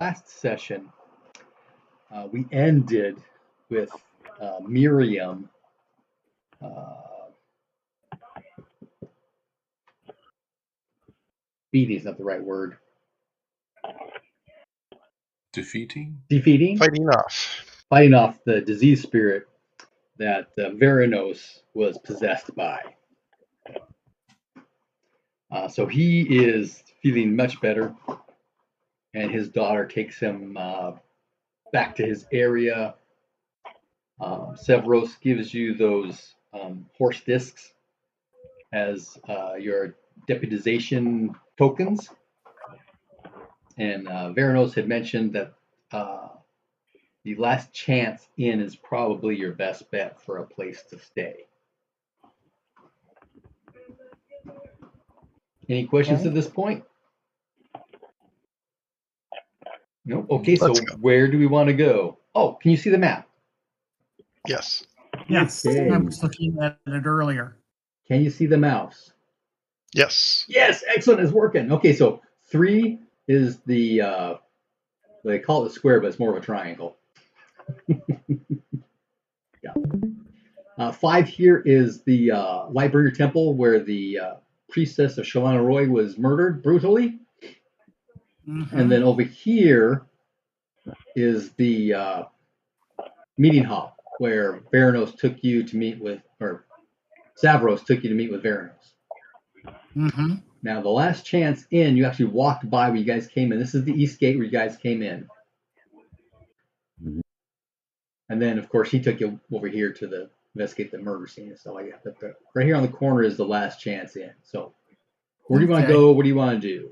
last session, we ended with Miriam beating is not the right word. Defeating? Fighting off the disease spirit that Veranos was possessed by. So he is feeling much better, and his daughter takes him back to his area. Severos gives you those horse discs as your deputization tokens. And Veranos had mentioned that the last chance inn is probably your best bet for a place to stay. Any questions at this point? Nope. Okay, so where do we want to go? Oh, can you see the map? Yes. Yes, Okay. I was looking at it earlier. Can you see the mouse? Yes. Yes, excellent, it's working. Okay, so 3 is the, they call it a square, but it's more of a triangle. Yeah. 5 here is the Lightbringer Temple where the priestess of Shalana Roy was murdered brutally. Mm-hmm. And then over here is the meeting hall where Veranos took you to meet with, or Savros took you to meet with Veranos. Mm-hmm. Now, the last chance in, you actually walked by where you guys came in. This is the east gate where you guys came in. And then, of course, he took you over here to investigate the murder scene and stuff like that. But right here on the corner is the last chance in. So where do you want to go? What do you want to do?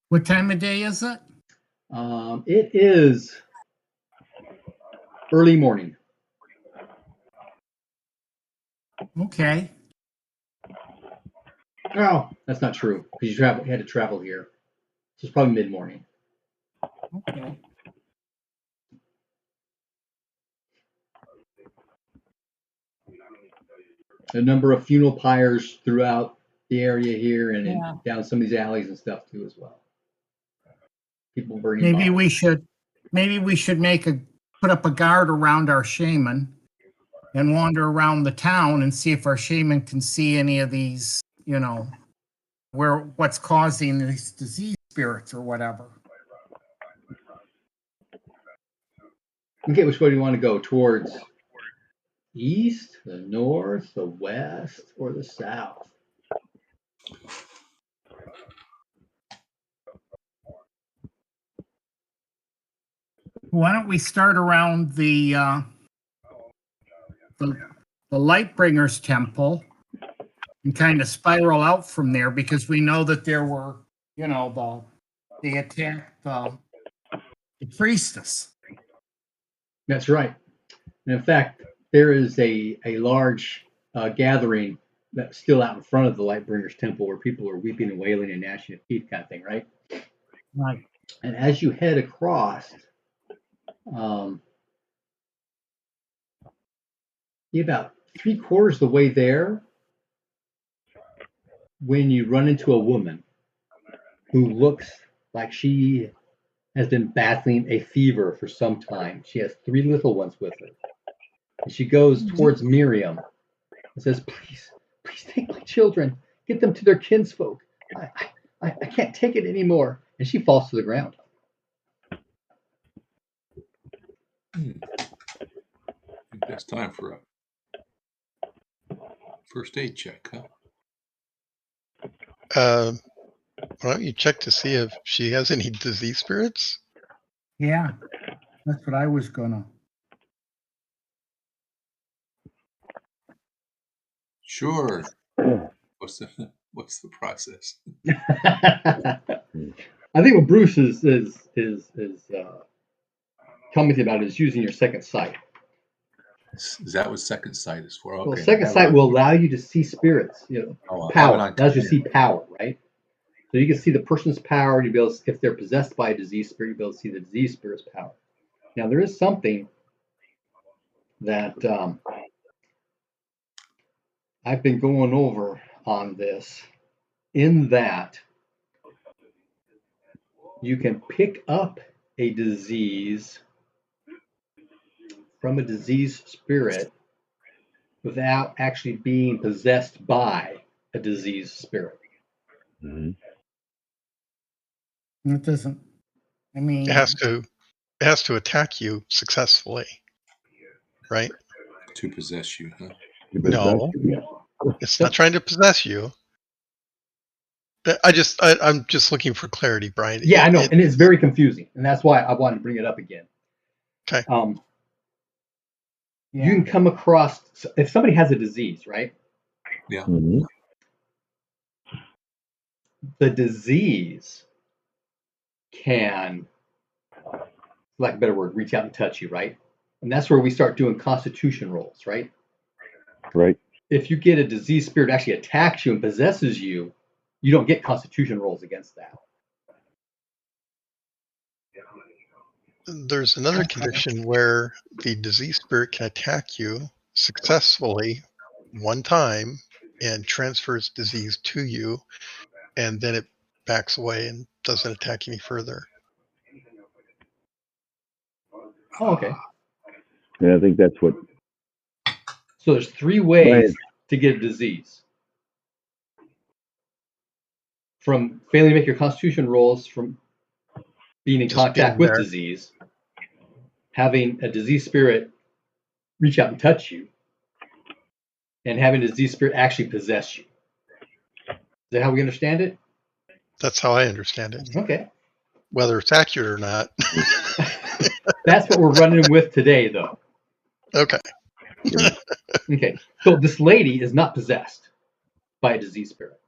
What time of day is it? It is early morning. Okay. Oh, that's not true because you had to travel here. So it's probably mid-morning. Okay. A number of funeral pyres throughout the area here and down some of these alleys and stuff too as well. People burning. Maybe we should put up a guard around our shaman and wander around the town and see if our shaman can see any of these, what's causing these disease spirits or whatever. Okay, which way do you want to go? Towards east, the north, the west, or the south? Why don't we start around the Lightbringers Temple and kind of spiral out from there, because we know that there were, they attacked the priestess. That's right. And in fact, there is a large gathering that's still out in front of the Lightbringers Temple where people are weeping and wailing and gnashing of teeth kind of thing, right? Right. And as you head across, you're about 3/4 of the way there when you run into a woman who looks like she has been battling a fever for some time. She has 3 little ones with her. And she goes towards Miriam and says, please take my children. Get them to their kinsfolk. I can't take it anymore. And she falls to the ground. I think that's time for a first aid check, huh? Why don't you check to see if she has any disease spirits? Yeah, that's what I was gonna. Sure. What's the process? I think what Bruce is commenting about is using your second sight. Is that what second sight is for? Okay. Well, second sight will allow you to see spirits, power. Allows you to see power, right? So you can see the person's power. You be able to, if they're possessed by a disease spirit, you'll be able to see the disease spirit's power. Now there is something that I've been going over on this, in that you can pick up a disease from a diseased spirit without actually being possessed by a diseased spirit. Mhm. It doesn't. I mean, It has to attack you successfully, right? To possess you, huh? You better No. not- yeah. It's not trying to possess you. I'm just looking for clarity, Brian. Yeah, I know, and it's very confusing, and that's why I wanted to bring it up again. Okay. You can come across, if somebody has a disease, right? Yeah. Mhm. The disease can, for lack of a better word, reach out and touch you, right? And that's where we start doing constitution rolls, right? Right. If you get a disease spirit actually attacks you and possesses you, you don't get constitution rolls against that. There's another condition where the disease spirit can attack you successfully one time and transfers disease to you, and then it backs away and doesn't attack any further. Oh, okay. And I think that's what. So there's 3 ways Right. to get a disease. From failing to make your constitution rolls, from being in Just contact being with there. disease, having a disease spirit reach out and touch you, and having a disease spirit actually possess you. Is that how we understand it? That's how I understand it. Okay. Whether it's accurate or not. That's what we're running with today, though. Okay. Okay. So this lady is not possessed by a disease spirit.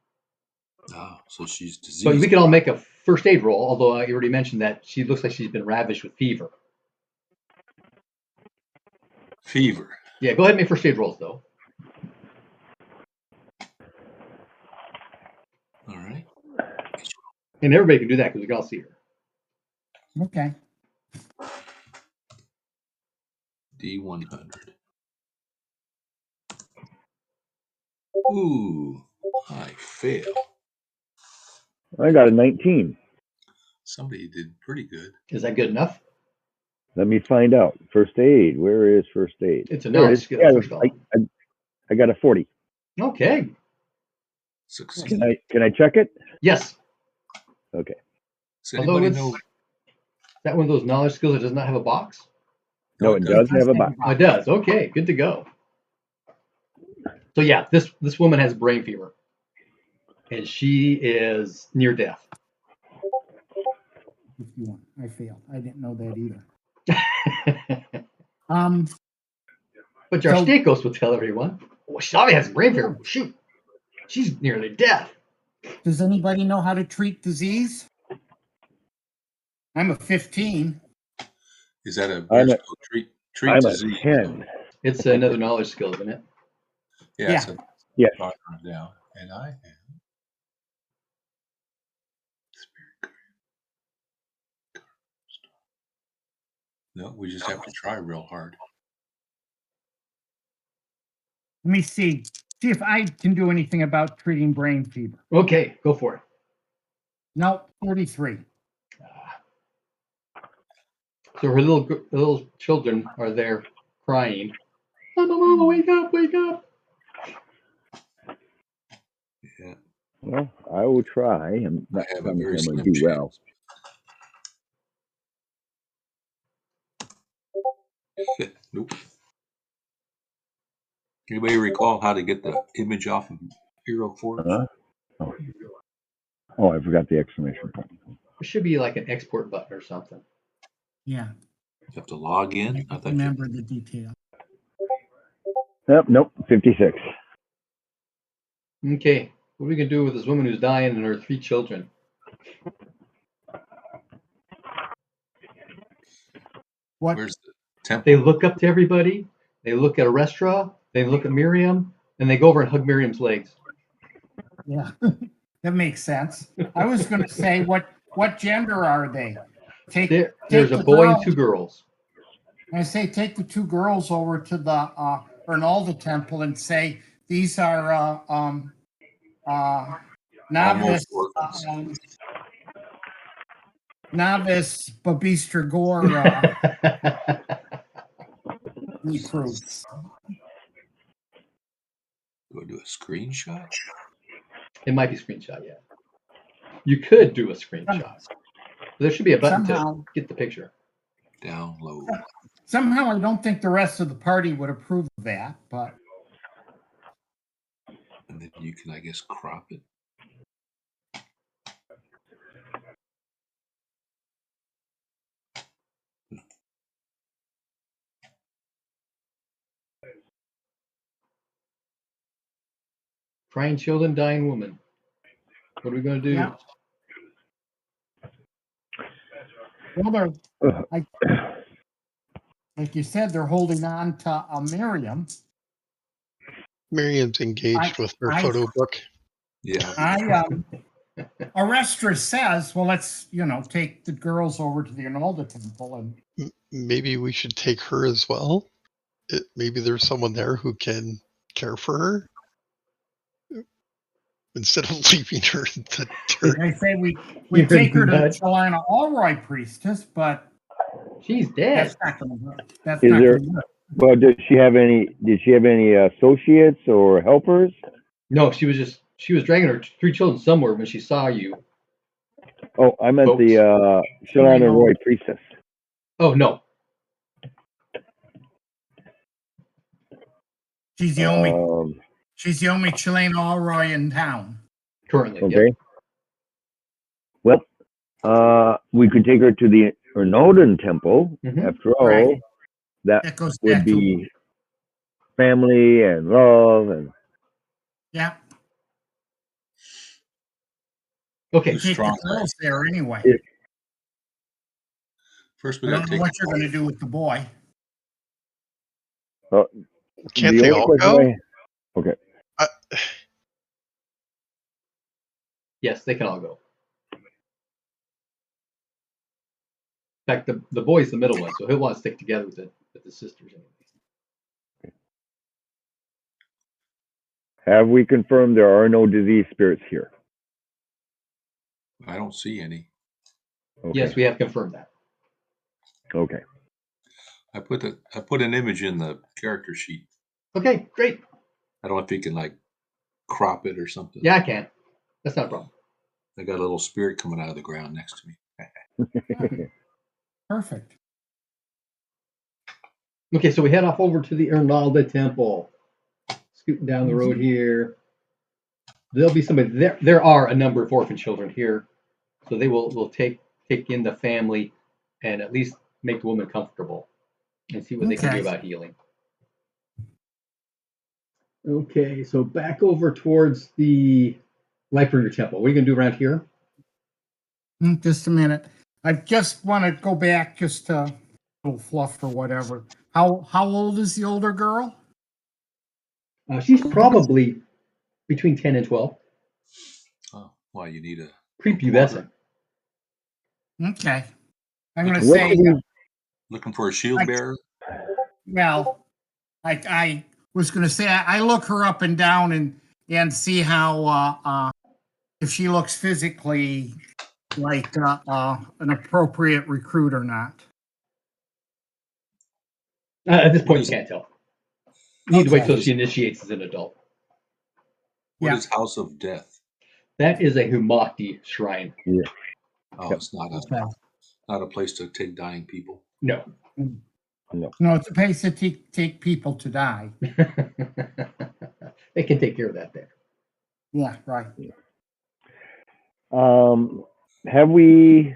Ah, so she's diseased. So we can all make a first aid roll, although I already mentioned that she looks like she's been ravished with fever. Fever. Yeah, go ahead and make first aid rolls, though. All right. And everybody can do that because we can all see her. okay. D100. Ooh, I fail. I got a 19. Somebody did pretty good. Is that good enough? Let me find out. First aid. Where is first aid? It's a There it knowledge is. skill, Yeah, first off. I got a 40. Okay. Succeed. Can I check it? Yes. Okay. Does Although anybody it's know? is that one of those knowledge skills that does not have a box? No, it does have a box. Oh, it does. Okay, good to go. So yeah, this woman has brain fever, and she is near death. I failed. I didn't know that either. But So- Jarstakos will tell everyone, well, she already has brain fever. Shoot, she's nearly death. Does anybody know how to treat disease? I'm a 15. Is that a I'm a- treat I'm disease? a 10. It's another knowledge skill, isn't it? Yeah. Yeah. So Yes. down, and I am spirit. No, we just have to try real hard. Let me see if I can do anything about treating brain fever. Okay, go for it. No, 43. So her little children are there crying. Mama, wake up, wake up. Yeah. Well, I will try. I'm I not have a promising very I'm going slim to do well. chance. Nope. Anybody recall how to get the image off of Hero Forge? Oh, I forgot the exclamation point. There should be like an export button or something. Yeah. You have to log in. I thought you Remember the detail. Nope, 56. Okay, what are we gonna do with this woman who's dying and her 3 children? What? Where's the temple? They look up to everybody. They look at a restaurant. They look at Miriam, and they go over and hug Miriam's legs. Yeah, that makes sense. I was going to say, what gender are they? There's a the boy girl- and 2 girls. I say take the 2 girls over to the Bernalda temple and say these are novice Almost orphans. novice Babistragor recruits. Do I do a screenshot? It might be screenshot, yeah. You could do a screenshot. There should be a button to Somehow, get the picture. Download. somehow, I don't think the rest of the party would approve of that, but And then you can, I guess, crop it. Crying children, dying woman. What are we going to do? yeah. Well, like you said, they're holding on to Miriam. Miriam's engaged with her photo book. Yeah. Arestra says, well, let's, take the girls over to the Arnolda temple and Maybe we should take her as well. Maybe there's someone there who can care for her instead of leaving her in the dirt. I say we You're take her to the nuts. Chelina Allroy priestess, but She's dead. that's not going to work. That's Is not there- going to work. Well, did she have any associates or helpers? No, she was dragging her 3 children somewhere when she saw you. Oh, I meant Folks. the Shalana Roy priestess. Oh, no. She's the only Chelina Allroy in town. Currently. Okay. Yep. Well, we could take her to the Arnoldan temple. Mhm. After all, Right. that That goes would back to be family and love and yeah. Okay. You take Strong. the girls there anyway. Yeah. First, we I got don't to know take. what you're going to do with the boy. Can't the they only all question go? okay. Yes, they can all go. In fact, the boy's the middle one, so he'll want to stick together with the sisters. Have we confirmed there are no disease spirits here? I don't see any. Okay. Yes, we have confirmed that. Okay. I put an image in the character sheet. Okay, great. I don't know if you can crop it or something. Yeah, I can. That's not a problem. I got a little spirit coming out of the ground next to me. Perfect. Okay, so we head off over to the Arnolda temple. Scooting down the road here. There'll be somebody there. There are a number of orphan children here, so they will take in the family and at least make the woman comfortable and see what they can do Okay. about healing. Okay, so back over towards the Lightbringer temple. What are you gonna do around here? Just a minute. I just want to go back just to a little fluff or whatever. How old is the older girl? She's probably between 10 and 12. Oh, why you need a Prepubescent. Okay. I'm going to What say, do we- looking for a shield bearer? well, I was going to say, I look her up and down and see how, if she looks physically like an appropriate recruit or not. At this point, you can't tell. You need to wait Okay. till she initiates as an adult. What Yeah. is House of Death? That is a Humakti shrine. Oh, Yep. it's not Okay. a place to take dying people. No. No, it's a place to take people to die. They can take care of that there. Yeah, right. Have we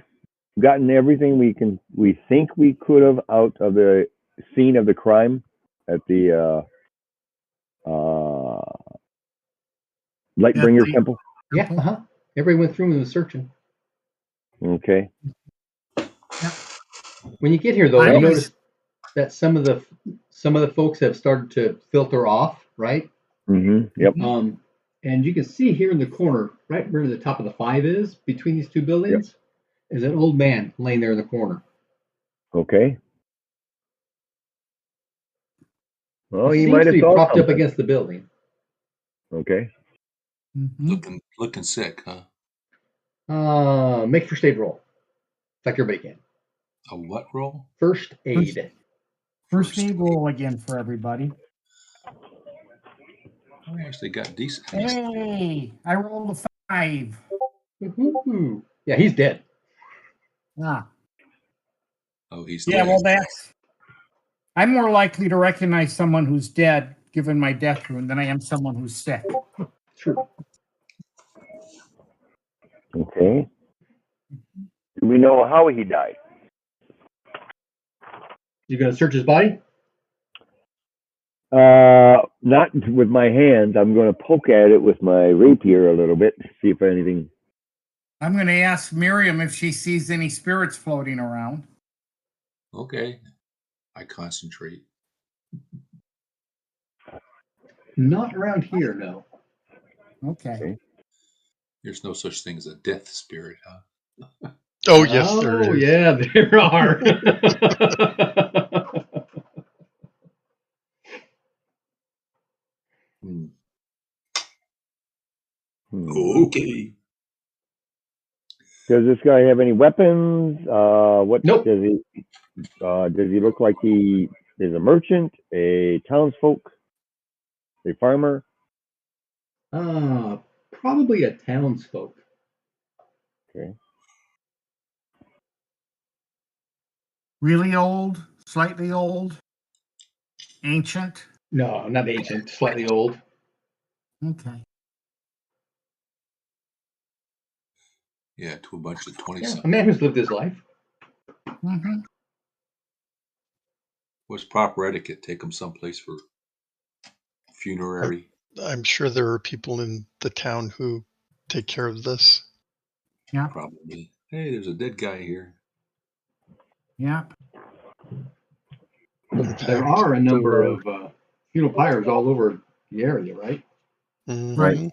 gotten everything we think we could have out of the scene of the crime at the Lightbringer the- temple? Yeah, everybody went through and was searching. Okay. When you get here, though, I you was- notice that some of the folks have started to filter off, right? Mm-hmm. Yep. And you can see here in the corner, right where the top of the 5 is, between these 2 buildings, is an old man laying there in the corner. Okay. Well, He he seems might to have be thought propped up something. against the building. Okay. Mhm. Looking sick, huh? Make first aid roll. Like everybody can. A what roll? First aid. First aid roll again for everybody. Oh, actually got decent. Hey, I rolled a 5. Woo-hoo-hoo. Yeah, he's dead. Ah, Oh, he's yeah. dead. Well, I'm more likely to recognize someone who's dead, given my death wound, than I am someone who's sick. True. Okay. Do we know how he died? You gonna search his body? Not with my hands. I'm going to poke at it with my rapier a little bit, see if anything. I'm going to ask Miriam if she sees any spirits floating around. Okay. I concentrate. Not around here, no. Okay. There's no such thing as a death spirit, huh? Oh, yes, there Oh, is. yeah, there are. Hmm. Okay. Does this guy have any weapons? What Nope. does he? Does he look like he is a merchant, a townsfolk, a farmer? Probably a townsfolk. Okay. Really old, slightly old, ancient. No, not ancient, slightly old. Okay. Yeah, to a bunch of 20 Yeah, a something. man who's lived his life. Mm-hmm. What's proper etiquette? Take them someplace for funerary. I'm sure there are people in the town who take care of this. Yeah. Probably. Hey, there's a dead guy here. Yeah. In There fact, are a number there are. of funeral pyres all over the area, right? Mhm. Right.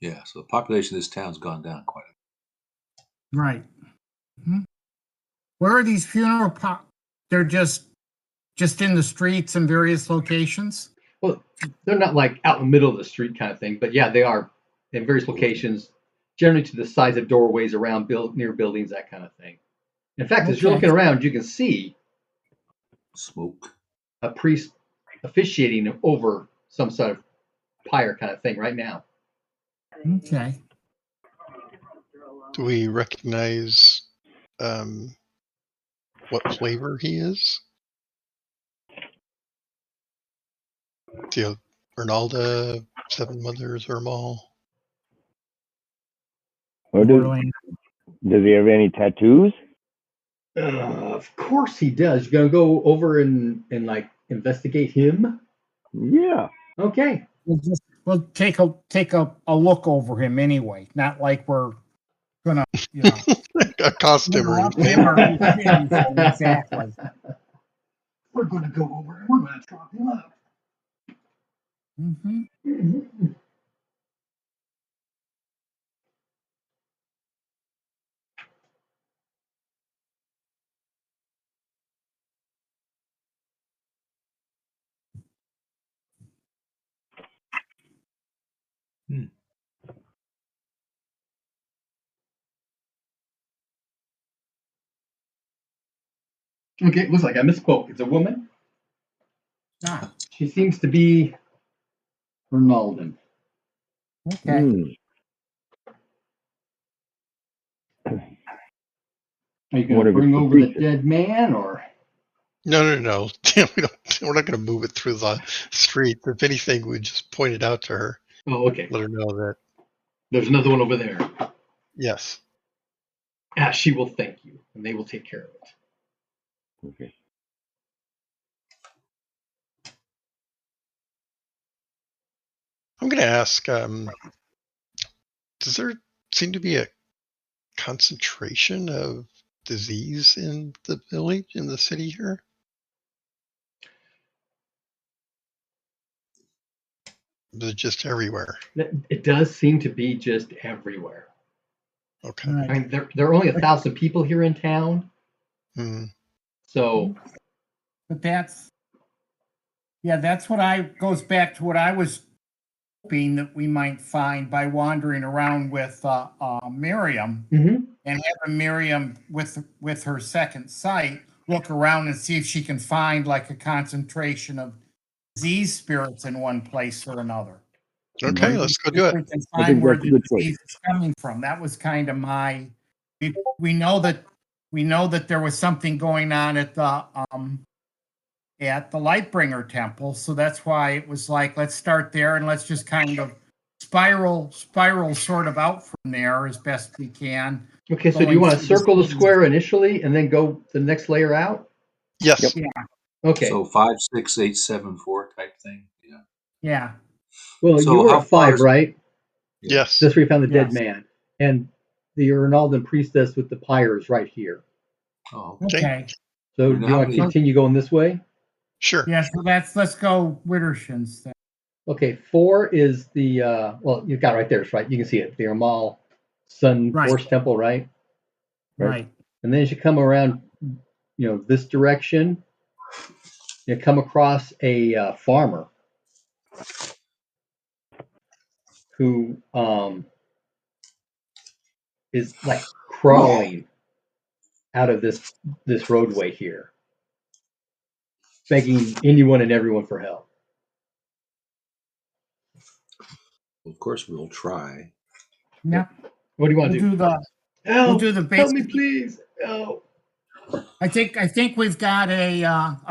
Yeah, so the population of this town's gone down quite a bit. Right. Mm-hmm. Where are these funeral They're just in the streets in various locations? Well, they're not like out in the middle of the street kind of thing, but yeah, they are in various locations, generally to the sides of doorways around near buildings, that kind of thing. In fact, as you're Okay. looking around, you can see Smoke. a priest officiating over some sort of pyre kind of thing right now. Okay. Do we recognize what flavor he is? Do you have Ronaldo, Seven Mothers, or Mall? Or does he have any tattoos? Of course he does. You're gonna go over and like investigate him? Yeah. Okay. We'll take a look over him anyway. Not like we're gonna, Accost him or interrupt anything. him or anything. Exactly. We're gonna go over and we're gonna chop him up. Mm-hmm. Hmm. Okay, looks like I misspoke. It's a woman. Ah, She seems to be Ronaldo. okay. Are you One gonna of his bring over the caprices. dead man, or No. We're not going to move it through the street. If anything, we just point it out to her. oh, okay. Let her know that, There's another one over there. yes. She will thank you, and they will take care of it. Okay. I'm going to ask, does there seem to be a concentration of disease in the village, in the city here? Is it just everywhere? It does seem to be just everywhere. Okay. Right. I mean, there are only 1,000 people here in town, Hmm. so But that's what goes back to what I was hoping that we might find by wandering around with Miriam mhm. and having Miriam with her second sight look around and see if she can find like a concentration of disease spirits in one place or another. Okay, let's go do it. We can I find think where that's a the good choice. disease is coming from. That was kind of my. We know that there was something going on at the Lightbringer temple, so that's why it was like, let's start there and let's just kind of spiral sort of out from there as best we can. Okay, so do you want to circle the square initially and then go the next layer out? Yes. Yeah. Okay. So 5, 6, 8, 7, 4 type thing. Yeah. Yeah. Well, So you were how at far 5, is- right? Yeah. Yes. That's where you found the dead Yes. man. And the Ronaldan priestess with the pyres right here. Oh, Okay. So And do you how want to many- continue going this way? Sure. Yeah. So let's go Wittershins then. Okay, 4 is the well, you've got it right there, it's right. You can see it. The Amal Sun Right. Force Temple, right? Right. And then as you come around, this direction, you come across a farmer who is like crawling out of this roadway here, begging anyone and everyone for help. of course, we'll try. Yeah. What do you want We'll to do? do the. Help! We'll do the Help me, basic. please! Help! I think we've got a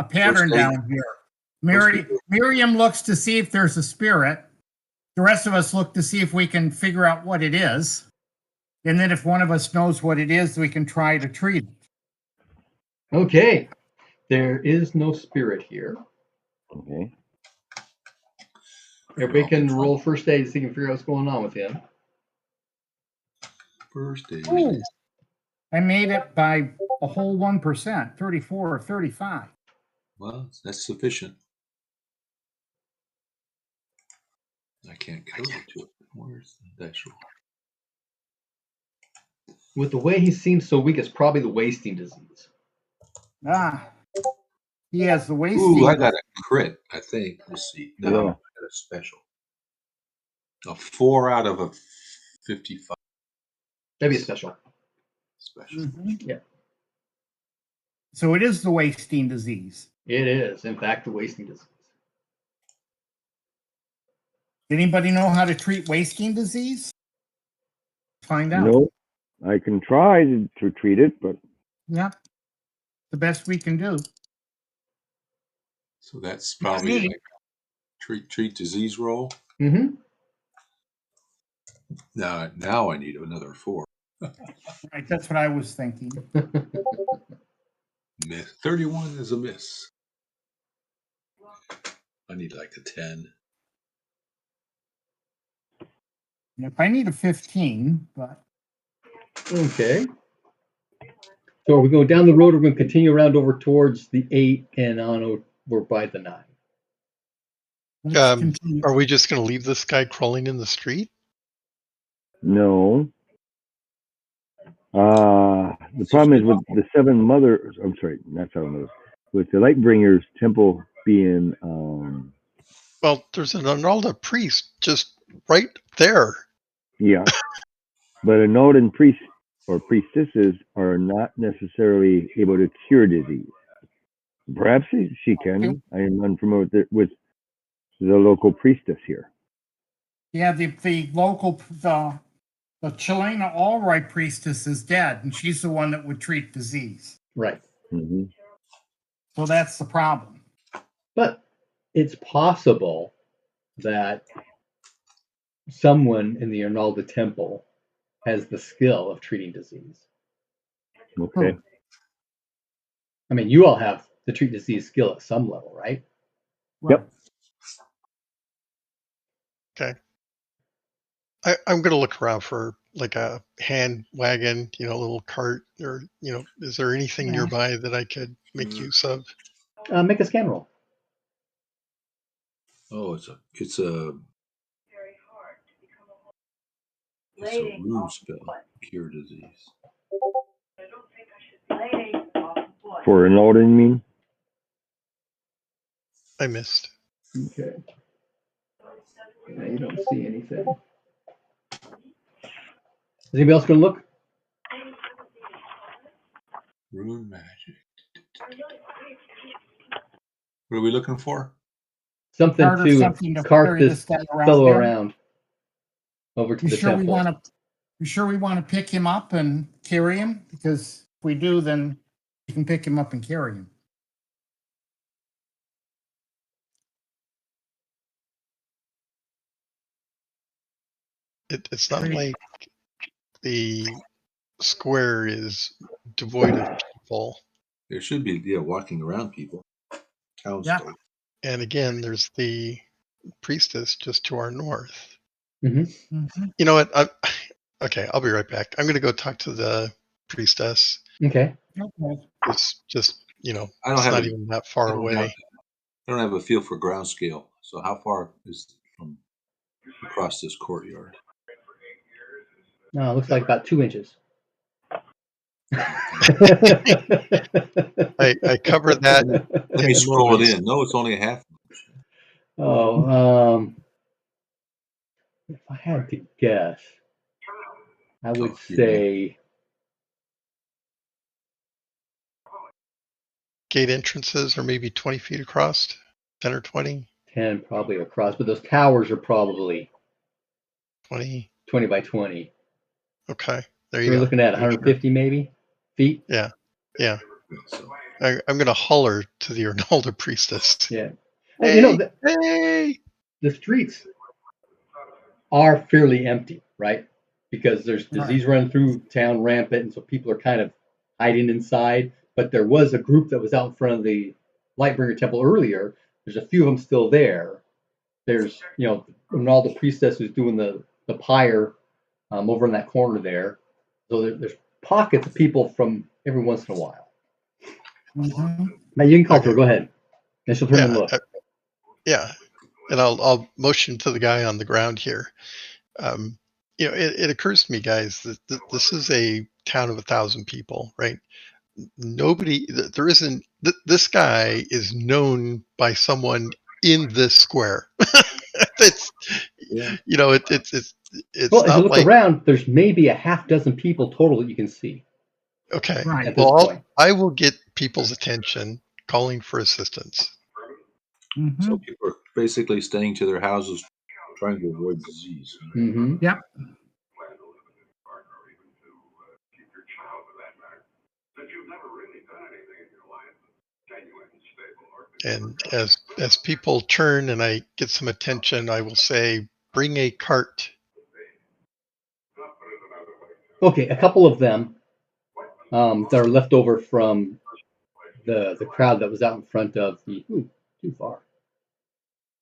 pattern First aid. down here. Miriam looks to see if there's a spirit. The rest of us look to see if we can figure out what it is. And then if one of us knows what it is, we can try to treat it. Okay, there is no spirit here. Okay. Everybody can roll first aid so you can figure out what's going on with him. First aid. Ooh, I made it by a whole 1%, 34 or 35. Well, that's sufficient. I can't go to it. Where's the dice roll? With the way he seems so weak, it's probably the wasting disease. Ah, he has the wasting. Ooh, I got a crit, I think. Let's see. No, Yeah. I got a special. A 4 out of a 55 That'd be a special. special. Mhm. Yeah. So it is the wasting disease. It is, in fact, the wasting disease. Anybody know how to treat wasting disease? Find out. No, I can try to treat it, but Yeah, the best we can do. So that's probably me. like treat disease roll. Mm-hmm. Now I need another 4. Right, that's what I was thinking. Miss 31 is a miss. I need like a 10. If I need a 15, but Okay. So we're going down the road. We're going to continue around over towards the 8 and on over by the 9. let's continue. Are we just going to leave this guy crawling in the street? no. The problem is with the seven mothers. I'm sorry, not seven mothers. With the Lightbringers temple being, Well, there's an Arnalda priest just right there. yeah, but a Northern priest or priestesses are not necessarily able to cure disease. Perhaps she can. I am unfamiliar with the local priestess here. Yeah, the local the Chelena Allroy priestess is dead, and she's the one that would treat disease. Right. Mm-hmm. So that's the problem. But it's possible that someone in the Arnalda temple has the skill of treating disease. Okay. I mean, you all have the treat disease skill at some level, right? Yep. Okay. I'm going to look around for like a hand wagon, a little cart, or, is there anything nearby that I could make use of? Make a scan roll. Oh, it's a rune spell. Cure disease. For an older, you mean? I missed. Okay. Yeah, you don't see anything. Is anybody else going to look? Rune magic. What are we looking for? Something Cart or to something to cart carry this guy fellow there. around over to You the sure we temple. want to? You sure we want to pick him up and carry him? Because if we do, then you can pick him up and carry him. It's not like the square is devoid of people. There should be, walking around people. Yeah. Townsfolk. And again, there's the priestess just to our north. Mm-hmm. You know what? Okay, I'll be right back. I'm going to go talk to the priestess. Okay. Okay. It's just, I don't it's have not a- even that far away. I don't have a feel for ground scale. So how far is it from across this courtyard? No, it looks like about 2 inches. I covered that. Let me in scroll it moments. in. No, it's only a half. Oh, if I had to guess, I would Oh, yeah. say Gate entrances are maybe 20 feet across, 10 or 20, 10 probably across, but those towers are probably 20. 20 by 20. Okay, there you We're go. looking at Make sure. 150 maybe feet. Yeah. So, I'm going to holler to the Arnaldo priestess. Yeah. Hey, You know, hey! the streets are fairly empty, right? Because there's disease running through town rampant, and so people are kind of hiding inside. But there was a group that was out in front of the Lightbringer Temple earlier. There's a few of them still there. There's, Ronaldo Priestess who's doing the pyre over in that corner there. So there's pockets of people from every once in a while. Mm-hmm. Now you can call Okay. her. Go ahead, and she'll turn and look. Yeah, and I'll motion to the guy on the ground here. It occurs to me, guys, that this is a town of 1,000 people, right? There isn't. This guy is known by someone in this square. It's, yeah. it's Well, as you not look like around, there's maybe a half dozen people total that you can see okay. Right. at this Well, point. I will get people's attention, calling for assistance. Mm-hmm. So people are basically staying to their houses, trying to avoid disease. Mm-hmm. Yep. And as people turn and I get some attention, I will say, "Bring a cart." Okay, a couple of them that are left over from the crowd that was out in front of the too far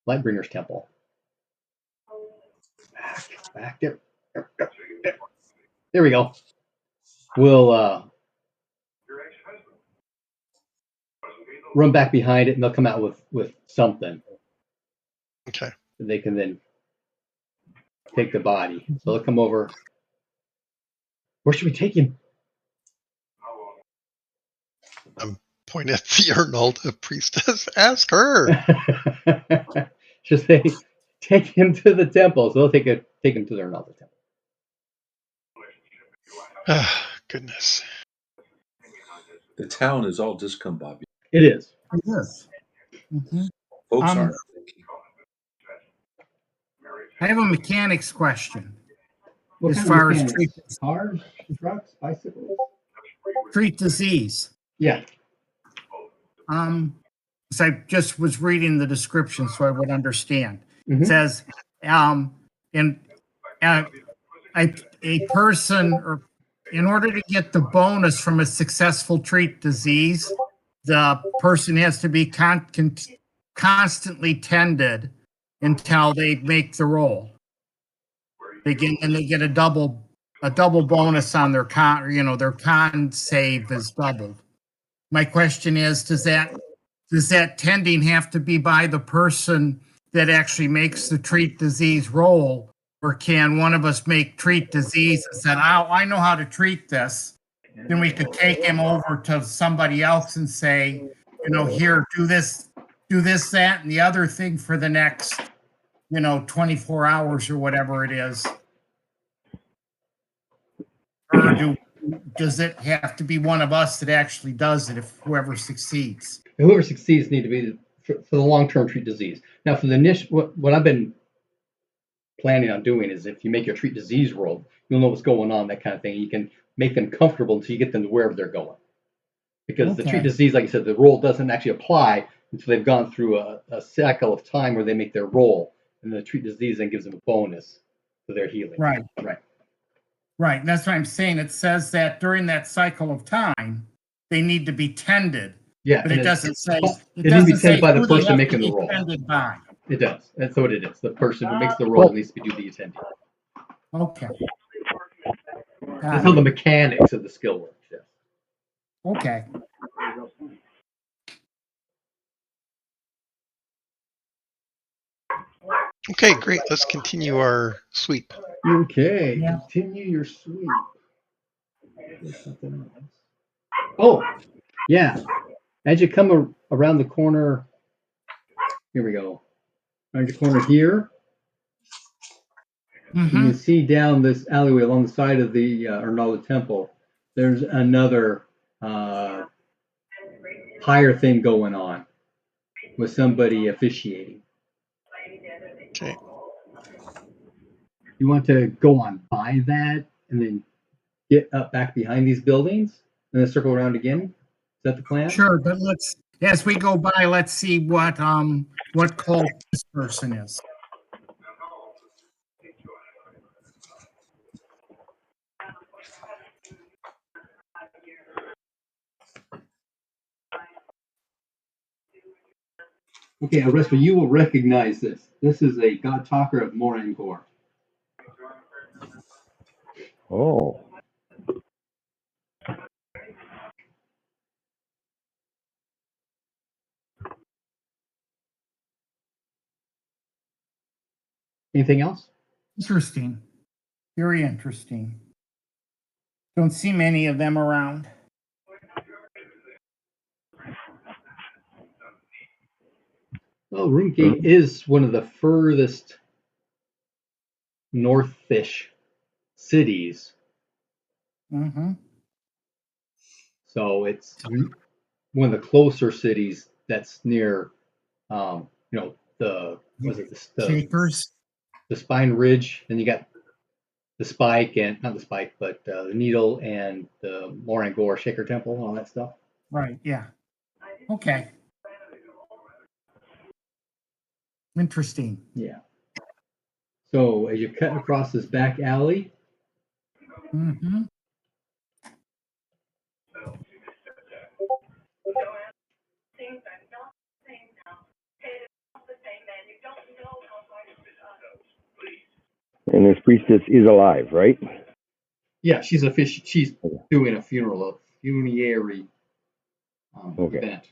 Lightbringer's Temple. Back there. There we go. We'll run back behind it, and they'll come out with something. Okay. They can then take the body. So they'll come over. Where should we take him? Point at the Arnaldo priestess. Ask her. Just say, take him to the temple. So they'll take him to their Arnaldo temple. Goodness. The town is all discombobulated. It is. It is. Mm-hmm. Folks aren't thinking. I have a mechanics question. What As kind far of as mechanics? Cars, trucks, bicycles? treat disease. Yeah. So I just was reading the description so I would understand. Mhm. It says, a person, or in order to get the bonus from a successful treat disease, the person has to be constantly tended until they make the roll. They get a double bonus on their con. Their con save is doubled. My question is, does that tending have to be by the person that actually makes the treat disease roll, or can one of us make treat disease and said, "Oh, I know how to treat this"? Then we could take him over to somebody else and say, here, do this, that, and the other thing for the next, 24 hours or whatever it is. Or does it have to be one of us that actually does it if whoever succeeds? Whoever succeeds need to be for the long-term treat disease. Now, for the niche, what I've been planning on doing is if you make your treat disease roll, you'll know what's going on, that kind of thing. You can make them comfortable until you get them to wherever they're going. Because the treat Okay. disease, like you said, the roll doesn't actually apply until they've gone through a cycle of time where they make their roll, and the treat disease then gives them a bonus for their healing. Right. Right. Right. That's what I'm saying. It says that during that cycle of time, they need to be tended. Yeah, But and it doesn't say. it needs to be tended by the who they person have making to the be roll. tended by. It does. That's what it is. The person who makes the roll needs to do the attending. Okay. That's how the mechanics of the skill works. Yes. Okay. Okay, great. Let's continue our sweep. Okay. Yeah. Continue your sweep. There's something else. Oh, yeah. As you come around the corner, here we go. Around the corner here, you Mm-hmm. can see down this alleyway along the side of the Arnaldo Temple. There's another higher thing going on with somebody officiating. Okay. You want to go on by that and then get up back behind these buildings and then circle around again? Is that the plan? Sure, but as we go by, let's see what cult this person is. Okay, Aresta, you will recognize this. This is a God Talker of Morangor. Oh. Anything else? Interesting. Very interesting. Don't see many of them around. Well, Runegate is one of the furthest northish cities, Mm-hmm. so it's one of the closer cities that's near, the Shakers. the Spine Ridge, and you got the Spike and not the Spike, but the Needle and the Morangor Shaker Temple and all that stuff. Right. Yeah. Okay. Interesting. Yeah. So as you cut across this back alley, Mm-hmm. And this priestess is alive, right? yeah, she's doing a funerary Okay. event.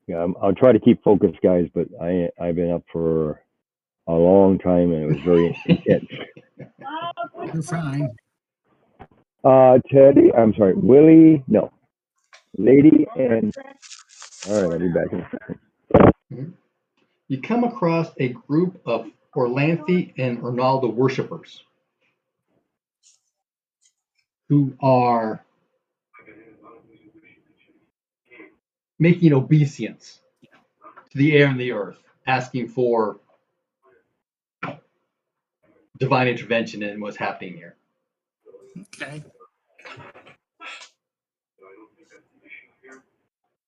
Yeah, I'll try to keep focused, guys, but I've been up for a long time and it was very intense. You're fine. Teddy, I'm sorry, Willie, no. Lady and, all right, I'll be back in a second. You come across a group of Orlanthe and Arnaldo worshippers who are making obeisance to the air and the earth, asking for divine intervention in what's happening here. Okay.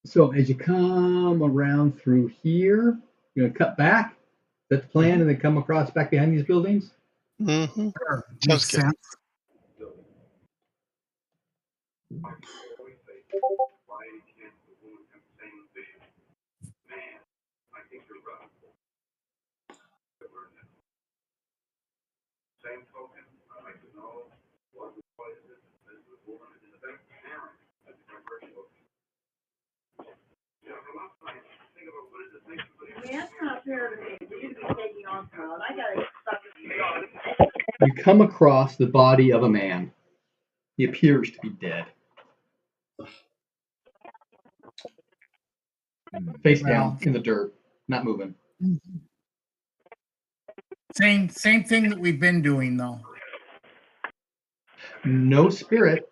So as you come around through here, you're going to cut back. That's the plan, and then come across back behind these buildings. Mm-hmm. Sure. Sounds Makes good. sense. You come across the body of a man. He appears to be dead. Face down in the dirt, not moving. Same thing that we've been doing though. no spirit.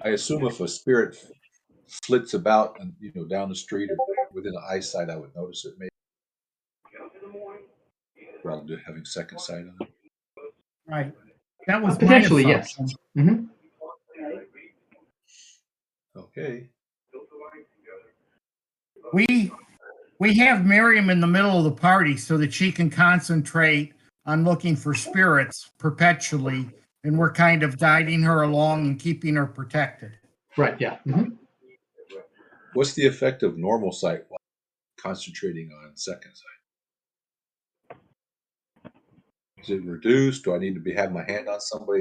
I assume if a spirit flits about and down the street or within eyesight, I would notice it. Maybe rather than having second sight on it. Right. That was my Potentially, yes. assumption. Hmm. Okay. We have Miriam in the middle of the party so that she can concentrate on looking for spirits perpetually, and we're kind of guiding her along and keeping her protected. Right. Yeah. Hmm. What's the effect of normal sight while concentrating on second sight? Is it reduced? Do I need to have my hand on somebody?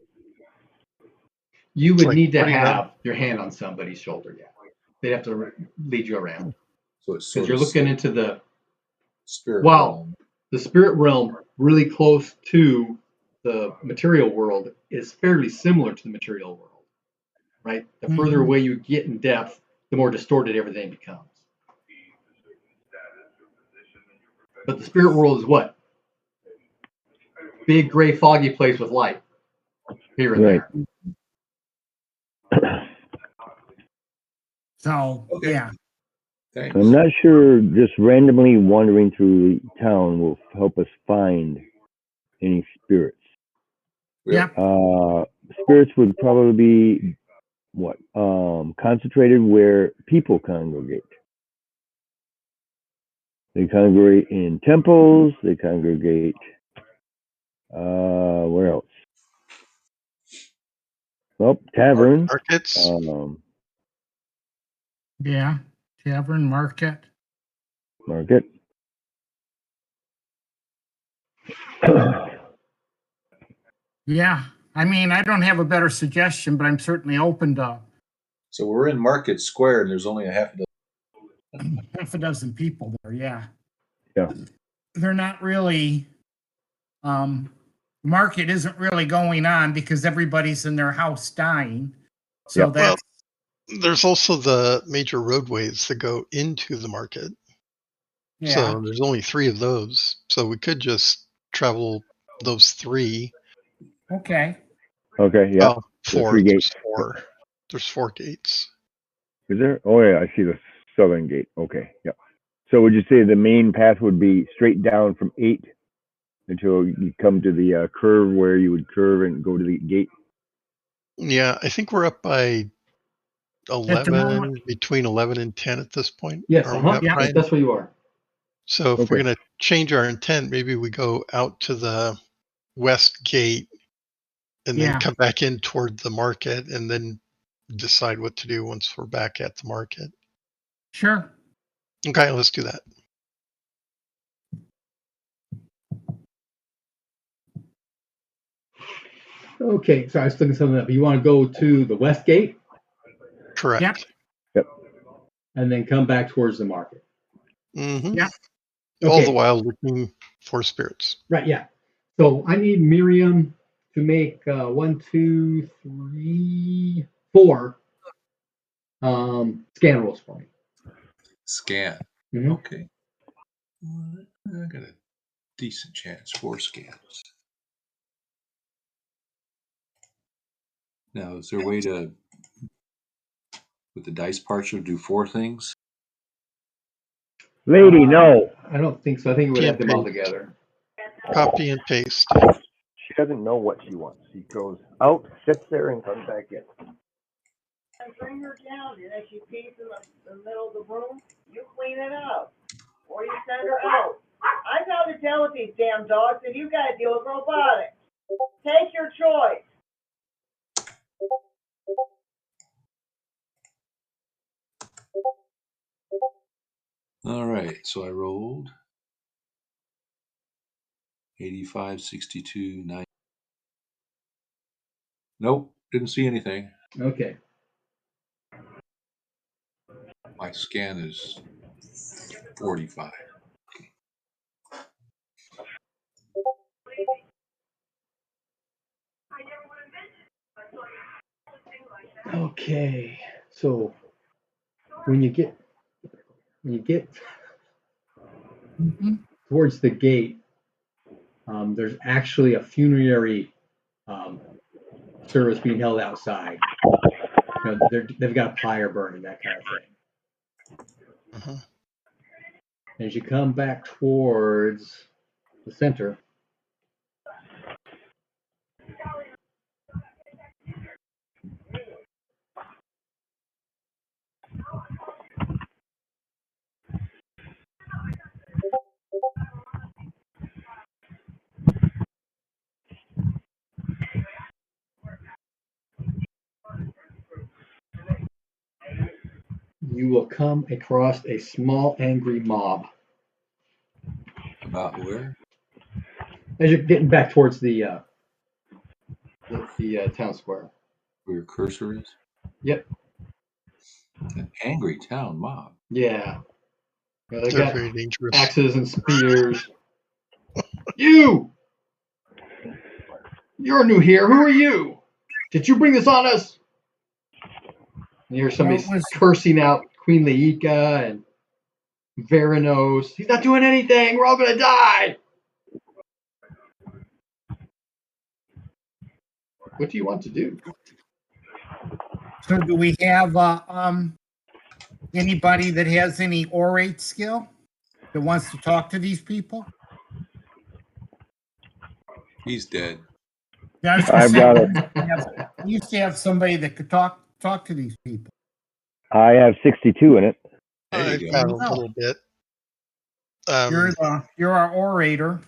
You It's would like need to putting on- have your hand on somebody's shoulder. Yeah. They'd have to lead you around So it's because sort you're of looking into the spirit Wow. realm. the spirit realm, really close to the material world, is fairly similar to the material world, right? The further Mhm. away you get in depth, the more distorted everything becomes. But the spirit world is what? Big, gray, foggy place with light here and Right. there. So, Okay. yeah. Thanks. I'm not sure just randomly wandering through the town will help us find any spirits. Yep. Spirits would probably be what? Concentrated where people congregate. They congregate in temples, they congregate where else? Well, taverns. Markets. Yeah. Tavern, market. Market. Yeah. I mean, I don't have a better suggestion, but I'm certainly open to So we're in Market Square, and there's only a half a dozen. half a dozen people there. Yeah. Yeah. They're not really, market isn't really going on because everybody's in their house dying. So Yep. that's, There's also the major roadways that go into the market. yeah. So there's only 3 of those. So we could just travel those 3. Okay. Okay, yeah. Well, The 4. 3 There's gates. 4. There's 4 gates. Is there? Oh yeah, I see the southern gate. Okay, yeah. So would you say the main path would be straight down from 8 until you come to the curve where you would curve and go to the gate? Yeah, I think we're up by At the moment, 11, between 11 and 10 at this point. Yes, Are we not, Yeah. Brian? that's where you are. So if Okay. we're going to change our intent, maybe we go out to the west gate and then Yeah. come back in toward the market and then decide what to do once we're back at the market. sure. Okay, let's do that. Okay, so I was looking something up. You want to go to the west gate Correct. Yep. and then come back towards the market. Mm-hmm. Yeah. All the Okay. while looking for spirits. Right, yeah. So I need Miriam to make 1, 2, 3, 4 scan rolls for me. Scan. Mhm. Okay. I got a decent chance. 4 scans. Now, is there a way to, with the dice parcher, do 4 things? Lady, no. I don't think so. I think it would Can't add them all paste. together. Copy and paste. She doesn't know what she wants. She goes out, sits there, and comes back in. And bring her down, and if she pees in the middle of the room, you clean it up, or you send her out. I know how to deal with these damn dogs, and you gotta deal with robotics. Take your choice. All right, so I rolled 85, 62, 9. Nope, didn't see anything. Okay. My scan is 45. Okay. So when you get Mhm. towards the gate, There's actually a funerary service being held outside. They've got a pyre burning, that kind of thing. Uh-huh. As you come back towards the center, you will come across a small angry mob. About where? As you're getting back towards the town square. Where your cursor is? Yep. An angry town mob. Yeah. They They're got very dangerous. axes and spears. You! You're new here. Who are you? Did you bring this on us? And you hear somebody cursing out Queen Laika and Veranos. He's not doing anything. We're all going to die. What do you want to do? So do we have anybody that has any orate skill that wants to talk to these people? He's dead. Yeah, I was I've gonna got say, we used to have somebody that could talk to these people. I have 62 in it. There I've you got go. a little bit. You're our orator.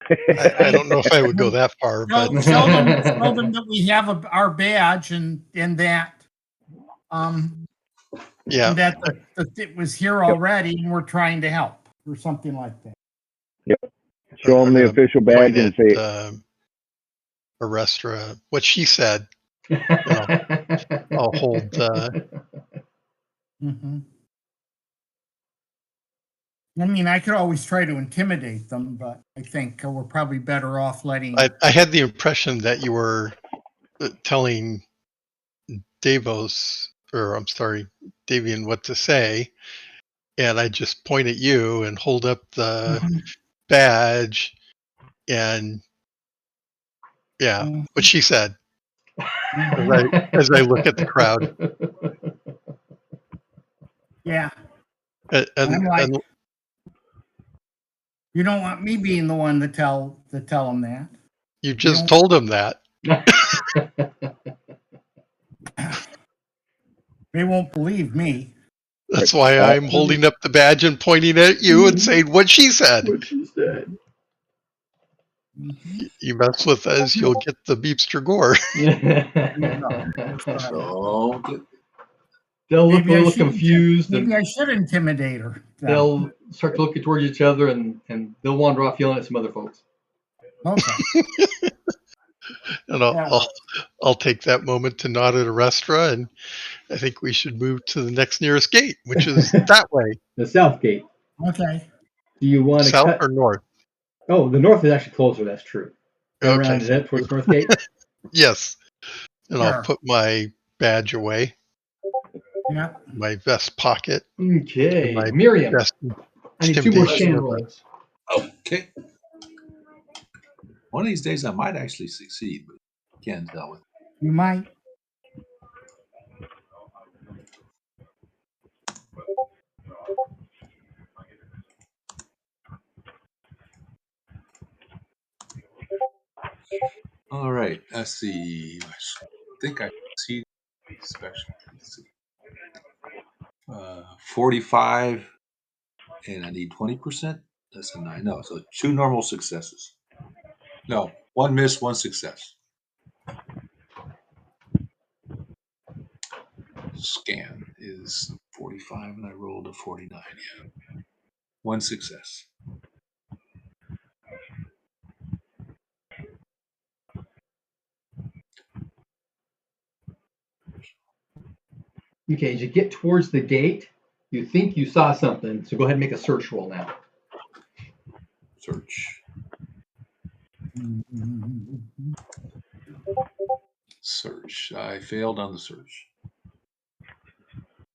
I don't know if I would go that far, but Tell them that we have our badge and that yeah, that it was here already and we're trying to help or something like that. Show them I'm the gonna official point badge and at say, Arestra, what she said. I'll hold. Mm-hmm. I mean, I could always try to intimidate them, but I think we're probably better off letting. I had the impression that you were telling Davian what to say, and I just point at you and hold up the badge, and what she said. As I look at the crowd. Yeah. And I'm like, you don't want me being the one to tell them that. You just told him that. They won't believe me. That's why I'm holding up the badge and pointing at you and saying what she said. What she said. You mess with us, you'll get the beepster gore. They'll look a little confused. Maybe I should intimidate her. They'll start to look towards each other and they'll wander off yelling at some other folks. Okay. And I'll take that moment to nod at Arestra, and I think we should move to the next nearest gate, which is that way. The south gate. Okay. Do you want to south or north? Oh, the north is actually closer. That's true. Okay. Around it towards North Gate. Yes. And I'll put my badge away. Yeah. My vest pocket. Okay. Miriam. I need 2 more sand rolls. Okay. One of these days I might actually succeed, but can't tell it. You might. All right. Let's see. I think I see special. 45, and I need 20%. That's a 9. No, so 2 normal successes. No, 1 miss, 1 success. Scan is 45, and I rolled a 49. Yeah, 1 success. Okay, as you get towards the gate, you think you saw something, so go ahead and make a search roll now. Search. Search. I failed on the search.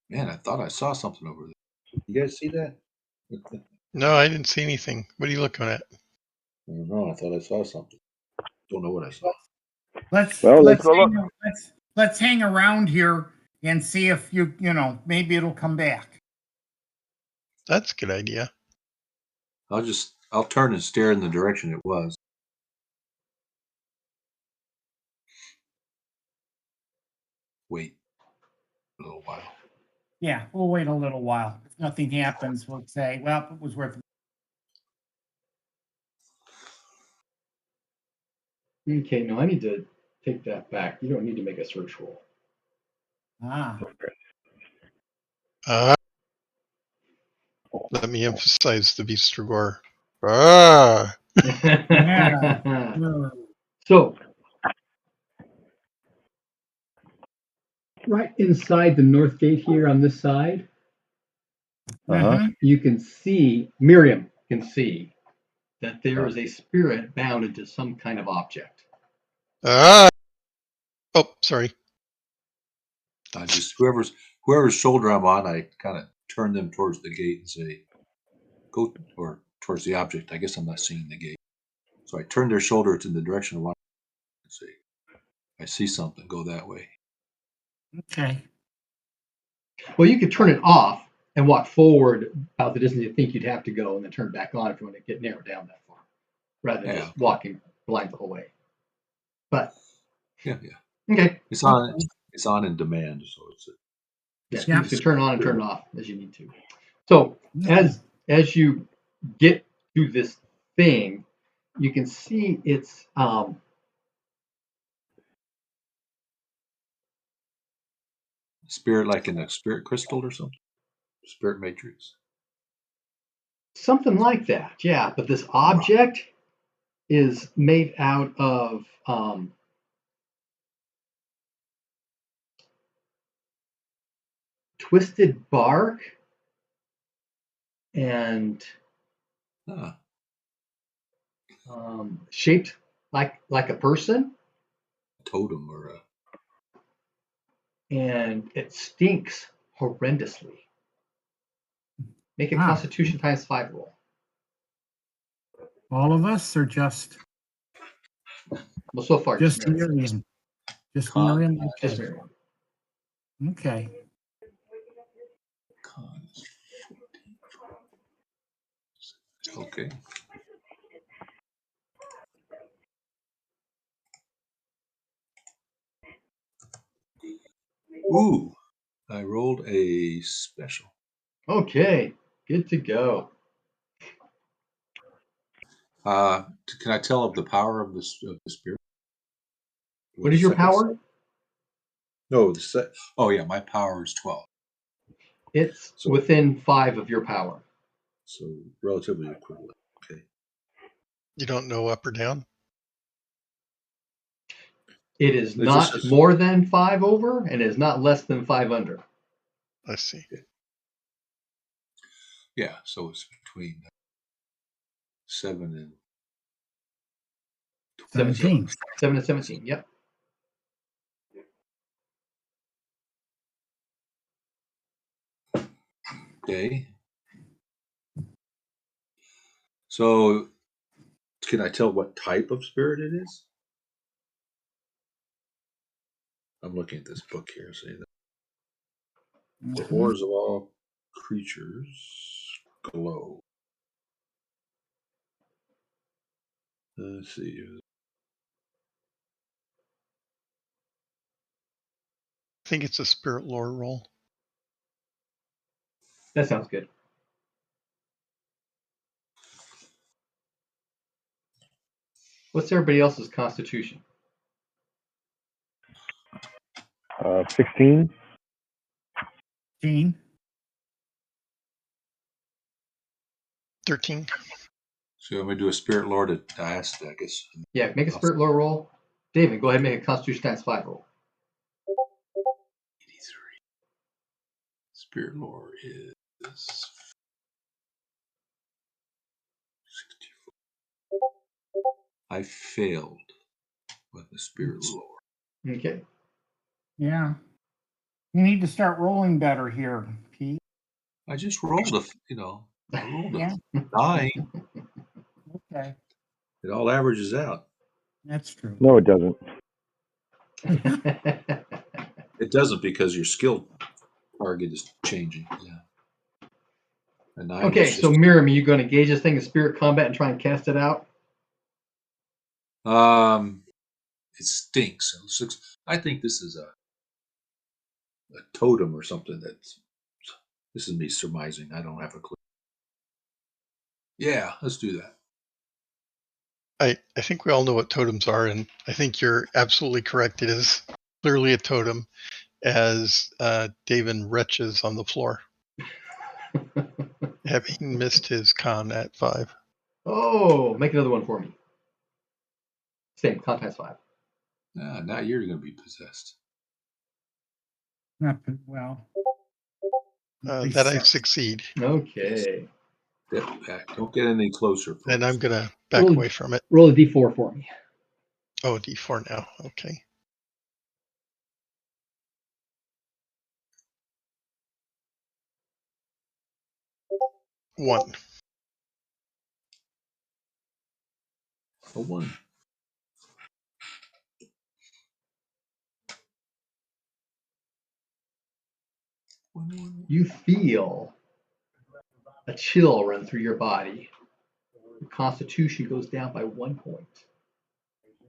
Man, I thought I saw something over there. You guys see that? No, I didn't see anything. What are you looking at? I don't know. I thought I saw something. Don't know what I saw. Let's Well, let's go let's hang around here and see if maybe it'll come back. That's a good idea. I'll turn and stare in the direction it was. Wait a little while. Yeah, we'll wait a little while. If nothing happens, we'll say, well, it was worth it. Okay, no, I need to take that back. You don't need to make a search roll. Let me emphasize the Vistragor. Ah! Yeah. So, right inside the north gate here on this side, you can see, Miriam can see, that there is a spirit bound into some kind of object. Ah! Oh, sorry. Just whoever's shoulder I'm on, I kind of turn them towards the gate and say, "Go," or towards the object. I guess I'm not seeing the gate, so I turn their shoulder to the direction of one and say, "I see something. Go that way." Okay. Well, you could turn it off and walk forward about the distance you think you'd have to go, and then turn it back on if you want to get narrowed down that far, rather than just walking blind the whole way. But yeah. Okay. It's on. It's on in demand, so it's. You can turn it on and turn it off as you need to. So as you get to this thing, you can see it's spirit, like in a spirit crystal or something, spirit matrix, something like that. Yeah, but this object is made out of twisted bark and shaped like a person. Totem or a. And it stinks horrendously. Make a Constitution ×5 roll. All of us, or just? Well, so far, just Miriam. Just Miriam. Just Miriam. Okay. Okay. Ooh, I rolled a special. Okay, good to go. Can I tell of the power of the spirit? What is your power? No, oh yeah, my power is 12. It's within 5 of your power. So relatively equivalent. Okay. You don't know up or down? It is not more than 5 over, and it is not less than 5 under. I see. Yeah, so it's between 7 and 17. 7 and 17. Yep. Okay. So, can I tell what type of spirit it is? I'm looking at this book here, saying that the ores of all creatures glow. Let's see. I think it's a spirit lore roll. That sounds good. What's everybody else's Constitution? 16. 13. 13. So I'm going to do a spirit lore to ask, I guess. Yeah, make a spirit lore roll. David, go ahead and make a Constitution ×5 roll. 83. Spirit lore is 64. I failed with the spirit lore. Okay. Yeah. You need to start rolling better here, Pete. I just rolled I rolled a 9. Okay. It all averages out. That's true. No, it doesn't. It doesn't because your skill target is changing. Yeah. And 9 Okay, was so just, Miriam, are you going to engage this thing in spirit combat and try and cast it out? it stinks. I think this is a totem or something that's. This is me surmising. I don't have a clue. Yeah, let's do that. I think we all know what totems are, and I think you're absolutely correct. It is clearly a totem, as David retches on the floor, having missed his con at 5. Oh, make another one for me. Same, con times 5. Now you're going to be possessed. Not well. That I succeed, Okay. Step back. Don't get any closer. Folks. and I'm going to back Roll- away from it. Roll a d4 for me. Oh, D4 now. Okay. One. A 1. You feel a chill run through your body. Your constitution goes down by 1 point.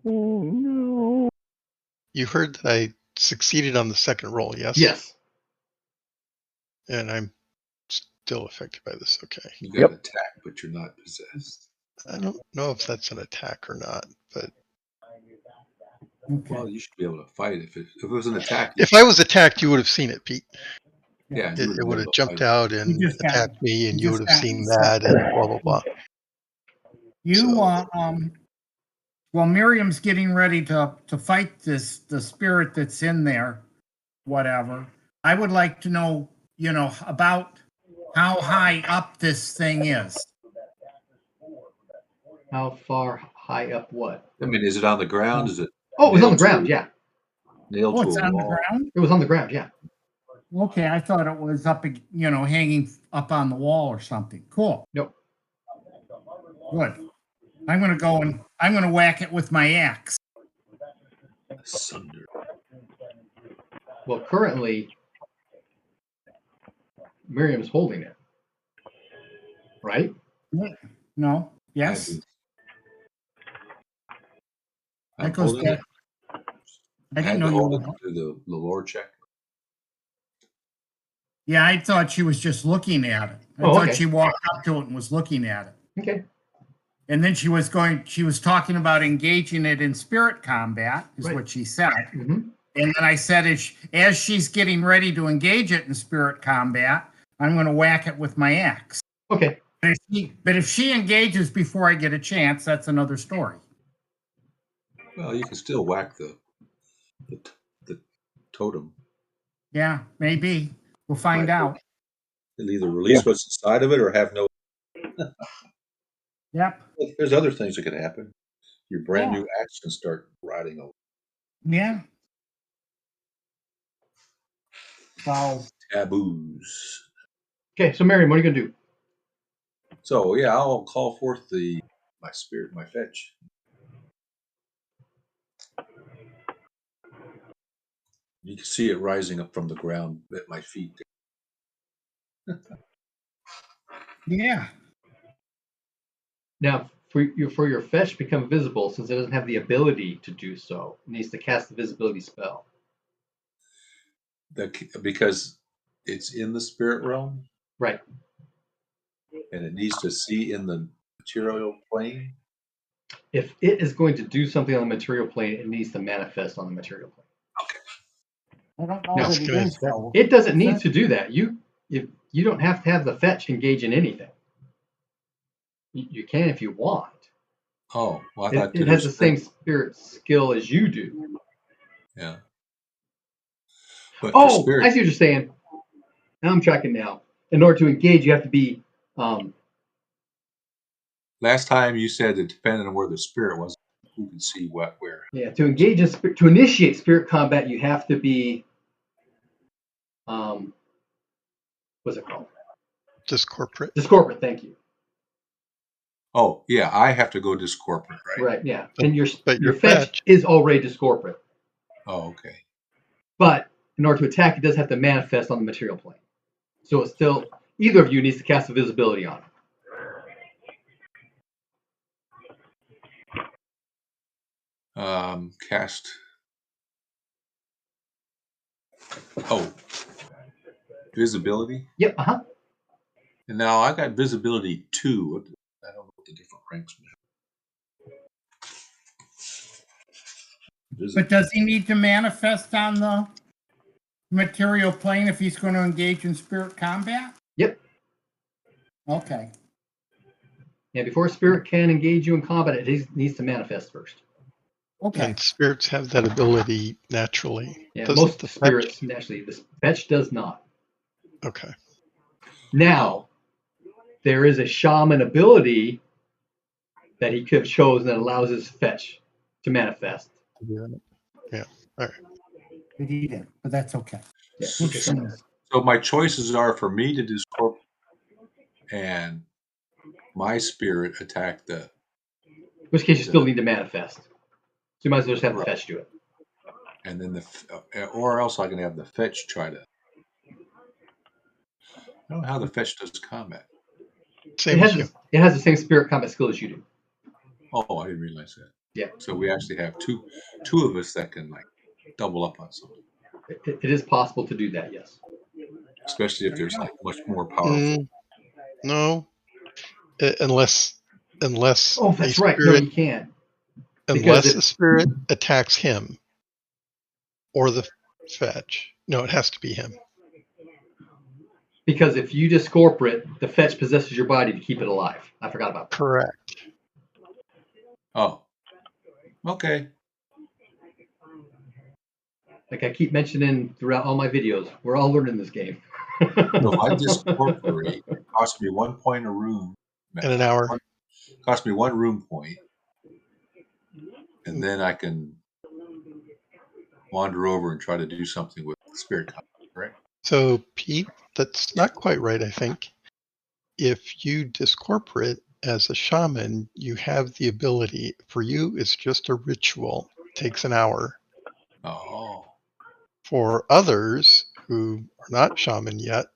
Oh no. You heard that I succeeded on the second roll, yes? Yes. And I'm still affected by this. Okay. You got Yep. attack, but you're not possessed. I don't know if that's an attack or not, but Okay. Well, you should be able to fight if it was an attack. if I was attacked, you would have seen it, Pete. Yeah, It would have jumped out. out and You just got- attacked me, and you you would just have got seen set. that, and blah blah blah. You So- well, Miriam's getting ready to fight the spirit that's in there, whatever. I would like to know, about how high up this thing is. How far high up what? I mean, is it on the ground? Is it Oh, it was on the nailed to ground, a- yeah. nailed Oh, to it's a on the wall? ground? It was on the ground, yeah. Okay, I thought it was up, hanging up on the wall or something. Cool. Nope. Good. I'm going to go and I'm going to whack it with my axe. Asunder. Well, currently, Miriam's holding it. Right? No? Yes? I'm That goes holding back. it. I I didn't had know to you hold were. it to do the lore check. Yeah, I thought she was just looking at it. I Oh, thought okay. she walked up to it and was looking at it. Okay. And then she was talking about engaging it in spirit combat, is Right. what she said. Mm-hmm. And then I said, as she's getting ready to engage it in spirit combat, I'm going to whack it with my axe. Okay. But if she engages before I get a chance, that's another story. Well, you can still whack the totem. Yeah, maybe. We'll find Right. out. It'll either release what's inside of it or have no. Yep. There's other things that could happen. Your brand Yeah. new axe can start rotting over. Yeah. So, Taboos. Okay, so Miriam, what are you going to do? So yeah, I'll call forth my spirit, my fetch. You can see it rising up from the ground at my feet. yeah. Now, for your fetch to become visible, since it doesn't have the ability to do so, it needs to cast the visibility spell. Because it's in the spirit realm Right. and it needs to see in the material plane. If it is going to do something on the material plane, it needs to manifest on the material plane. I don't know No, that it gonna- is, though. It doesn't need to do that. You don't have to have the fetch engage in anything. You can if you want. Oh, well, I thought It has the same spirit skill as you do. Yeah. But for Oh, spirit, I see what you're saying. Now I'm tracking now. In order to engage, you have to be. last time you said that depending on where the spirit was, who can see what where. Yeah, to engage in to initiate spirit combat, you have to be. What's it called? Just corporate. Discorporate. Thank you. Oh, yeah, I have to go discorporate, right? Right, yeah. And your But your your fetch fetch- is already discorporate. Oh, okay. But in order to attack, it does have to manifest on the material plane. So it's still, either of you needs to cast a visibility on it. Cast. Oh, visibility. Yep, And now I got visibility 2. I don't know what the different ranks are. But does he need to manifest on the material plane if he's going to engage in spirit combat? Yep. Okay. Yeah, before a spirit can engage you in combat, it needs to manifest first. Okay. And spirits have that ability naturally. Yeah, Doesn't most the fetch? spirits, naturally, the fetch does not. Okay. Now, there is a shaman ability that he could have chosen that allows his fetch to manifest. Yeah. All right. But he didn't, but that's okay. Yeah, We'll okay, see. So my choices are for me to discorporate and my spirit attack the. in which case you still need to manifest. So you might as well just have the Right. fetch do it. And then or else I can have the fetch try to. I don't know how the fetch does combat. Same as you. It has the same spirit combat skill as you do. Oh, I didn't realize that. Yeah. So we actually have two of us that can like double up on something, It is possible to do that, yes. especially if there's like much more powerful. No, unless Oh, that's right. No, you can't. unless a spirit attacks him or the fetch. No, it has to be him. Because if you discorporate, the fetch possesses your body to keep it alive. I forgot about that. Correct. Oh, okay. Like I keep mentioning throughout all my videos, we're all learning this game. So if I discorporate, it costs me 1 point a room. In an hour. Cost me 1 room point, and then I can wander over and try to do something with spirit combat, right? So, Pete, that's not quite right, I think. If you discorporate as a shaman, you have the ability. For you, it's just a ritual. It takes an hour. Oh, For others who are not shaman yet,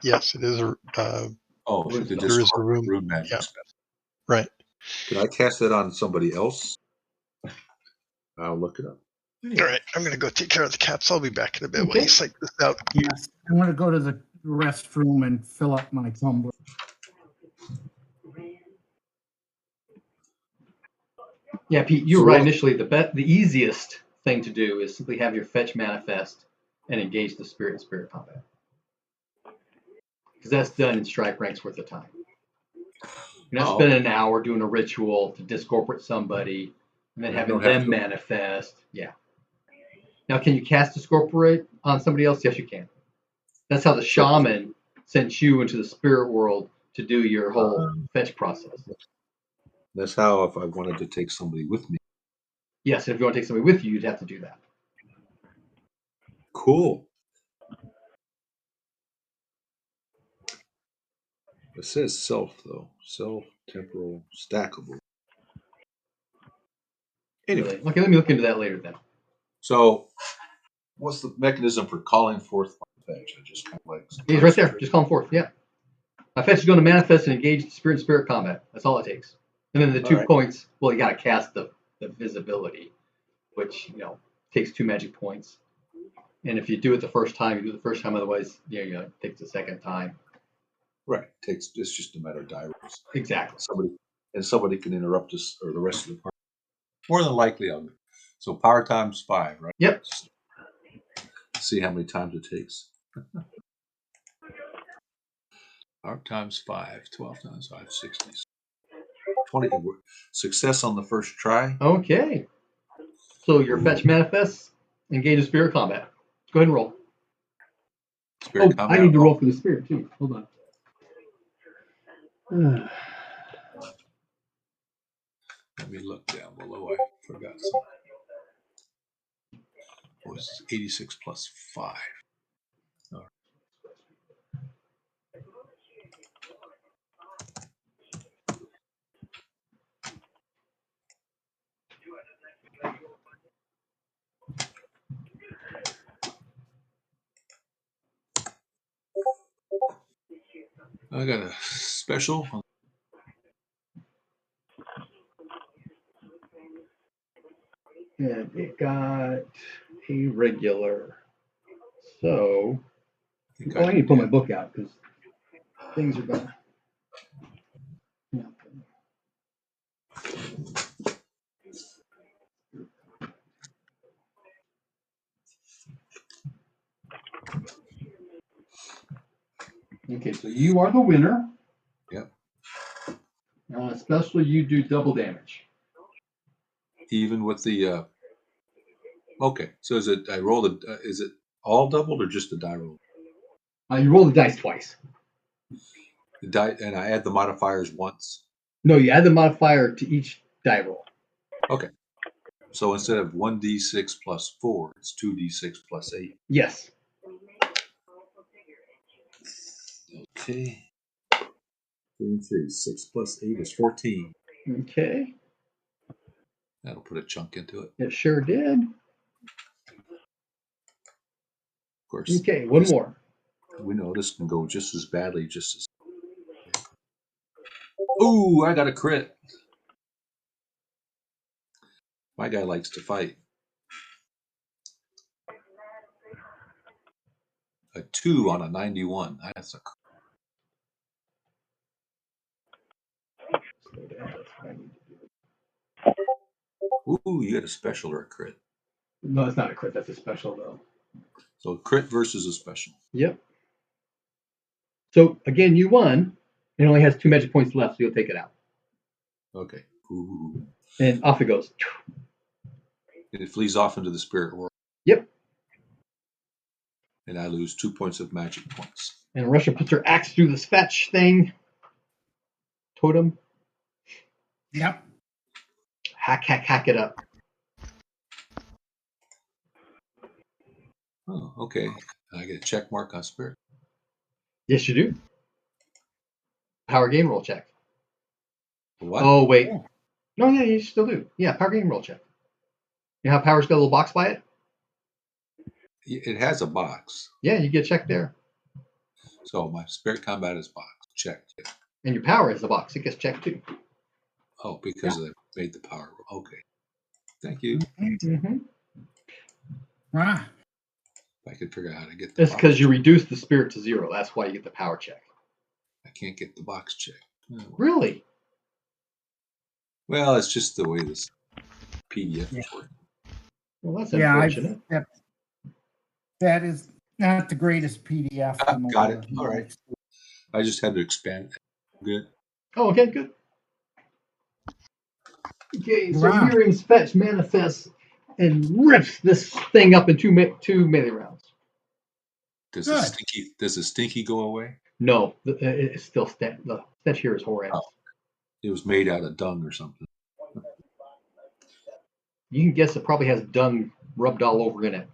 yes, it is a the there is a discorporate room. room magic Yeah. spell. Right. Can I cast that on somebody else? I'll look it up. All right, I'm going to go take care of the cats. I'll be back in a bit while Okay. you psych this out. Yes. I want to go to the restroom and fill up my tumbler. Yeah, Pete, you So were right. what- Initially, the easiest thing to do is simply have your fetch manifest and engage the spirit in spirit combat. Because that's done in strike ranks worth of time. You're not spending an hour doing a ritual to discorporate somebody and then Yeah, having don't have them to. manifest. Yeah. Now, can you cast discorporate on somebody else? Yes, you can. That's how the shaman sent you into the spirit world to do your whole fetch process. That's how if I wanted to take somebody with me. Yes, and if you want to take somebody with you, you'd have to do that. Cool. It says self though. Self, temporal, stackable. Anyway, Okay, let me look into that later then. so what's the mechanism for calling forth my fetch? I just kind of like. He's right there. Just call him forth. Yeah. My fetch is going to manifest and engage the spirit in spirit combat. That's all it takes. And then the 2 points, well, you got to cast the visibility, which, takes 2 magic points. And if you do it the first time, you do it the first time. Otherwise, it takes the second time. Right. It's just a matter of die rolls. Exactly. Somebody can interrupt us or the rest of the party. More than likely, I'll do. So power times 5, right? Yep. See how many times it takes. Power times 5, 12 times 5, 60. 20. Success on the first try. Okay. So your fetch manifests, engage in spirit combat. Go ahead and roll. Spirit combat. I need to roll for the spirit too. Hold on. Let me look down below. I forgot something. It was 86 plus 5. All right. I got a special. And it got a regular. So, I need to pull my book out because things are going to. Okay, so you are the winner. Yep. Especially you do double damage. Even with the. Okay, so is it? I rolled a. Is it all doubled or just the die roll? You roll the dice twice. The die, and I add the modifiers once. No, you add the modifier to each die roll. Okay. So instead of 1d6 plus 4, it's 2d6 plus 8. Yes. Okay. 6 plus 8 is 14. Okay. That'll put a chunk into it. It sure did. Of course. Okay, one more. We know this can go just as badly, just as. Ooh, I got a crit. My guy likes to fight. A 2 on a 91. That's a. Ooh, you got a special or a crit. No, it's not a crit. That's a special, though. So crit versus a special. Yep. So, again, you won. It only has 2 magic points left, so you'll take it out. Okay. Ooh. And off it goes. It flees off into the spirit world. Yep. And I lose 2 points of magic points. And Russia puts her axe through this fetch thing. Totem. Yep. Hack it up. Oh, okay. I get a check mark on spirit. Yes, you do. Power game roll check. What? Oh, wait. No, yeah, you still do. Yeah, power game roll check. You know how power's got a little box by it? It has a box. Yeah, you get a check there. So my spirit combat is box. Checked. And your power is the box. It gets checked too. Oh, because they made the power. Okay. Thank you. Mm-hmm. Ah, I could figure out how to get the It's box. because you reduce the spirit to 0. That's why you get the power check. I can't get the box checked. Really? Well, it's just the way this PDF is working. Well, that's yeah, unfortunate. that is not the greatest PDF. in the Got it. world. All right. I just had to expand it. Good. Oh, okay, good. Okay, so Wow. Miriam's fetch manifests and rips this thing up in two melee rounds. Does Good. the stinky go away? No, it's still the fetch here is horrendous. Oh. It was made out of dung or something. You can guess it probably has dung rubbed all over in it.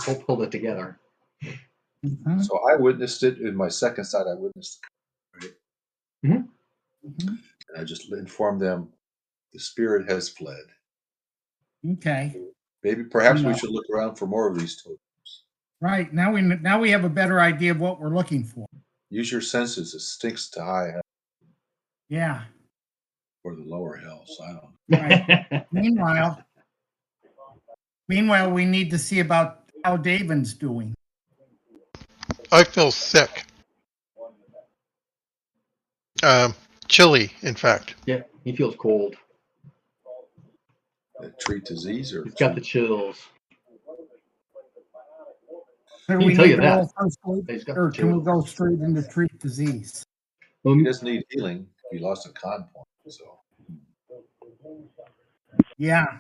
We'll pull it together. Mhm. So I witnessed it in my second side. I witnessed it. Right? Mhm. And I just informed them the spirit has fled. Okay. Maybe perhaps we No. should look around for more of these totems. Right. Now we have a better idea of what we're looking for. Use your senses. It stinks to high hell Yeah. or the lower hell. So I don't know. Meanwhile, we need to see about how Davin's doing. I feel sick. Chilly, in fact. Yeah, he feels cold. Treat disease or He's got the chills. Do He we can tell need you to that. roll first aid, He's got or the can we chills. go straight into treat disease? he doesn't need healing. He lost a con point. So Yeah.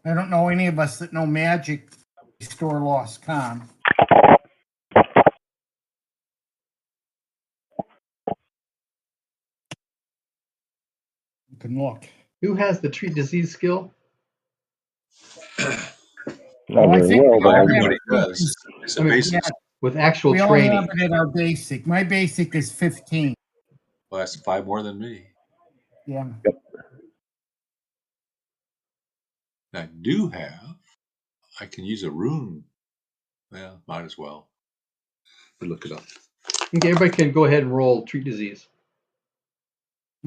I don't know any of us that know magic restore lost con. You can look. Who has the treat disease skill? Not I very think well, we but all I have everybody it. does. It's a I mean, basic. Yeah, With actual we all training. have it at our basic. My basic is 15. Well, that's 5 more than me. Yeah. I do have. I can use a rune. Well, might as well. Look it up. Okay, everybody can go ahead and roll treat disease.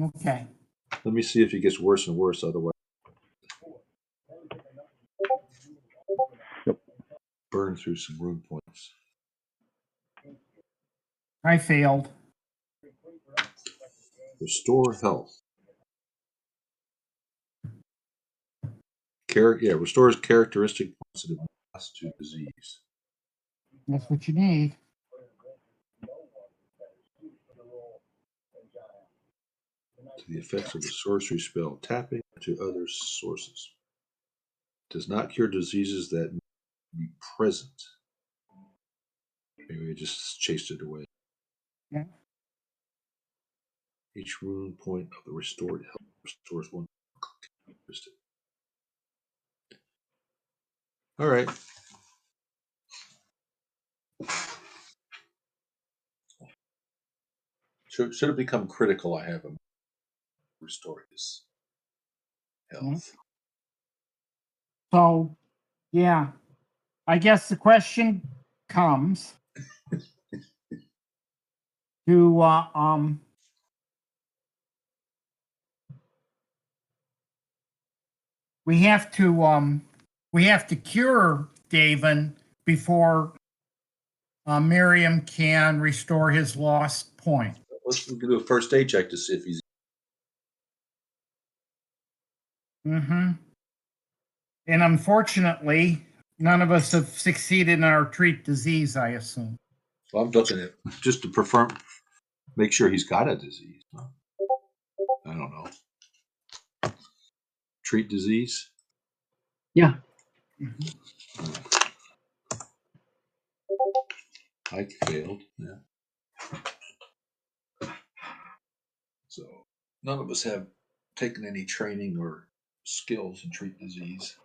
Okay. Let me see if it gets worse and worse. Otherwise, burn through some rune points. I failed. Restore health. Restores characteristic points that have lost to disease. That's what you need. To the effects of the sorcery spell, tapping into other sources. Does not cure diseases that may be present. Maybe I just chased it away. Yeah. Each rune point of the restored health restores one characteristic. All right. Should it become critical, I have him restore his health. So, yeah, I guess the question comes to we have to cure Daven before Miriam can restore his lost point. Let's do a first aid check to see if he's. Mm-hmm. And unfortunately, none of us have succeeded in our treat disease, I assume. Well, I'm looking at just to make sure he's got a disease. I don't know. Treat disease. Yeah. I failed. Yeah. So none of us have taken any training or skills in treat disease.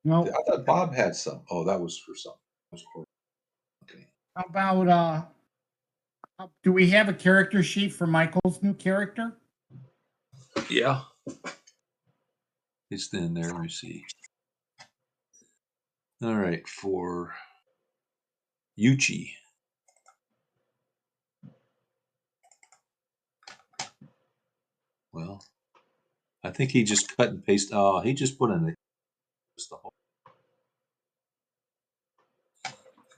No. I thought Bob had some. Oh, that was for something. Okay. How about do we have a character sheet for Michael's new character? Yeah. It's in there. Let me see. All right, for Yuchi. Well, I think he just cut and pasted. Oh, he just put in the whole.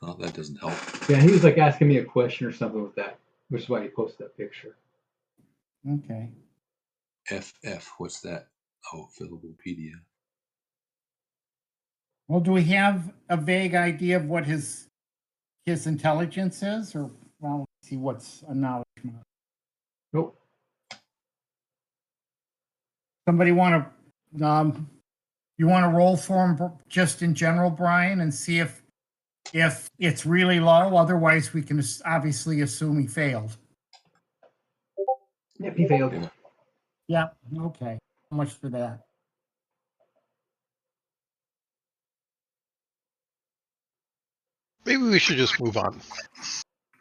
Oh, that doesn't help. Yeah, he was like asking me a question or something with that, which is why he posted that picture. Okay. FF, what's that? Oh, Philopedia. Well, do we have a vague idea of what his intelligence is, or well, let's see what's a knowledge mod? Nope. Somebody want to you want to roll for him just in general, Brian, and see if it's really low. Otherwise, we can obviously assume he failed. Yep, he failed. Yeah. Okay. How much for that? Maybe we should just move on.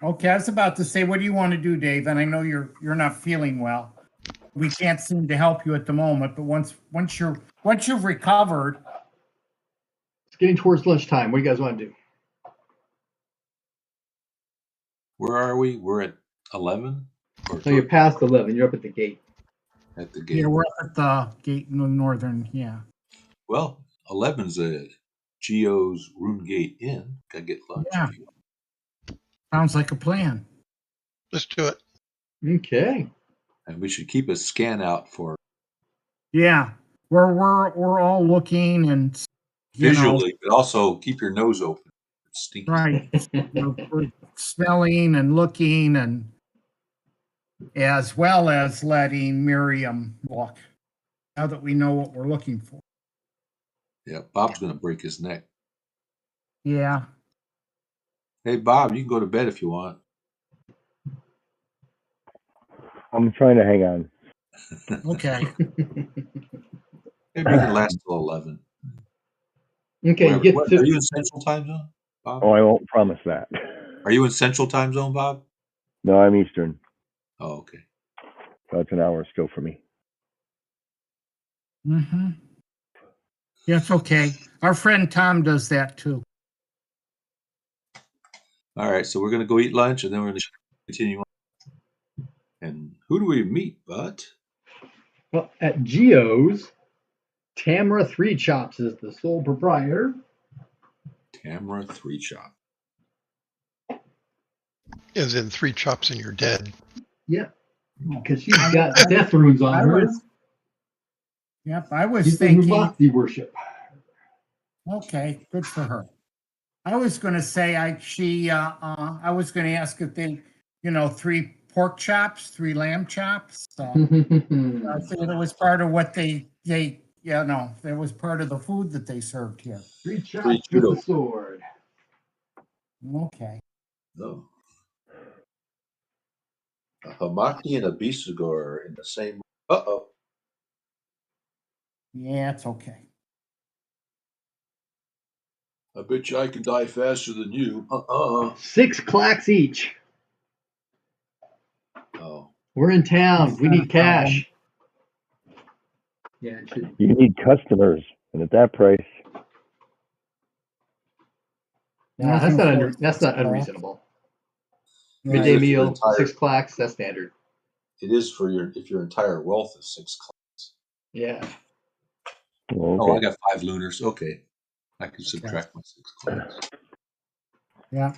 Okay, I was about to say, what do you want to do, Dave? And I know you're not feeling well. We can't seem to help you at the moment, but once you've recovered, It's getting towards lunchtime. What do you guys want to do? Where are we? We're at 11? So you're past 11. You're up at the gate. At the gate. yeah, we're up at the gate in the northern. Yeah. Well, 11's a Geo's Rune Gate Inn. Gotta get lunch. Yeah. Sounds like a plan. Let's do it. Okay. And we should keep a scan out for Yeah, we're all looking and visually, but also keep your nose open. It's stinky. Right. we're smelling and looking, and as well as letting Miriam look. Now that we know what we're looking for. Yeah, Bob's gonna break his neck. Yeah. Hey, Bob, you can go to bed if you want. I'm trying to hang on. Okay. Maybe you can last till 11. Okay, you get Are you in Central Time Zone, Bob? Oh, I won't promise that. Are you in Central Time Zone, Bob? No, I'm Eastern. Oh, okay. So it's an hour still for me. Mm-hmm. Yeah, it's okay. Our friend Tom does that too. All right, so we're going to go eat lunch, and then we're going to continue on. And who do we meet, Bud? Well, at Geo's, Tamara Three Chops is the sole proprietor. Tamara Three Chop. As in 3 chops and you're dead. Yep, because she's got death runes on her. Yep, I was She's the thinking. Mubasi worship. Okay, good for her. I was going to say I was going to ask if they, 3 pork chops, 3 lamb chops. I figured it was part of what it was part of the food that they served here. 3 chops with the sword. Okay. No. A Hamaki and a Bisugor in the same. Uh-oh. Yeah, it's okay. I bet you I can die faster than you. 6 clacks each. Oh. We're in town. We need cash. Yeah, it should. You need customers, and at that price, Nah, that's not unreasonable. Midday Even if your meal, 6 clacks. That's standard. It is if your entire wealth is 6 clacks. Yeah. well, Oh, I okay. got 5 lunars. Okay. I can subtract my 6 clacks. Yeah.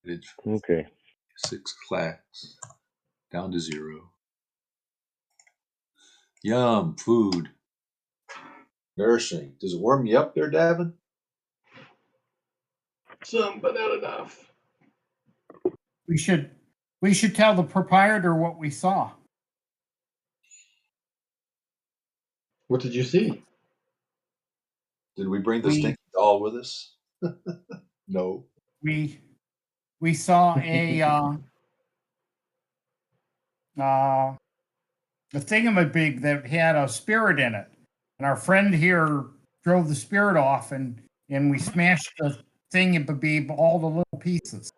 It's Okay. 6 clacks. Down to 0. Yum, food. Nourishing. Does it warm you up there, Davin? Some, but not enough. We should tell the proprietor what we saw. What did you see? Did we bring the stinky doll with us? No. We saw a thingamabig that had a spirit in it, and our friend here drove the spirit off, and we smashed the thingamabig all the little pieces.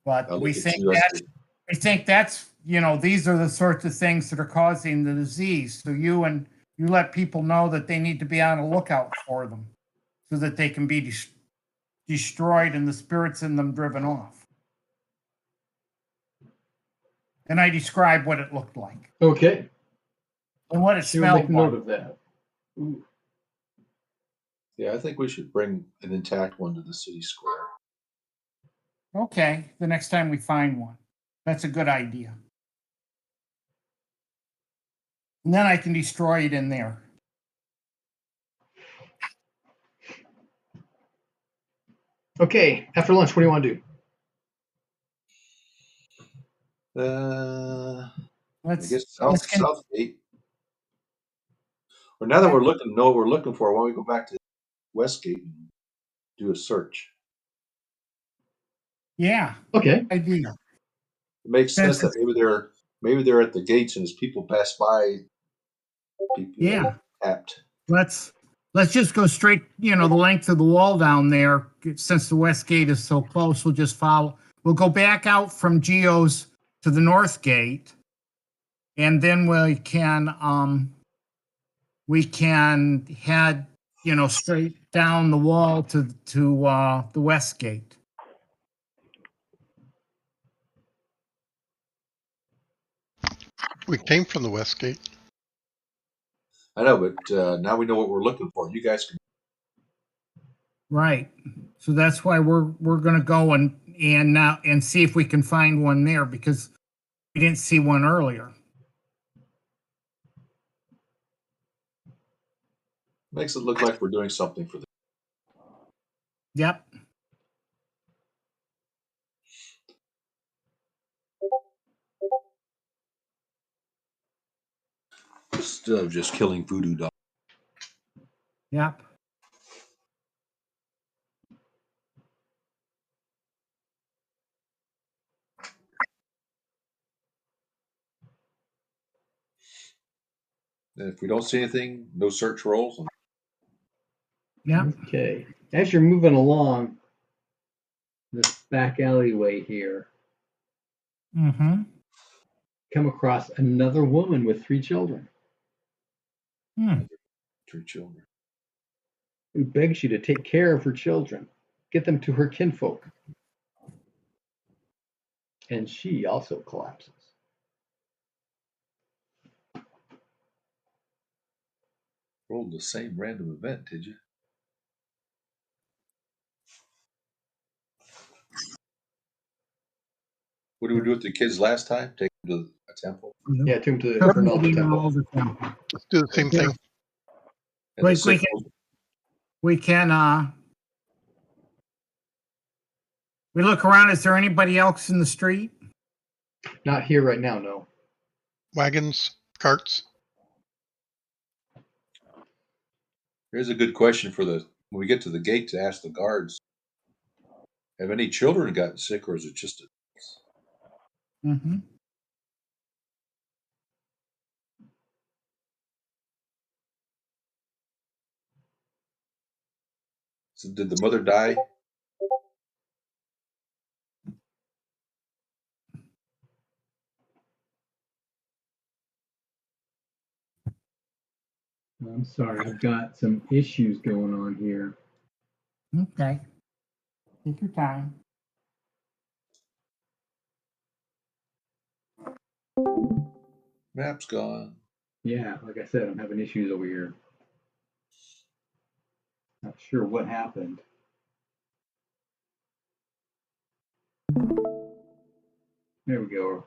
But we think that's these are the sorts of things that are causing the disease. So you let people know that they need to be on the lookout for them, so that they can be destroyed and the spirits in them driven off. And I described what it looked like. Okay. And what it She will smelled make note like. of that. Ooh. Yeah, I think we should bring an intact one to the city square. Okay, the next time we find one. That's a good idea. And then I can destroy it in there. Okay, after lunch, what do you want to do? I guess Southgate. Or now that Yeah. know what we're looking for, why don't we go back to Westgate and do a search? Yeah. Okay. Idea. It makes sense that maybe they're at the gates, and as people pass by, people Yeah. tapped. Let's just go straight, the length of the wall down there. Since the west gate is so close, we'll just follow. We'll go back out from Geo's to the north gate, and then we can head, straight down the wall to the west gate. We came from the west gate. I know, but now we know what we're looking for. You guys can. Right. So that's why we're going to go and see if we can find one there, because we didn't see one earlier. Makes it look like we're doing something for them. Yep. Instead of just killing voodoo dolls. Yep. And if we don't see anything, no search rolls. Yep. Okay. As you're moving along this back alleyway here, Mm-hmm. come across another woman with 3 children. 3 children. who begs you to take care of her children, get them to her kinfolk. And she also collapses. Rolled the same random event, did you? What did we do with the kids last time? Take them to a temple? Yeah, took him to the Took them to Ronaldo the temple. Ronaldo temple. Let's do the same thing. And the We sick can, we look around. Is there anybody else in the street? Not here right now, no. Wagons, carts. Here's a good question for when we get to the gate to ask the guards. Have any children gotten sick, or is it just adults? Mm-hmm. So did the mother die? I'm sorry, I've got some issues going on here. Okay. Take your time. Map's gone. Yeah, like I said, I'm having issues over here. Not sure what happened. There we go.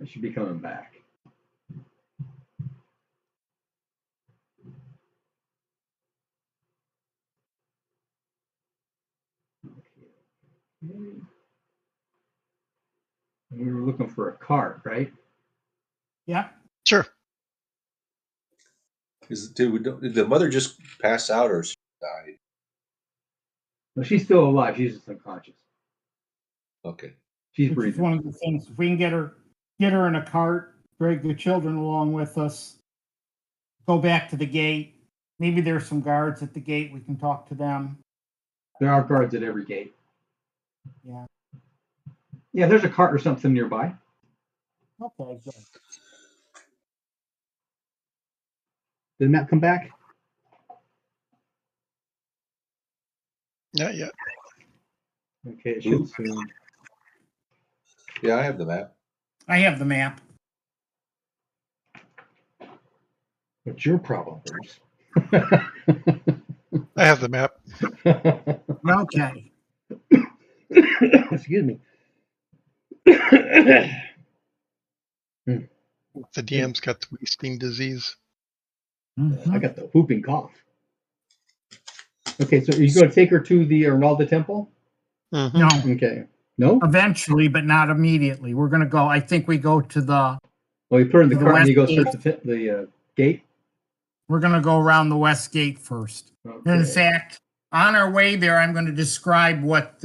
I should be coming back. Okay. We were looking for a cart, right? Yeah. Sure. Did the mother just pass out, or she died? No, she's still alive. She's just unconscious. Okay. She's Which is breathing. one of the things. If we can get her in a cart, drag the children along with us, go back to the gate. Maybe there's some guards at the gate. We can talk to them. There are guards at every gate. Yeah. Yeah, there's a cart or something nearby. Okay, good. Did Matt come back? Not yet. Okay, it should soon. Yeah, I have the map. I have the map. What's your problem, Bruce? I have the map. Okay. Excuse me. The DM's got the wasting disease. I got the whooping cough. Okay, so are you going to take her to the Ronaldo temple? Mm-hmm. No, Okay. No? eventually, but not immediately. We're going to go. I think we go to the. Well, you put her in the The cart and you go west search the gate? We're going to go around the west gate first. Okay. In fact, on our way there, I'm going to describe what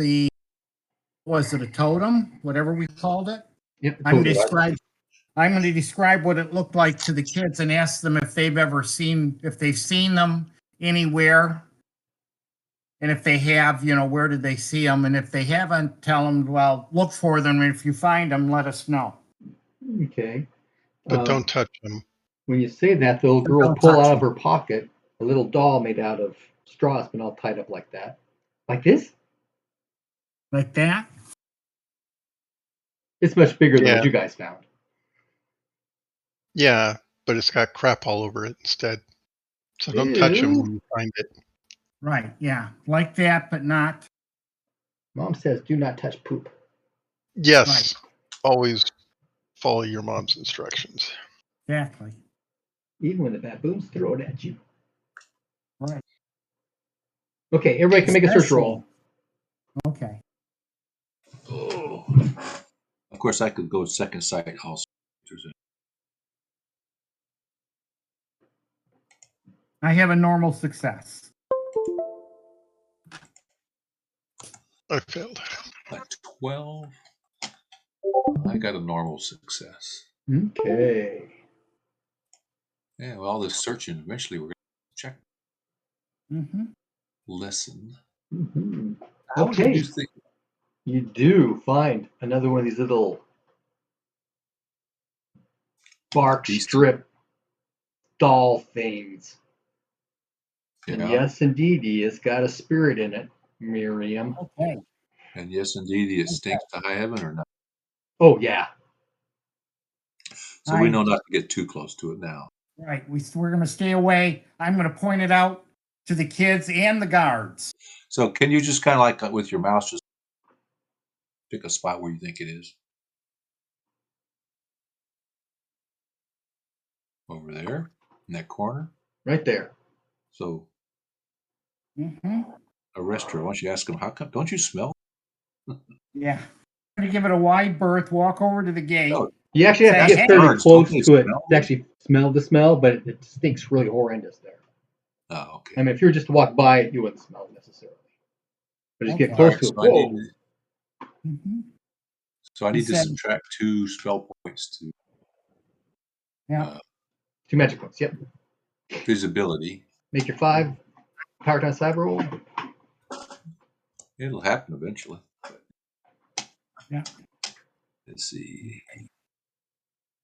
was it a totem, whatever we called it. Yep, I'm totally. going to describe what it looked like to the kids and ask them if they've seen them anywhere. And if they have, where did they see them? And if they haven't, tell them, well, look for them. And if you find them, let us know. Okay. But don't touch them. When you say that, the little girl will Don't pull touch out of her pocket a little doll made out of straw. It's been all tied up like that. Like this? Like that? It's much bigger than Yeah. what you guys found. Yeah, but it's got crap all over it instead. So don't touch them Ew. when you find it. Right, yeah. Like that, but not. Mom says do not touch poop. Yes. Always follow your mom's instructions. Exactly. Even when the baboons throw it at you. Right. Okay, everybody can make a search Especially- roll. Okay. Oh. Of course, I could go second sight also. I have a normal success. I failed. At 12, I got a normal success. Okay. Yeah, well, all this searching, eventually we're going to check, Mm-hmm. listen. Mm-hmm. How would Okay. you think? You do find another one of these little bark Beast. strip doll things. And Yeah. yes, indeed, he has got a spirit in it, Miriam. Okay. And yes, indeed, it stinks to high heaven or not. Oh, yeah. So we know not to get too close to it now. Right. We're going to stay away. I'm going to point it out to the kids and the guards. So can you just kind of like with your mouse, just pick a spot where you think it is? Over there, in that corner. Right there. So Mm-hmm. a restaurant, why don't you ask them, how come, don't you smell? Yeah. I'm going to give it a wide berth, walk over to the gate. No, You actually have to Say, get hey. fairly Birds, close don't they to it smell? to actually smell the smell, but it stinks really horrendous there. Oh, okay. I mean, if you were just to walk by it, you wouldn't smell it necessarily. But just get Okay. close Alright, to it. so I need Whoa. to, Mm-hmm. so I He need to said- subtract 2 spell points to Yeah. 2 magic points. Yep. visibility. Make your 5 power times 5 roll. It'll happen eventually. Yeah. Let's see.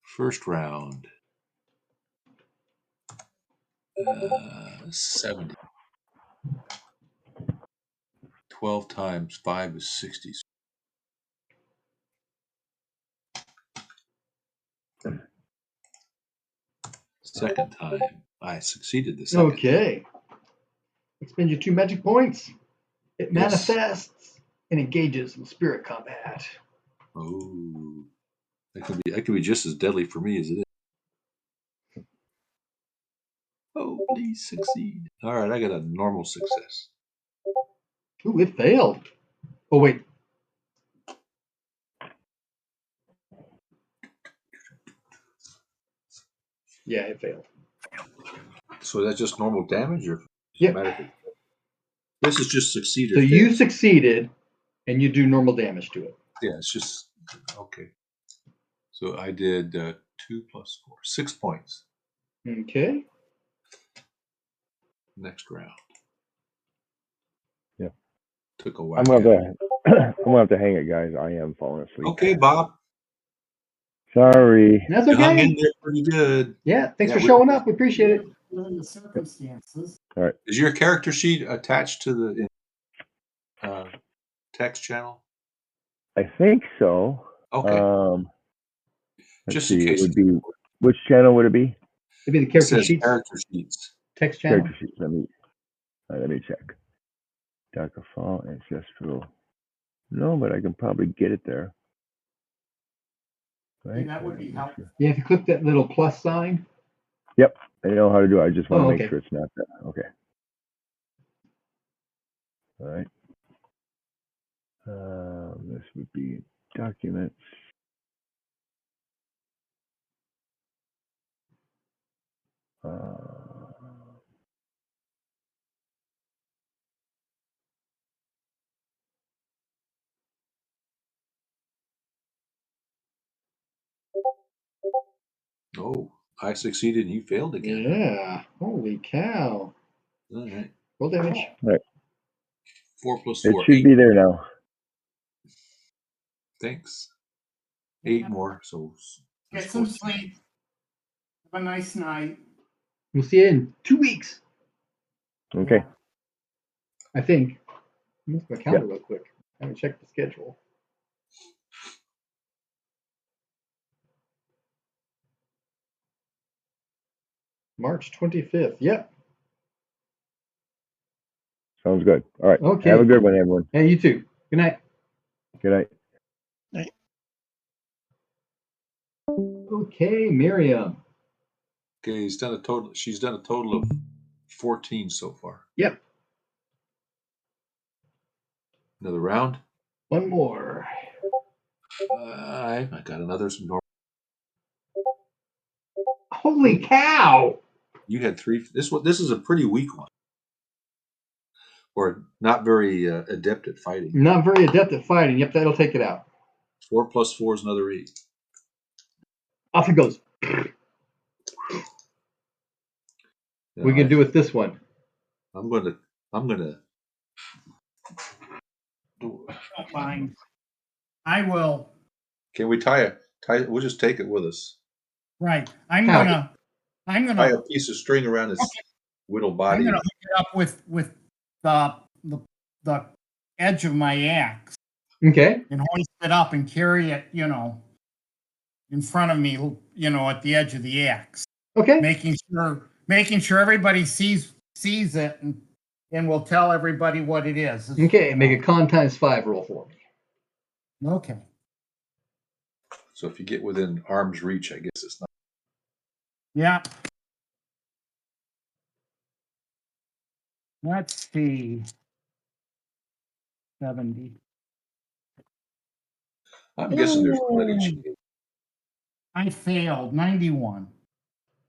First round. 70. 12 times 5 is 60. Second time, I succeeded the second time. Okay. Expend your 2 magic points. It Yes. manifests and engages in spirit combat. Oh, that could be just as deadly for me as it is. Oh, please succeed. All right, I got a normal success. Ooh, it failed. Oh, wait. Yeah, it failed. So that's just normal damage, or Yep. This is just succeed or So you fail. succeeded, and you do normal damage to it. Yeah, it's just okay. So I did 2 plus 4, 6 points. Okay. Next round. Yeah. Took a while. I'm gonna have to hang it, guys. I am falling asleep. Okay, Bob. Sorry. That's You hung in okay. there pretty good. Yeah, thanks Yeah, for showing up. We appreciate it. Given the circumstances. All right. Is your character sheet attached to the text channel? I think so. Okay. Let's Just in see. It case. would be, which channel would it be? It'd be the It character says sheets, character sheets. text channel. Character sheet. Let me check. Darker Fall, Ancestral. No, but I can probably get it there. Right? That would be helpful. Yeah, if you click that little plus sign. Yep. I know how to do it. I just want to make okay. sure it's not that. Okay. All right. This would be documents. Oh, I succeeded and you failed again. Yeah. Holy cow. All right. Roll damage. 4 plus It 4, should 8. be there now. Thanks. 8 more, so Get that's some 14. sleep. Have a nice night. We'll see you in 2 weeks. Okay. Yeah. I think. Let me look at my calendar real quick. I haven't checked the schedule. March 25th. Yep. Sounds good. All right. Okay. Have a good one, everyone. And you too. Good night. Good night. Okay, Miriam. Okay, she's done a total of 14 so far. Yep. Another round. One more. I got another normal. Holy cow! You had 3. This is a pretty weak one, or not very adept at fighting. Not very adept at fighting. Yep, that'll take it out. 4 plus 4 is another 8. Off it goes. We can do with this one. I'm gonna. Don't mind. I will. Can we tie it? We'll just take it with us. Right. I'm How? gonna Tie a piece of string around his whittle I'm body. gonna hook it up with the edge of my axe Okay. and hoist it up and carry it, in front of me, at the edge of the axe, Okay. making sure everybody sees it, and we'll tell everybody what it is. Okay. Make a con times 5 roll for me. Okay. So if you get within arm's reach, I guess it's not. Yeah. Let's see. 70. I'm guessing there's one at each. I failed. 91.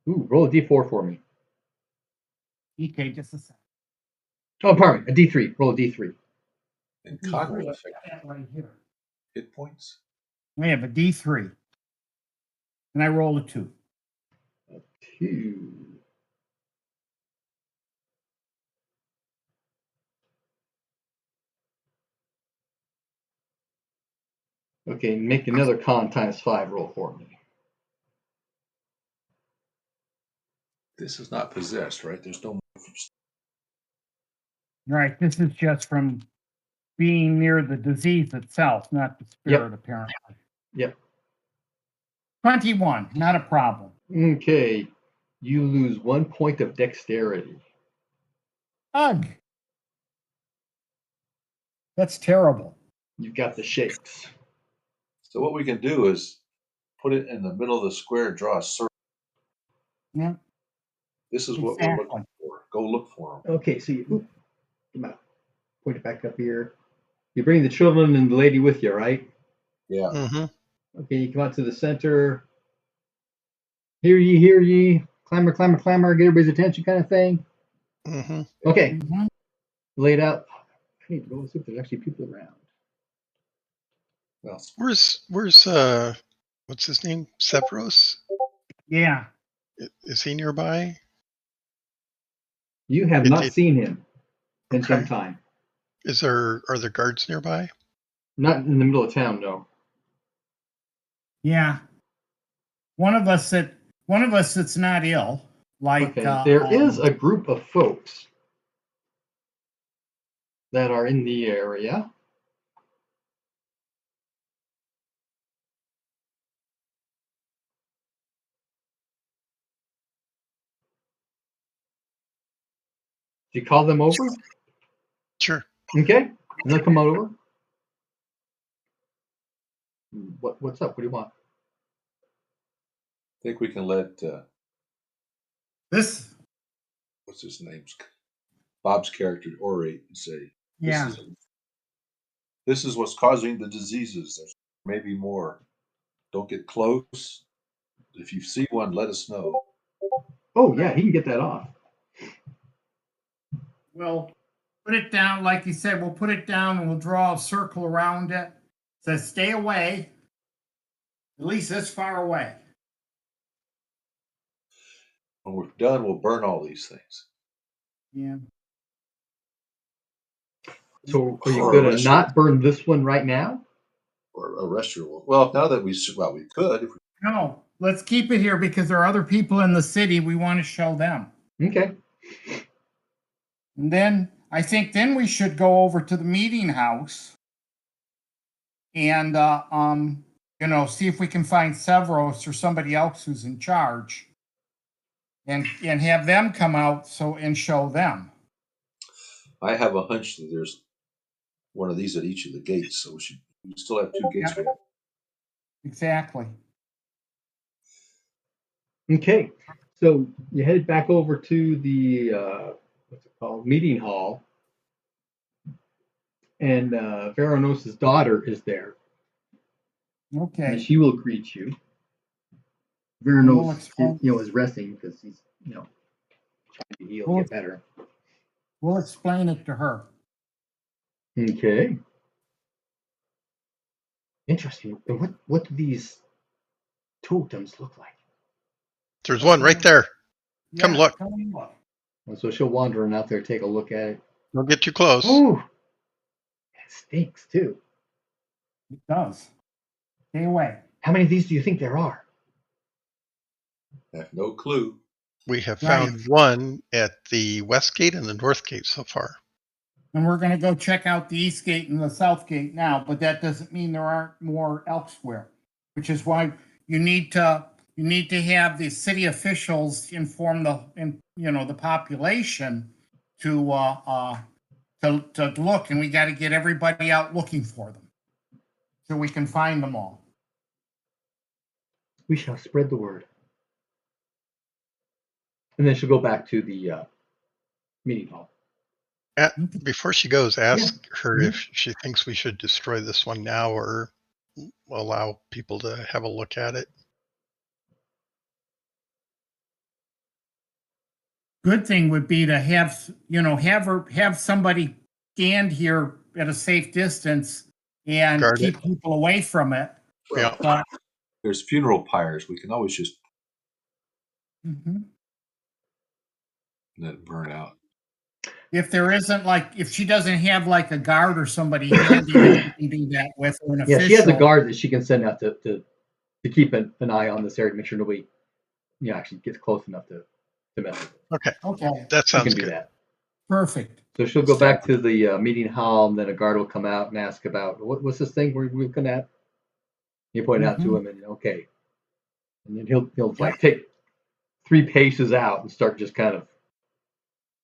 Ooh, roll a d4 for me. Okay, just a second. Oh, pardon me. A d3. Roll a d3. And con will D3, affect that right here. hit points. I have a D3. And I rolled a 2. 2. Okay, make another con times 5 roll for me. This is not possessed, right? There's no. Right. This is just from being near the disease itself, not the spirit, apparently. Yep. 21. Not a problem. Okay. You lose 1 point of dexterity. Ugh. That's terrible. You've got the shakes. So what we can do is put it in the middle of the square, draw a circle. Yeah. This is what we're looking for. Go look for them. Okay, so you come out. Point it back up here. You bring the children and the lady with you, right? Yeah. Mm-hmm. Okay, you come out to the center. Hear ye, hear ye. Clamor, clamor, clamor. Get everybody's attention kind of thing. Mm-hmm. Okay, Mhm. laid out. I need to go see if there's actually people around. Well, Where's what's his name? Severos? Yeah. Is he nearby? You have not seen him in some Okay. time. Are there guards nearby? Not in the middle of town, no. Yeah. One of us that's not ill, like Okay, there is a group of folks that are in the area. Do you call them over? Sure. Okay, and they'll come over. What's up? What do you want? I think we can let this. what's his name? Bob's character orate and say, Yeah. This is what's causing the diseases. There's maybe more. Don't get close. If you see one, let us know. Oh yeah, he can get that off. We'll put it down, like you said, we'll put it down and we'll draw a circle around it. Says stay away. At least this far away. When we're done, we'll burn all these things. Yeah. So are you Or going to arrest not burn this one right now? Or arrest you. Well, now that we could. If we, No, let's keep it here because there are other people in the city. We want to show them. Okay. And then I think then we should go over to the meeting house and see if we can find Severos or somebody else who's in charge and have them come out and show them. I have a hunch that there's one of these at each of the gates, so we still have 2 gates. Yeah. Exactly. Okay. So you head back over to the what's it called, meeting hall, and Veranos' daughter is there, Okay. and she will greet you. Veranos, is resting because he's trying to heal, get better. We'll explain it to her. Okay. Interesting. What do these totems look like? There's one right there. Come look. And so she'll wander out there, take a look at it. Don't get too close. Oh, it stinks too. It does. Stay away. How many of these do you think there are? I have no clue. We have Right. found one at the west gate and the north gate so far. And we're going to go check out the east gate and the south gate now, but that doesn't mean there aren't more elsewhere, which is why you need to have the city officials inform the population to look, and we got to get everybody out looking for them so we can find them all. We shall spread the word. And then she'll go back to the meeting hall. Before she goes, ask her Mhm. if she thinks we should destroy this one now or allow people to have a look at it. Good thing would be to have somebody stand here at a safe distance and Guard keep it. people away from it. Yeah. But There's funeral pyres. We can always just let it burn out. if there isn't if she doesn't have a guard or somebody handy that she can do that with, or an official. Yeah, she has a guard that she can send out to keep an eye on this area to make sure nobody actually gets close enough to mess with it. Okay, That She can sounds do good. that. perfect. So she'll go back to the meeting hall, and then a guard will come out and ask about what's this thing we're looking at. You point it out to him, and okay, and then he'll take 3 paces out and start just kind of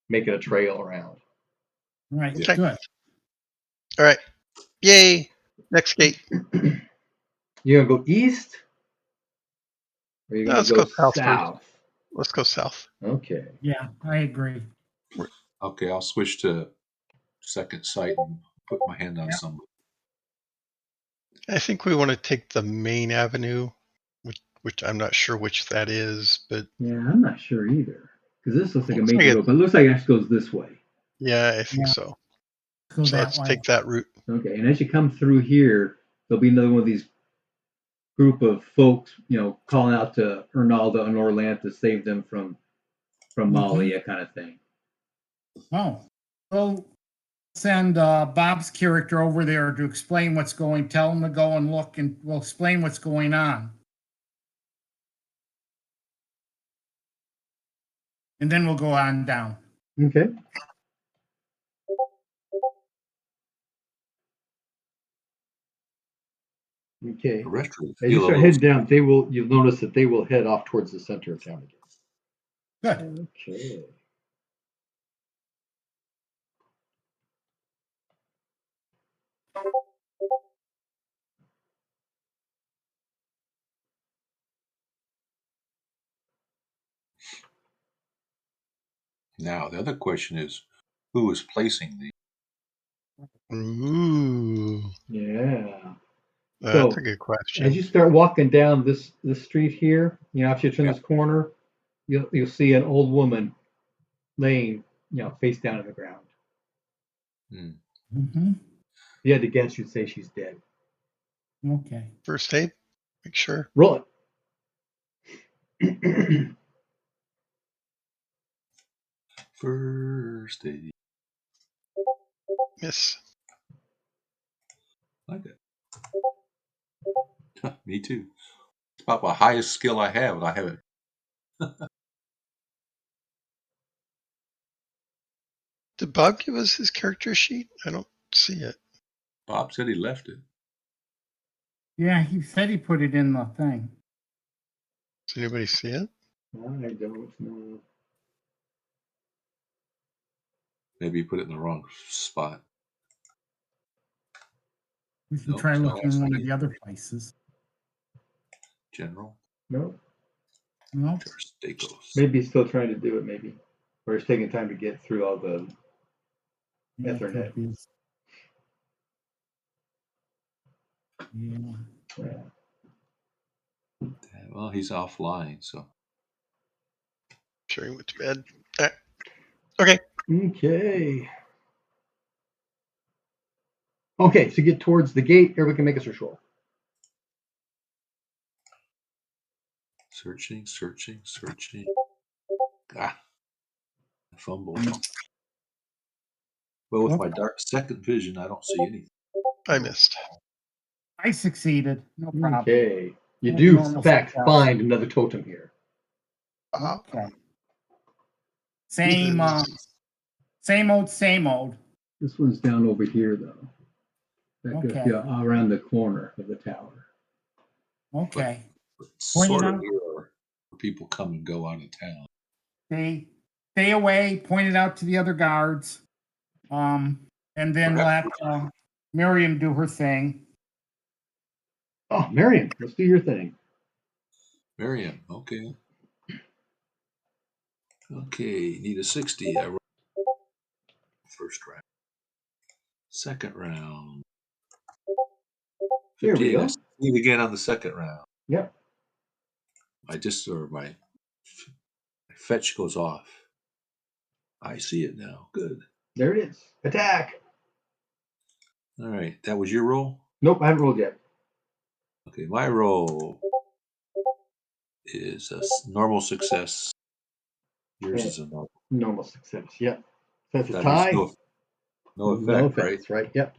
making a trail around. Right, Okay. good. All right. Yay. Next gate. You're gonna go east, or you're gonna Let's go go south south? first. Let's go south. Okay. Yeah, I agree. Okay, I'll switch to second sight and put my hand on somebody. I think we want to take the main avenue, which I'm not sure which that is, but Yeah, I'm not sure either, because this looks like a Looks major like road, but it looks like it actually goes this way. yeah, I think Yeah. so. Go So that let's way. take that route. Okay, and as you come through here, there'll be another one of these group of folks, calling out to Ernaldo and Orland to save them from Molly, that kind of thing. Oh, we'll send Bob's character over there to explain what's going. Tell him to go and look, and we'll explain what's going on. And then we'll go on down. Okay. Okay. The restroom As you feel a start little. heading down, you'll notice that they will head off towards the center of town again. Good. Okay. Now the other question is, who is placing the? Ooh, Yeah. that's So, a good question. as you start walking down this street here, after you turn this corner, you'll see an old woman laying, face down in the ground. Mm-hmm. If you had to guess, you'd say she's dead. Okay. First aid, make sure. Roll it. First aid. Miss. Like it. Me too. It's about the highest skill I have, and I haven't. Did Bob give us his character sheet? I don't see it. Bob said he left it. Yeah, he said he put it in the thing. Does anybody see it? I don't know. Maybe he put it in the wrong spot. We can Nope, try it's not looking in one of actually- the other places. General No. No. Terstacos. Maybe he's still trying to do it, maybe. Or he's taking time to get through all the Yeah, Ethernet. could be. Yeah. Yeah. Well, he's offline, so Sure, he went to bed. Okay. Okay. Okay, so get towards the gate. Everybody can make a search roll. searching. Ah, fumble. Well, with my dark second vision, I don't see anything. I missed. I succeeded. No problem. Okay. You No do, in normal fact, success. find another totem here. Ah, Okay. Same old. This one's down over here, though. That goes Okay. around the corner of the tower. Okay. Sort of out. here where people come and go out of town. Stay away, point it out to the other guards. And then let Miriam do her thing. Oh, Marion, let's do your thing. Miriam, okay. Okay, need a 60. I rolled first round. Second round. Here we 58. go. I succeed again on the second round. Yep. My fetch goes off. I see it now. Good. There it is. Attack. All right. That was your roll? Nope, I haven't rolled yet. Okay, my roll is a normal success. Yours is a normal. Normal success. Yep. That's a That tie. means no effect, right? That's right. Yep.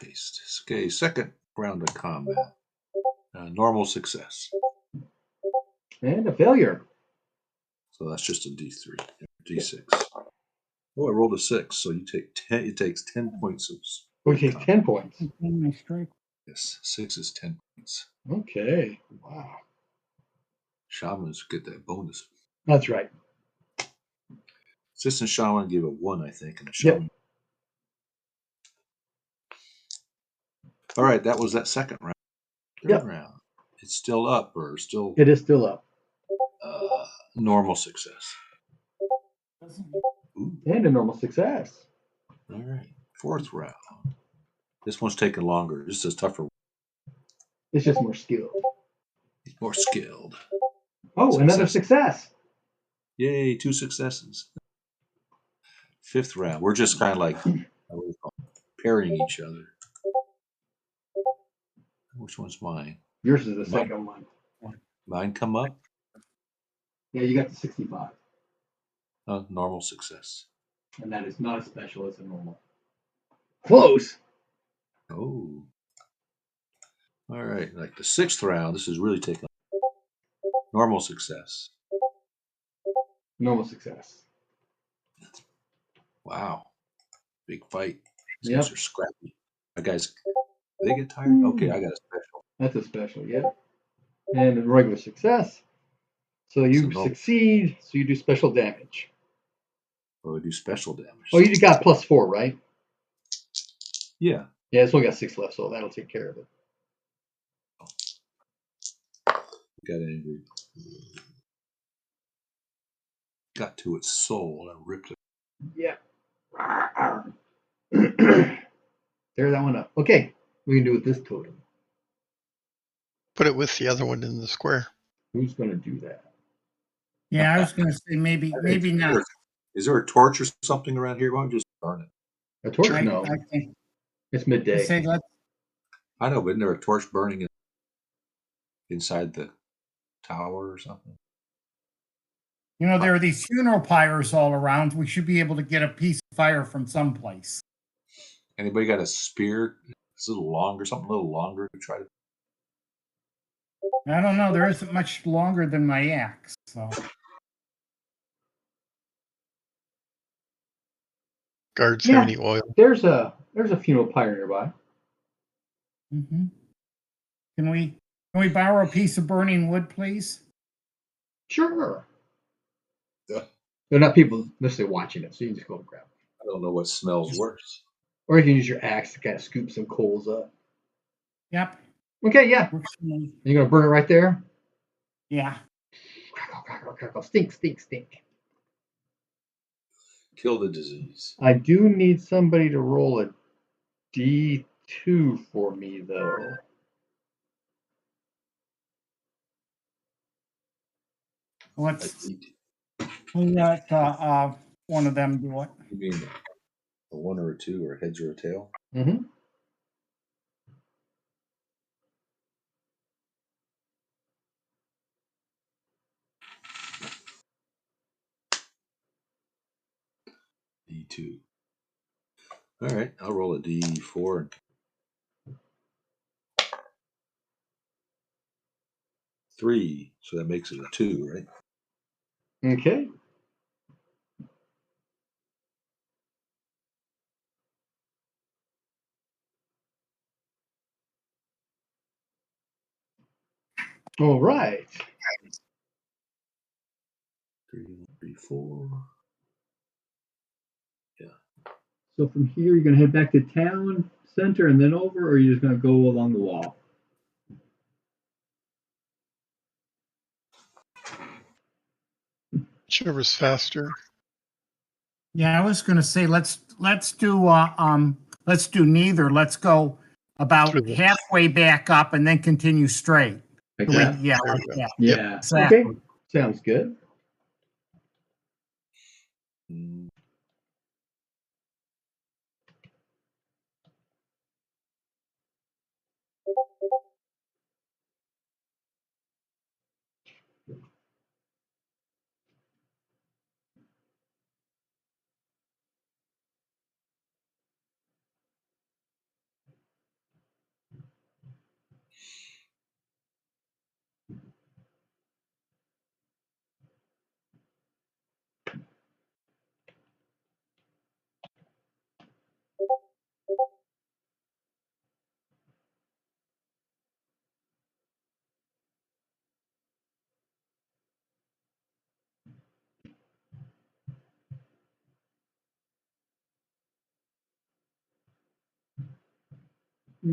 Paste. Okay, second round of combat. Normal success. And a failure. So that's just a D3, D6. Oh, I rolled a 6, so you take 10. It takes 10 points of. Which is 10 points. Yes, 6 is 10 points. Okay. Wow. Shamans get that bonus. That's right. Assistant shaman gave a 1, I think, and a shaman. Yep. All right, that was that second round. Third round. It's still up, or still. It is still up. Normal success. Ooh. And a normal success. All right, fourth round. This one's taking longer. This is tougher. It's just more skilled. It's more skilled. Oh, another success. Yay, 2 successes. Fifth round. We're just kind of like parrying each other. Which one's mine? Yours is the second one. Mine come up? Yeah, you got the 65. Normal success. And that is not a special, it's a normal. Close. Oh. All right, like the sixth round, this is really taking normal success. Normal success. Wow. Big fight. These Yep. guys are scrappy. Guys, they get tired? Okay, I got a special. That's a special, yeah. And a regular success. So you succeed, so you do special damage. Oh, we do special damage. Oh, you just got +4, right? Yeah. Yeah, it's only got 6 left, so that'll take care of it. Got angry. Got to its soul and ripped it. Yeah. Tear that one up. Okay, we can do with this totem. Put it with the other one in the square. Who's going to do that? Yeah, I was going to say maybe not. Is there a torch or something around here? Why don't we just burn it? A torch? Sure. No. I think It's midday. I know, but isn't there a torch burning inside the tower or something? You know, there are these funeral pyres all around. We should be able to get a piece of fire from someplace. Anybody got a spear? It's a little longer, something a little longer to try to. I don't know. There isn't much longer than my axe. So Guards have any oil? There's a funeral pyre nearby. mm-hmm. Can we borrow a piece of burning wood, please? Sure. Yeah. There are not people necessarily watching it, so you can just go and grab it. I don't know what smells worse. Or you can use your axe to kind of scoop some coals up. Yep. Okay, yeah. You're going to burn it right there? Yeah. Crackle, crackle, crackle. Stink, stink, stink. Kill the disease. I do need somebody to roll a D2 for me, though. Let's let one of them do it. You mean a 1 or a 2 or a heads or a tail? Mm-hmm. D2. All right, I'll roll a D4. 3, so that makes it a 2, right? Okay. All right. 3, 3, 4. So from here, you're going to head back to town center and then over, or you're just going to go along the wall? Whichever's faster. Yeah, I was going to say let's do neither. Let's go about Through the- halfway back up and then continue straight. Like We- that? yeah, There like we go. that. Yeah. Exactly. Okay. Sounds good. Mm,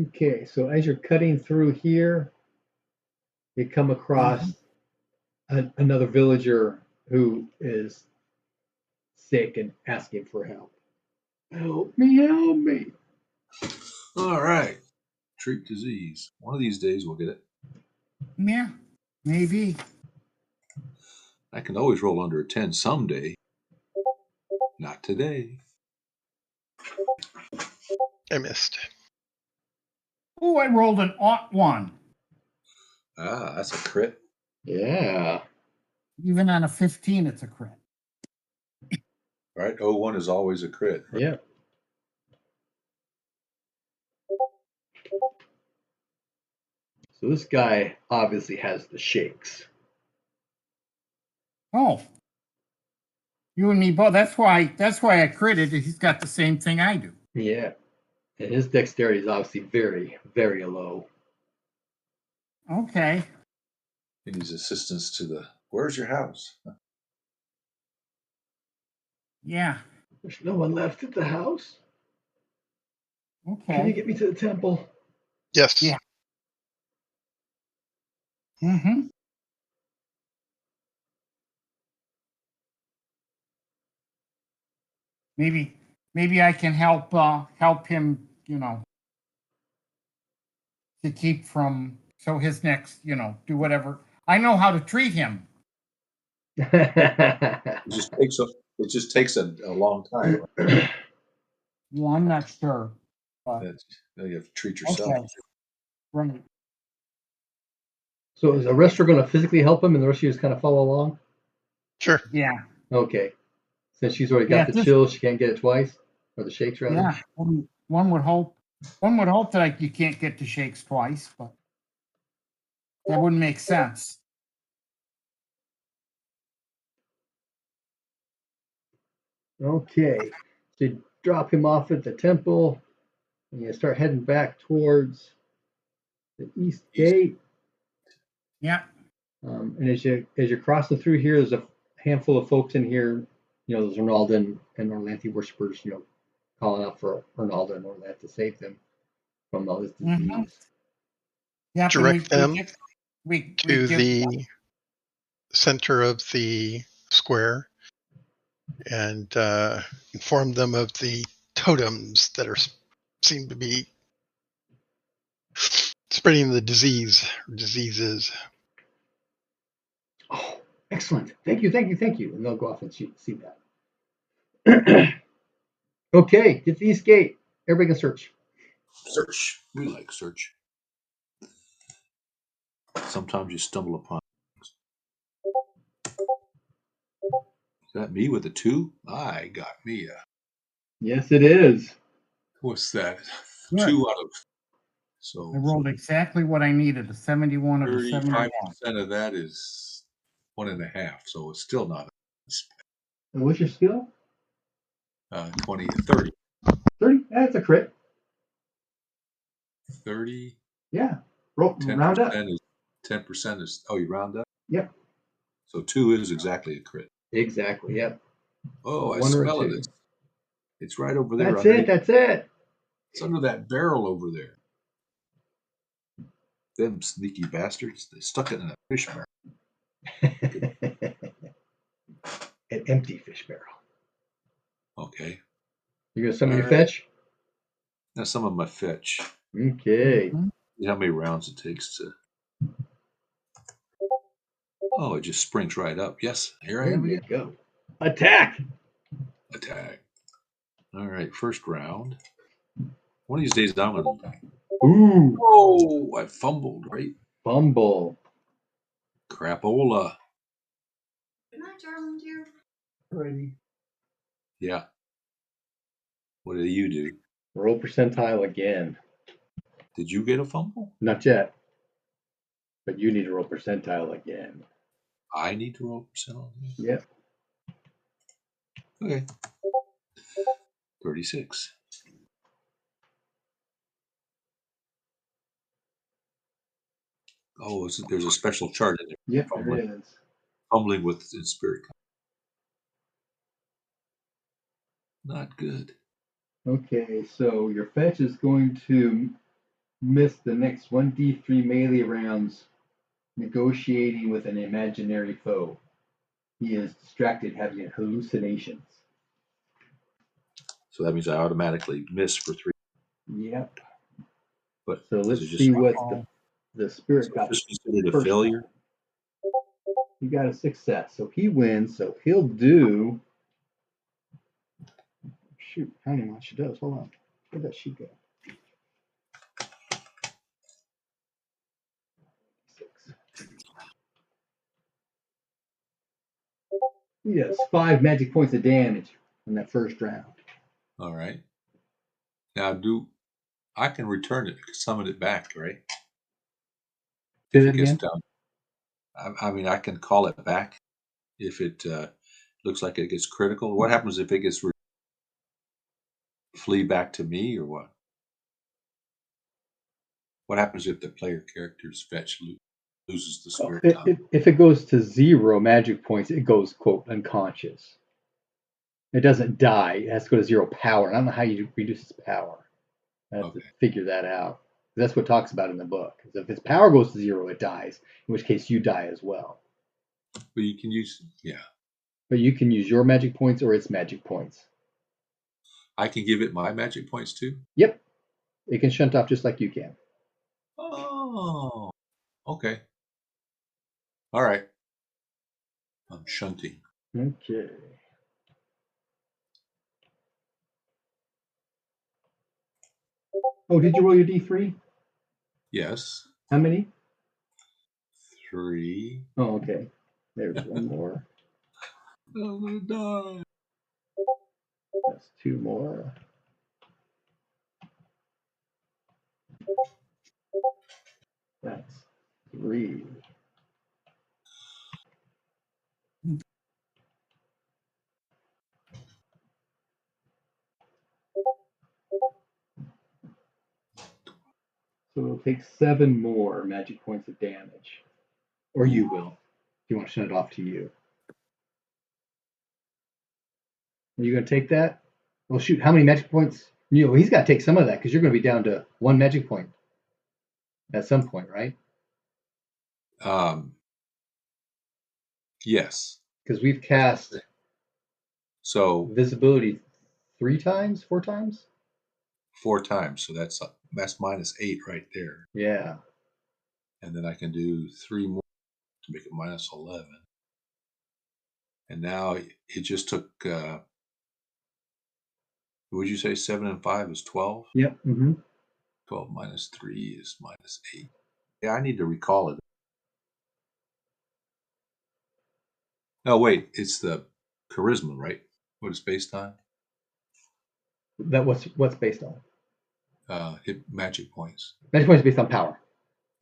Okay. So as you're cutting through here, you come across another villager who is sick and asking for help. Help me, help me. All right. Treat disease. One of these days we'll get it. Yeah, maybe. I can always roll under a 10 someday. Not today. I missed. Oh, I rolled an ought one. Ah, that's a crit. Yeah. Even on a 15, it's a crit. Right? 01 is always a crit. Right? Yeah. So this guy obviously has the shakes. Oh, you and me both. That's why I critted. He's got the same thing I do. Yeah. And his dexterity is obviously very, very low. Okay. He needs assistance to the. Where's your house? Yeah. There's no one left at the house. Okay. Can you get me to the temple? Yes. Yeah. Mm-hmm. Maybe I can help him, to keep from so his next, do whatever. I know how to treat him. It just takes a long time. Right? Well, I'm not sure. But You have to treat yourself. okay. Right. So is the rest going to physically help him and the rest of you just kind of follow along? Sure. Yeah. Okay. Since she's already got the chills, she can't get it twice. Or the shakes, rather. Yeah. One would hope that you can't get the shakes twice, but that wouldn't make sense. Okay. So you drop him off at the temple and you start heading back towards the east gate. Yeah. And as you're crossing through here, there's a handful of folks in here. There's Ronaldo and Orlanthi worshippers, calling out for Ronaldo and Orlanthi to save them from all this disease. Mm-hmm. Yeah. Direct them to the center of the square and inform them of the totems that seem to be spreading the diseases. Oh, excellent. Thank you. And they'll go off and see that. Okay, get to the east gate. Everybody can search. Search. We like search. Sometimes you stumble upon things. Is that me with a 2? I got me a. Yes, it is. What's that? Good. 2 out of. So I rolled exactly what I needed, a 71 of a 71. 35% of that is 1.5, so it's still not. And what's your skill? 20, 30. 30. That's a crit. 30. Yeah. Round up. 10% is, oh, you round up? Yep. So 2 is exactly a crit. Exactly. Yep. Oh, I One or smell two. it. It's right over there. That's it. That's it. It's under that barrel over there. Them sneaky bastards. They stuck it in a fish barrel. An empty fish barrel. Okay. You gonna summon your All right. fetch? Now some of my fetch. Okay. See how many rounds it takes to. Oh, it just springs right up. Yes, here I There am you again. go. Attack. Attack. All right, first round. One of these days I'm gonna. Ooh. Oh, I fumbled, right? Fumble. Crapola. Good night, darling dear. Alrighty. Yeah. What did you do? Roll percentile again. Did you get a fumble? Not yet. But you need to roll percentile again. I need to roll percent on this? Yep. Okay. 36. Oh, there's a special chart in there. Yep, there is. Fumbling with in spirit. Not good. Okay, so your fetch is going to miss the next 1d3 melee rounds negotiating with an imaginary foe. He is distracted, having hallucinations. So that means I automatically miss for 3. Yep. But So is let's it just, see what the spirit so got. just considered a first failure? time. He got a success, so he wins. So he'll do. Shoot, I don't even know what she does. Hold on. Where'd that sheet go? 6. He does 5 magic points of damage in that first round. All right. Now I can return it, summon it back, right? Say If that it gets again? down. I mean, I can call it back if it looks like it gets critical. What happens if it gets flee back to me, or what? What happens if the player character's fetch loses the spirit time? If it goes to 0 magic points, it goes, quote, unconscious. It doesn't die. It has to go to 0 power. And I don't know how you reduce its power. I have to figure that out. That's what it talks about in the book. If its power goes to 0, it dies, in which case you die as well. But you can use, But you can use your magic points or its magic points. I can give it my magic points too? Yep. It can shunt off just like you can. Oh, okay. All right. I'm shunting. Okay. Oh, did you roll your D3? Yes. How many? 3. Oh, okay. There's one more. I'm gonna die. That's 2 more. That's 3. So it'll take 7 more magic points of damage. Or you will. If you want to send it off to you. Are you going to take that? Well, shoot, how many magic points? He's got to take some of that because you're going to be down to 1 magic point at some point, right? Yes. Because we've cast visibility 3 times, 4 times? 4 times. So that's -8 right there. Yeah. And then I can do 3 more to make it -11. And now it just took, would you say 7 and 5 is 12? Yep. 12 minus 3 is -8. Yeah, I need to recall it. No, wait, it's the charisma, right? What it's based on? That what's based on? Hit magic points. Magic points based on power.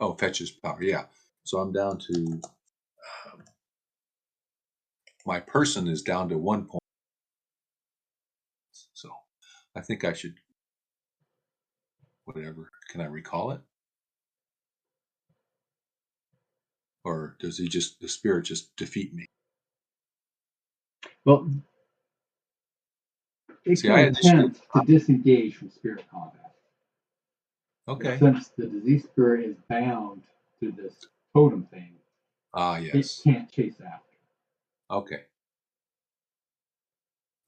Oh, fetches power. Yeah. So I'm down to my person is down to 1 point. So I think I should, whatever. Can I recall it? Or does the spirit just defeat me? Well, it See, can I had this. attempt to disengage from spirit combat. Okay. Since the disease spirit is bound to this totem thing, it Yes. can't chase after. Okay.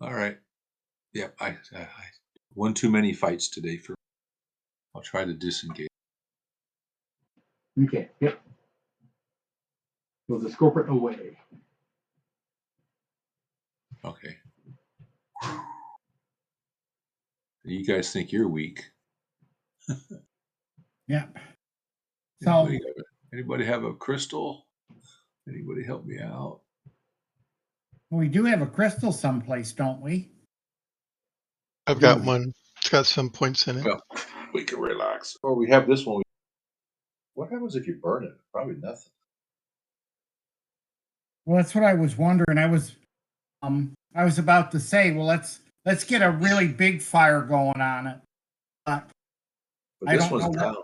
All right. Yep. I one too many fights today for. I'll try to disengage. Okay, yep. We'll escort it away. Okay. You guys think you're weak? Yep. So Anybody have a crystal? Anybody help me out? we do have a crystal someplace, don't we? I've got one. It's got some points in it. Well, we can relax. Or we have this one. What happens if you burn it? Probably nothing. Well, that's what I was wondering. I was about to say, well, let's get a really big fire going on it. But I this don't one's know down.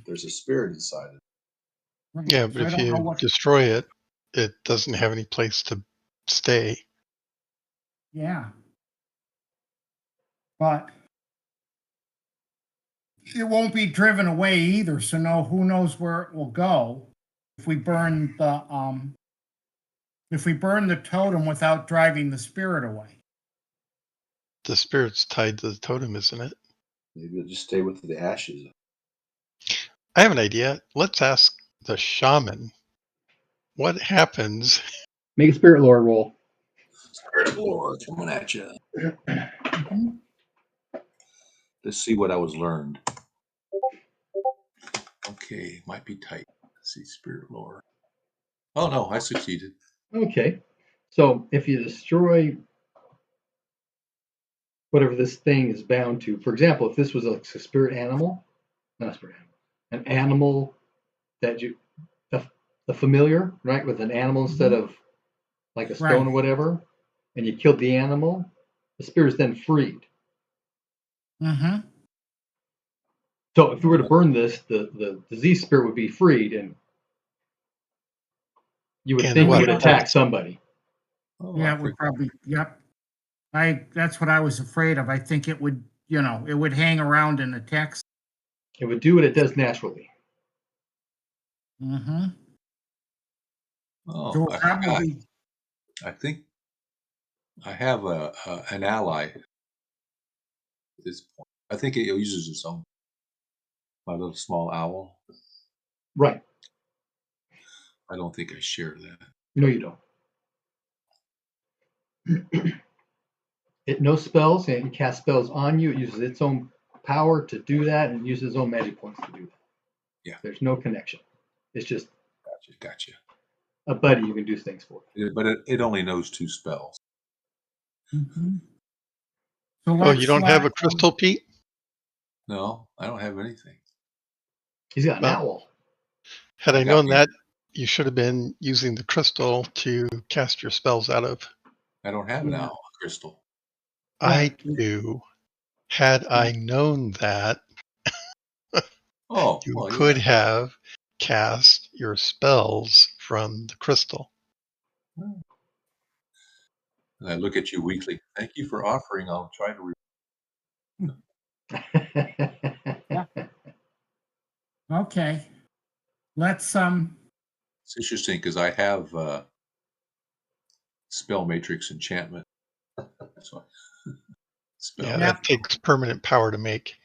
There's a spirit inside it. Yeah, but if you destroy it, it doesn't have any place to stay. Yeah. But it won't be driven away either, so who knows where it will go if we burn the totem without driving the spirit away. The spirit's tied to the totem, isn't it? Maybe it'll just stay with the ashes. I have an idea. Let's ask the shaman what happens. Make a spirit lore roll. Spirit of lore coming at you. Mm-hmm. Let's see what I was learned. Okay, might be tight. Let's see, spirit lore. Oh no, I succeeded. Okay. So if you destroy whatever this thing is bound to, for example, if this was a spirit animal, not a spirit animal, an animal that a familiar, right, with an animal instead of like a stone or whatever, and you killed the animal, the spirit's then freed. Mm-hmm. So if we were to burn this, the disease spirit would be freed, and you would think it would attack somebody. Oh, yeah, it would probably. Yep. That's what I was afraid of. I think it would, it would hang around and attack. It would do what it does naturally. Mm-hmm. Oh, So I think I have an ally at this point. I think it uses its own. My little small owl. Right. I don't think I share that. No, you don't. It knows spells and it casts spells on you. It uses its own power to do that and uses its own magic points to do that. Yeah. There's no connection. It's just Gotcha. A buddy you can do things for. But it only knows 2 spells. Mm-hmm. So you don't have a crystal, Pete? No, I don't have anything. He's got an owl. Had I known that, you should have been using the crystal to cast your spells out of. I don't have an owl crystal. I do. Had I known that, you could have cast your spells from the crystal. And I look at you weakly. Thank you for offering. I'll try to. Okay. Let's It's interesting because I have spell matrix enchantment. So, that takes permanent power to make.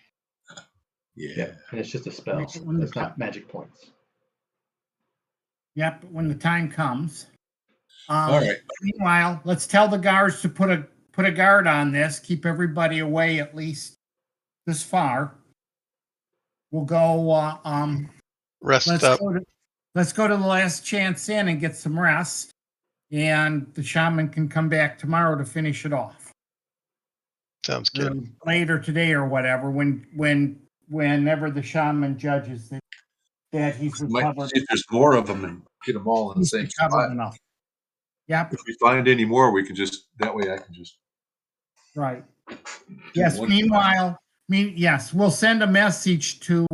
Yeah, and it's just a spell. It's not magic points. Yep, when the time comes. All right. Meanwhile, let's tell the guards to put a guard on this. Keep everybody away at least this far. We'll go. Rest up. Let's go to the Last Chance Inn and get some rest, and the shaman can come back tomorrow to finish it off. Sounds good. Later today or whatever, whenever the shaman judges that he's recovered. See if there's more of them and get them all in the same spot. Enough. Yep. If we find any more, we can just, that way I can just. Right. do Yes. one- Meanwhile, yes, we'll send a message to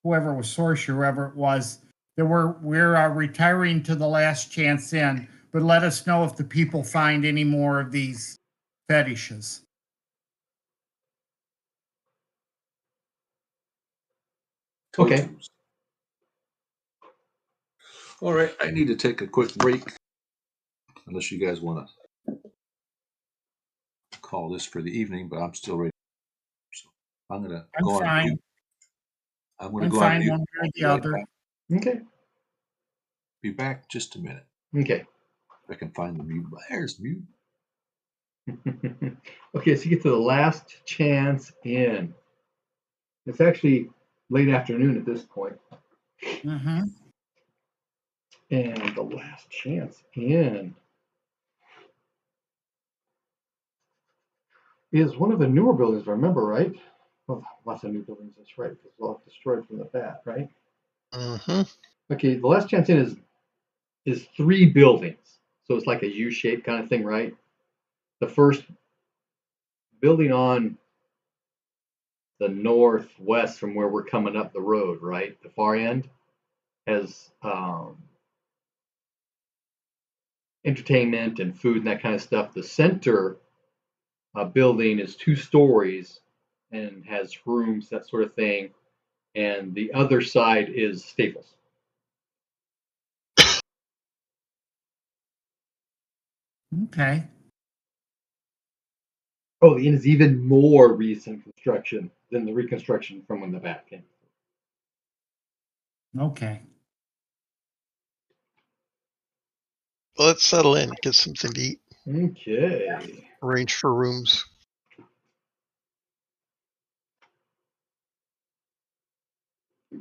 whoever was Sorcerer, whoever it was, that we're retiring to the Last Chance Inn. But let us know if the people find any more of these fetishes. Okay. Totems. All right, I need to take a quick break. Unless you guys want to call this for the evening, but I'm still ready. So I'm going to go on fine. mute. I'm going to I'm go on fine mute. one way or the Right other. back. Okay. Be back just a minute. Okay. If I can find the mute. There's mute. Okay, so you get to the Last Chance Inn. It's actually late afternoon at this point. Mm-hmm. And the Last Chance Inn is one of the newer buildings, remember, right? Well, lots of new buildings, that's right, because they're all destroyed from the bat, right? Mm-hmm. Okay, the Last Chance Inn is 3 buildings. So it's like a U-shaped kind of thing, right? The first building on the northwest from where we're coming up the road, right? The far end has entertainment and food and that kind of stuff. The center building is 2 stories and has rooms, that sort of thing. And the other side is Staples. Okay. Oh, the inn is even more recent construction than the reconstruction from when the bat came. Okay. Let's settle in, get something to eat, Okay. arrange for rooms.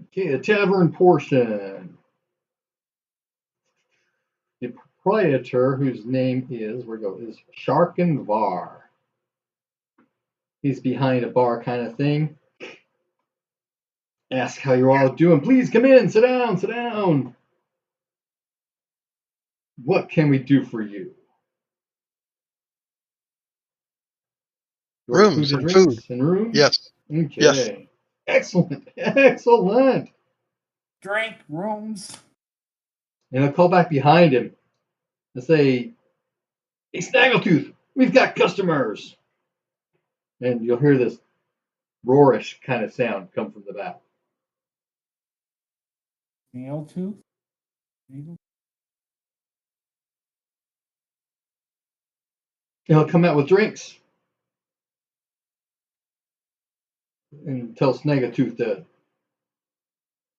Okay, the tavern portion. The proprietor, whose name is, is Sharkenvar. He's behind a bar kind of thing. Ask how you're all doing. Please come in, sit down, sit down. What can we do for you? Your Rooms food and and food. drinks and rooms? Yes. Okay. Yes. Excellent. Excellent. Drink, rooms. And I'll call back behind him and say, hey, Snaggletooth, we've got customers. And you'll hear this roarish kind of sound come from the back. Nail tooth. Needle. And he'll come out with drinks and tell Snaggletooth to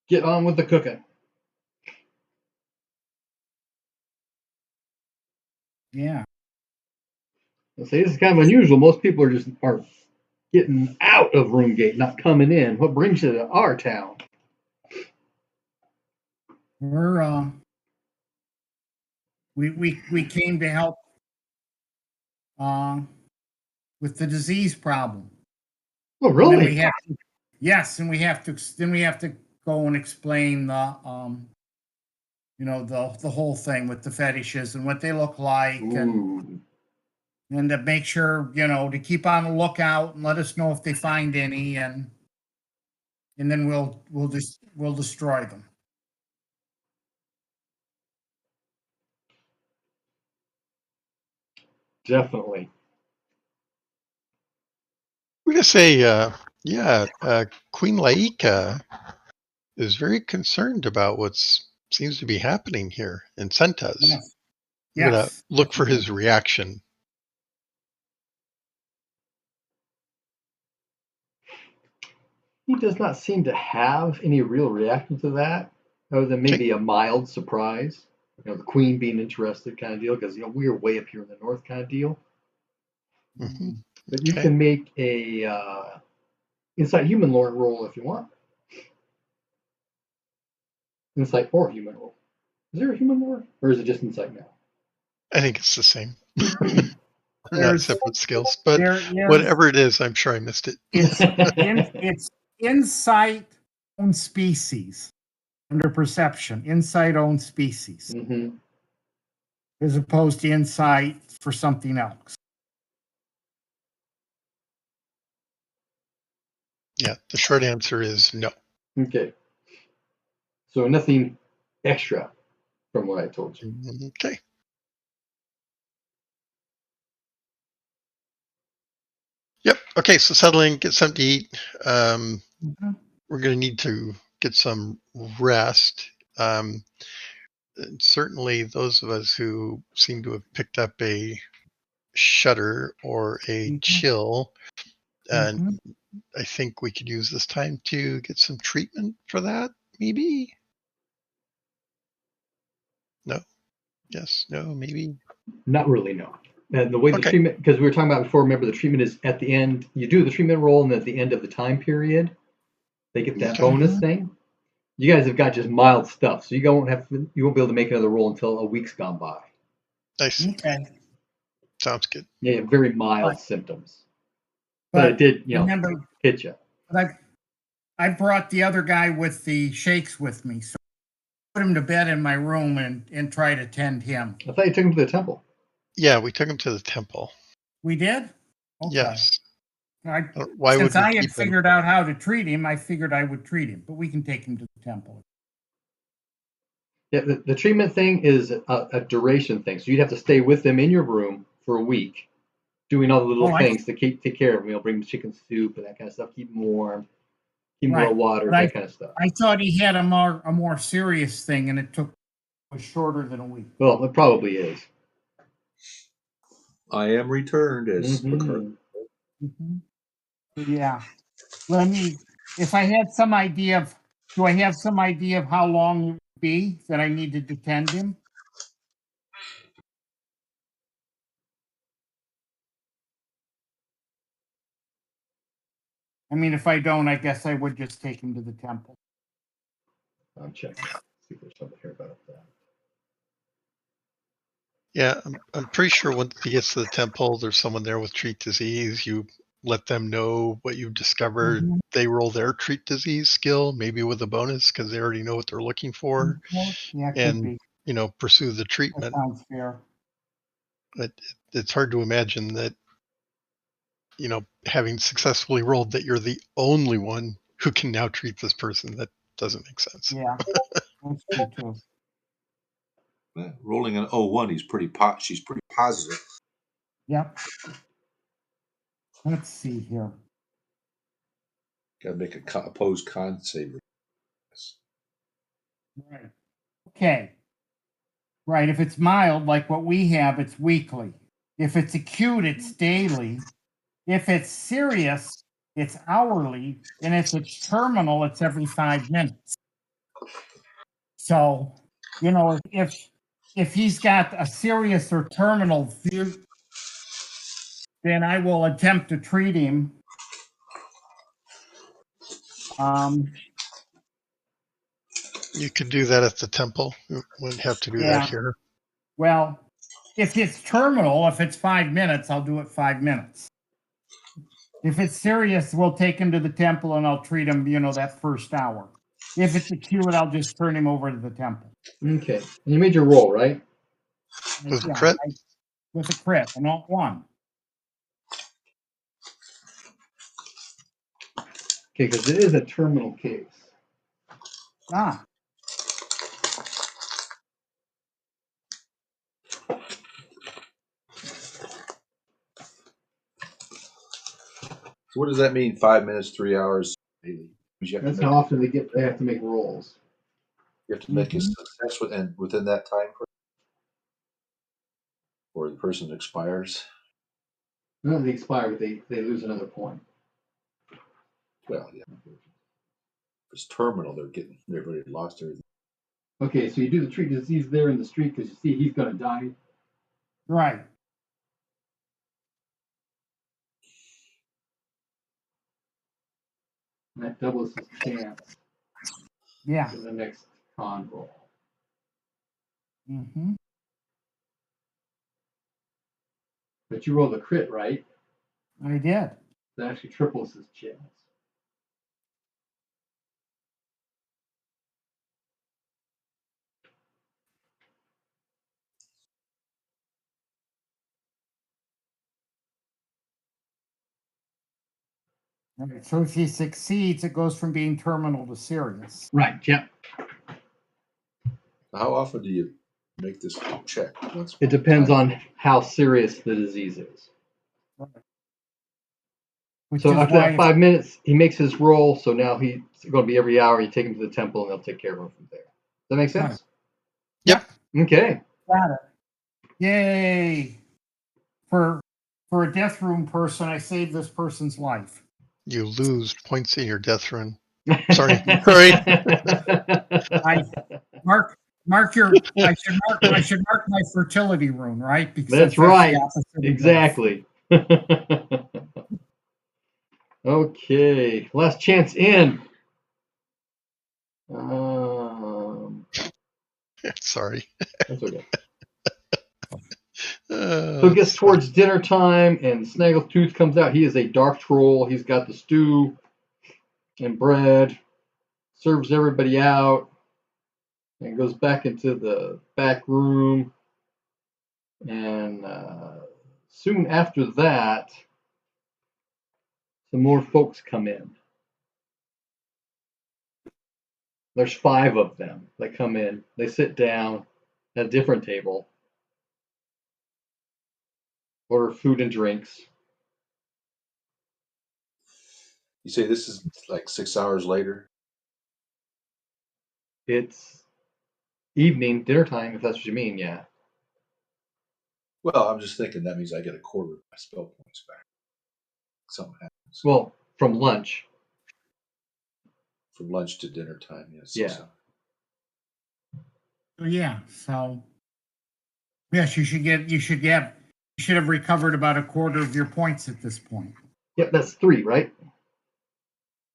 get on with the cooking. Yeah. I'll say this is kind of unusual. Most people are getting out of Roomgate, not coming in. What brings you to our town? We're we came to help with the disease problem. Oh, And then really? we have to, yes, and we have to go and explain the the whole thing with the fetishes and what they look like, Ooh. and to make sure, to keep on the lookout and let us know if they find any, and then we'll destroy them. Definitely. We're going to say, Queen Laika is very concerned about what seems to be happening here and sent us. Yes. We're going to Yes. look for his reaction. He does not seem to have any real reaction to that, other than maybe a mild surprise. The queen being interested kind of deal, because we're way up here in the north kind of deal. Mm-hmm. But you Okay. can make a insight human lore roll if you want. Insight or human roll. Is there a human lore, or is it just insight now? I think it's the same. They're not There's- separate skills, but There is, whatever it is, I'm sure I missed it. it's insight own species under perception. Insight own species. Mm-hmm. as opposed to insight for something else. Yeah, the short answer is no. Okay. So nothing extra from what I told you. Okay. Yep. Okay, so settling, get something to eat. We're going to need to get some rest. And certainly, those of us who seem to have picked up a shudder or a chill, and I think we could use this time to get some treatment for that, maybe? No? Yes? No? Maybe? Not really, no. And the way the Okay. treatment, because we were talking about before, remember the treatment is at the end. You do the treatment roll, and at the end of the time period, they get that Okay. bonus thing. You guys have got just mild stuff, so you won't be able to make another roll until a week's gone by. I see. Okay. Sounds good. Yeah, you have very mild But- symptoms, but it did, remember, hit you. but I brought the other guy with the shakes with me, so I put him to bed in my room and try to tend him. I thought you took him to the temple. Yeah, we took him to the temple. We did? Okay. Yes. I, Why would since we I had keep him? figured out how to treat him, I figured I would treat him, but we can take him to the temple. Yeah, the treatment thing is a duration thing, so you'd have to stay with them in your room for a week, doing all the little things to take care of them. Bring them chicken soup and that kind of stuff, keep them warm, keep them Right. well watered, But that kind of stuff. I thought he had a more serious thing, and it was shorter than a week. Well, it probably is. I am returned as Mhm. Yeah. If I had some idea of, do I have some idea of how long it would be that I needed to tend him? I mean, if I don't, I guess I would just take him to the temple. I'm checking. See if there's something here about that. Yeah, I'm pretty sure once he gets to the temple, there's someone there with treat disease. You let them know what you've discovered. They roll their treat disease skill, maybe with a bonus because they already know what they're looking for, Yeah, could and be. pursue the That treatment. sounds fair. But it's hard to imagine that, having successfully rolled, that you're the only one who can now treat this person. That doesn't make sense. Yeah, that's true too. rolling an 01. She's pretty positive. Yep. Let's see here. Got to make a opposed con save. Right. Okay. Right. If it's mild, like what we have, it's weekly. If it's acute, it's daily. If it's serious, it's hourly. And if it's terminal, it's every 5 minutes. So, if he's got a serious or terminal view, then I will attempt to treat him. You could do that at the temple. You wouldn't have to do Yeah. that here. Well, if it's terminal, if it's 5 minutes, I'll do it 5 minutes. If it's serious, we'll take him to the temple and I'll treat him, that first hour. If it's acute, I'll just turn him over to the temple. Okay. And you made your roll, right? With a crit? With a crit, and not one. Okay, because it is a terminal case. Ah. So what does that mean? 5 minutes, 3 hours daily? That's how often they have to make rolls. You have to make a success within that time frame, or the person expires. No, they expire, but they lose another point. Well, yeah. If it's terminal, they've already lost everything. Okay, so you do the treat disease there in the street because you see he's going to die. Right. And that doubles his chance Yeah. for the next con roll. Mm-hmm. But you rolled a crit, right? I did. That actually triples his chance. All right, so if he succeeds, it goes from being terminal to serious. Right. Yep. How often do you make this check? It depends on how serious the disease is. Which So is after why that 5 minutes, he makes his roll. So now he's going to be every hour. You take him to the temple, and they'll take care of him from there. Does that make sense? Yep. Okay. Got it. Yay! For a death room person, I saved this person's life. You lose points in your death run. Sorry. Sorry. Mark your. I should mark my fertility rune, right? Because That's right. the opposite of death. Exactly. Okay. Last chance in. Sorry. That's okay. Uh, So it gets towards dinner time, and Snaggletooth comes out. He is a dark troll. He's got the stew and bread, serves everybody out, and goes back into the back room. And soon after that, some more folks come in. There's 5 of them that come in. They sit down at a different table, order food and drinks. You say this is like 6 hours later? It's evening, dinner time, if that's what you mean, yeah. Well, I'm just thinking that means I get a quarter of my spell points back. Something happens. Well, from lunch. From lunch to dinner time, yes. Yeah. Yeah. So yes, you should have recovered about a quarter of your points at this point. Yep, that's 3, right?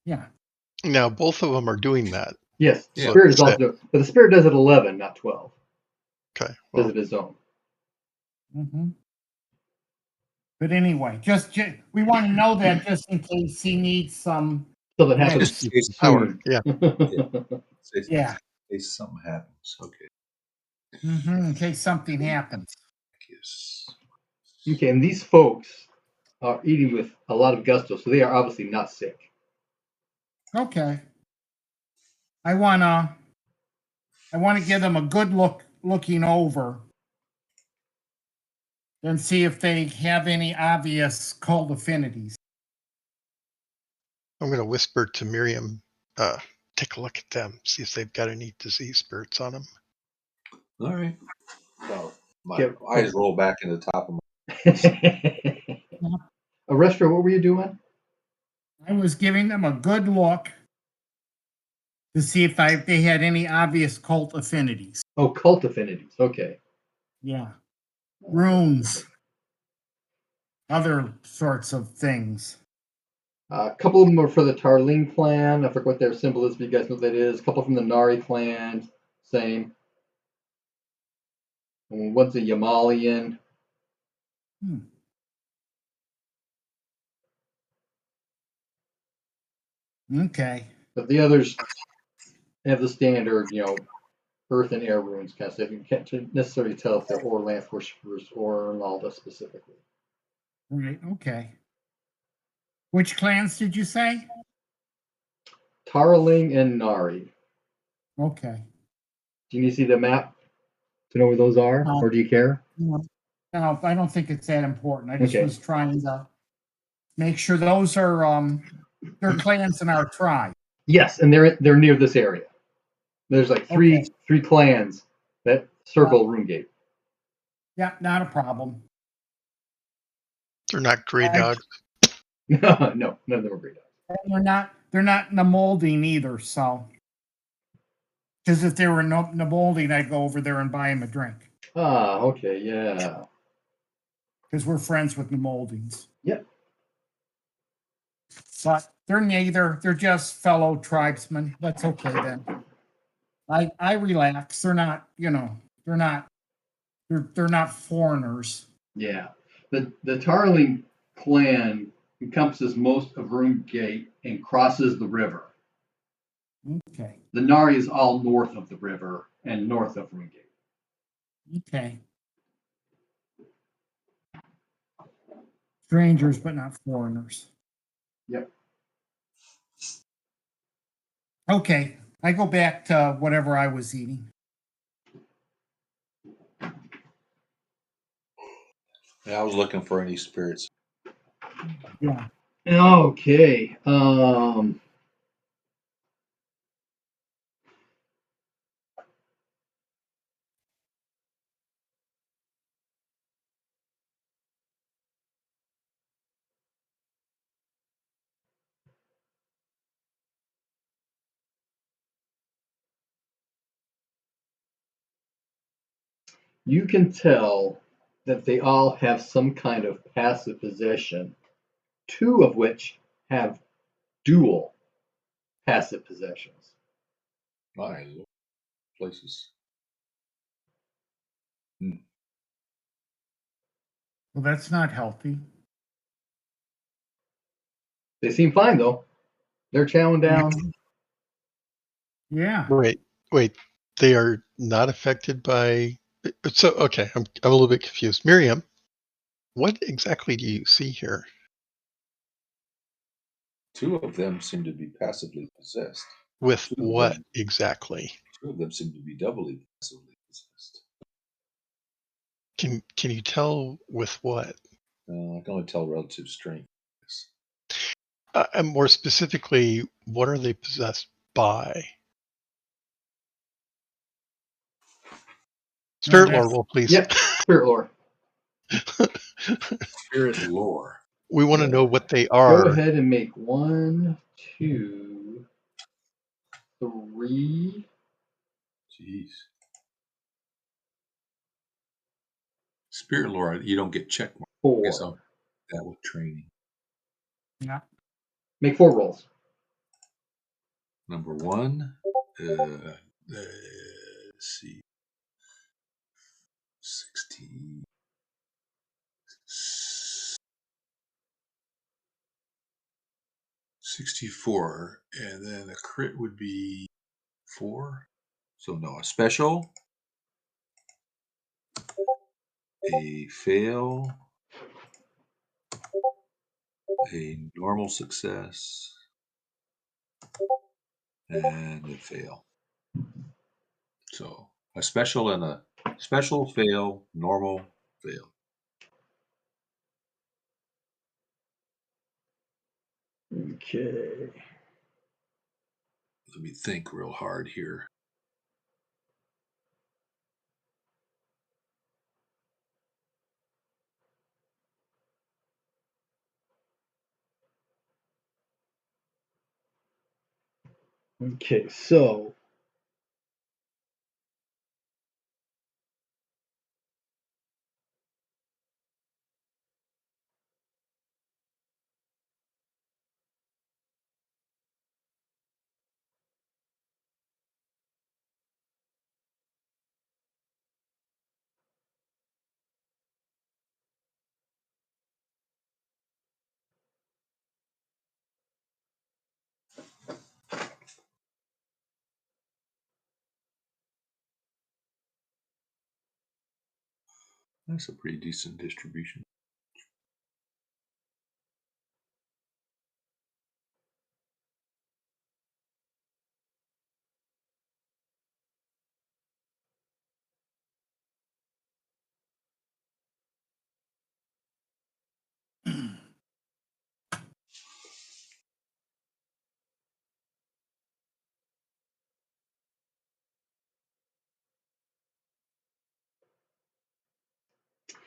Yeah. now both of them are doing that. Yes, Yeah. Spirit is So- also, but the Spirit does it 11, not 12. Okay. Does Well, it his own. Mm-hmm. But anyway, we want to know that just in case he needs some. So that happens Just in case power. soon. Yeah. Say, Yeah. In case something happens. Okay. Mm-hmm, in case something happens. Yes. Okay, and these folks are eating with a lot of gusto, so they are obviously not sick. Okay. I wanna give them a good looking over and see if they have any obvious cult affinities. I'm going to whisper to Miriam, take a look at them, see if they've got any disease spirits on them. All right. Well, my Okay. eyes roll back in the top of my. Arrestra, what were you doing? I was giving them a good look to see if they had any obvious cult affinities. Oh, cult affinities. Okay. Yeah. Runes. Other sorts of things. A couple of them are for the Tarling clan. I forget what their symbol is, but you guys know what that is. A couple from the Nari clan. Same. And one's a Yamalian. Okay. But the others have the standard, earth and air runes kind of stuff. You can't necessarily tell if they're Orlanth worshippers or Nalda specifically. Right. Okay. Which clans did you say? Tarling and Nari. Okay. Do you need to see the map to know where those are, or do you care? No, I don't think it's that important. I just Okay. was trying to make sure those are they're clans in our tribe. Yes, and they're near this area. There's like three clans that circle Runegate. Yeah, not a problem. They're not gray dogs. No, none of them are great. They're not in the molding either, so because if they were in the molding, I'd go over there and buy him a drink. Ah, okay, yeah. Because we're friends with the moldings. Yep. But they're neither. They're just fellow tribesmen. That's okay then. I relax. They're not, they're not foreigners. Yeah. The Tarling clan encompasses most of Runegate and crosses the river. Okay. The Nari is all north of the river and north of Runegate. Okay. Strangers, but not foreigners. Yep. Okay, I go back to whatever I was eating. Yeah, I was looking for any spirits. Yeah. Okay. You can tell that they all have some kind of passive possession, two of which have dual passive possessions. My Lord, places. Hmm. Well, that's not healthy. They seem fine though. They're chowing down. Yeah. Wait. They are not affected by. So okay, I'm a little bit confused. Miriam, what exactly do you see here? Two of them seem to be passively possessed. With Two of what them, exactly? two of them seem to be doubly passively possessed. Can you tell with what? I can only tell relative strength. Yes. And more specifically, what are they possessed by? Spirit lore, that's- roll, please. Yep, spirit lore. Spirit lore. We want to know what they Go are. ahead and make 1, 2, 3. Jeez. Spirit lore, you don't get check mark. I guess 4. I'll that with training. Yeah. Make 4 rolls. Number one, let's see, 16, 64, and then a crit would be 4. So no, a special, a fail, a normal success, and a fail. So a special and a special, fail, normal, fail. Okay. Let me think real hard here. Okay, so That's a pretty decent distribution.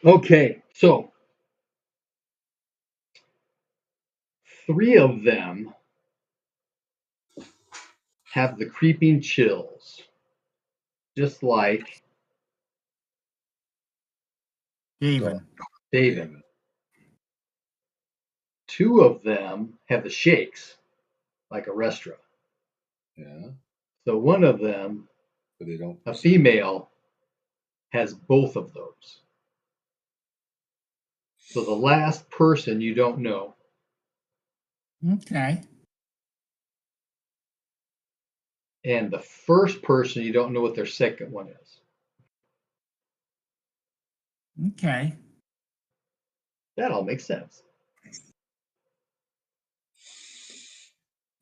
okay, so 3 of them have the creeping chills, just like David. David. 2 of them have the shakes, like a restaurant. Yeah, So one of them, but they don't. a female, has both of those. So the last person you don't know. Okay. And the first person you don't know what their second one is. Okay. That all makes sense.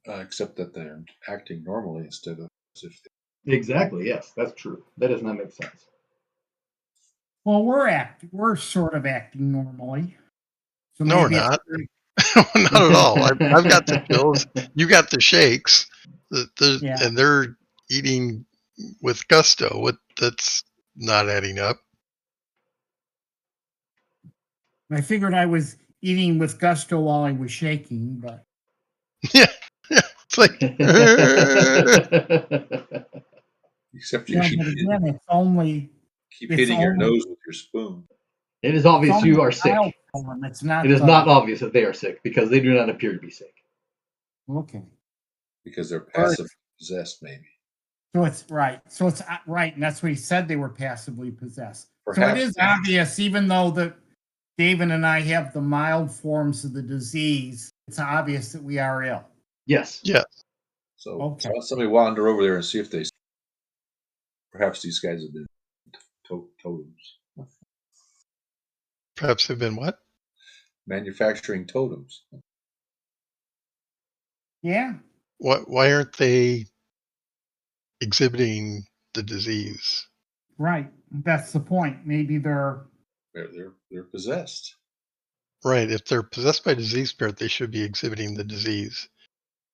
except that they're acting normally instead of as if Exactly. Yes, that's true. That does not make sense. Well, we're sort of acting normally. So No, we're maybe not. Not at all. I've got the chills. You got the shakes. Yeah. And they're eating with gusto. That's not adding up. I figured I was eating with gusto while I was shaking, but Yeah. It's like, except you yeah, keep, but again, it's hitting your only nose with your spoon. It is it's obvious only you are the sick. mild form. It's not It is the not obvious that they are sick because they do not appear to be sick. okay. Because they're Or passive possessed, maybe. So it's right. So it's right, and that's what he said they were passively possessed. So it Perhaps is obvious, even though that David and I have the mild forms of the disease, it's obvious that we are ill. Yes. yeah. so. Okay. So let somebody wander over there and see if they. Perhaps these guys have been totems, Perhaps they've been what? manufacturing totems. Yeah. Why aren't they exhibiting the disease? Right. That's the point. Maybe they're They're possessed. Right. If they're possessed by disease spirit, they should be exhibiting the disease.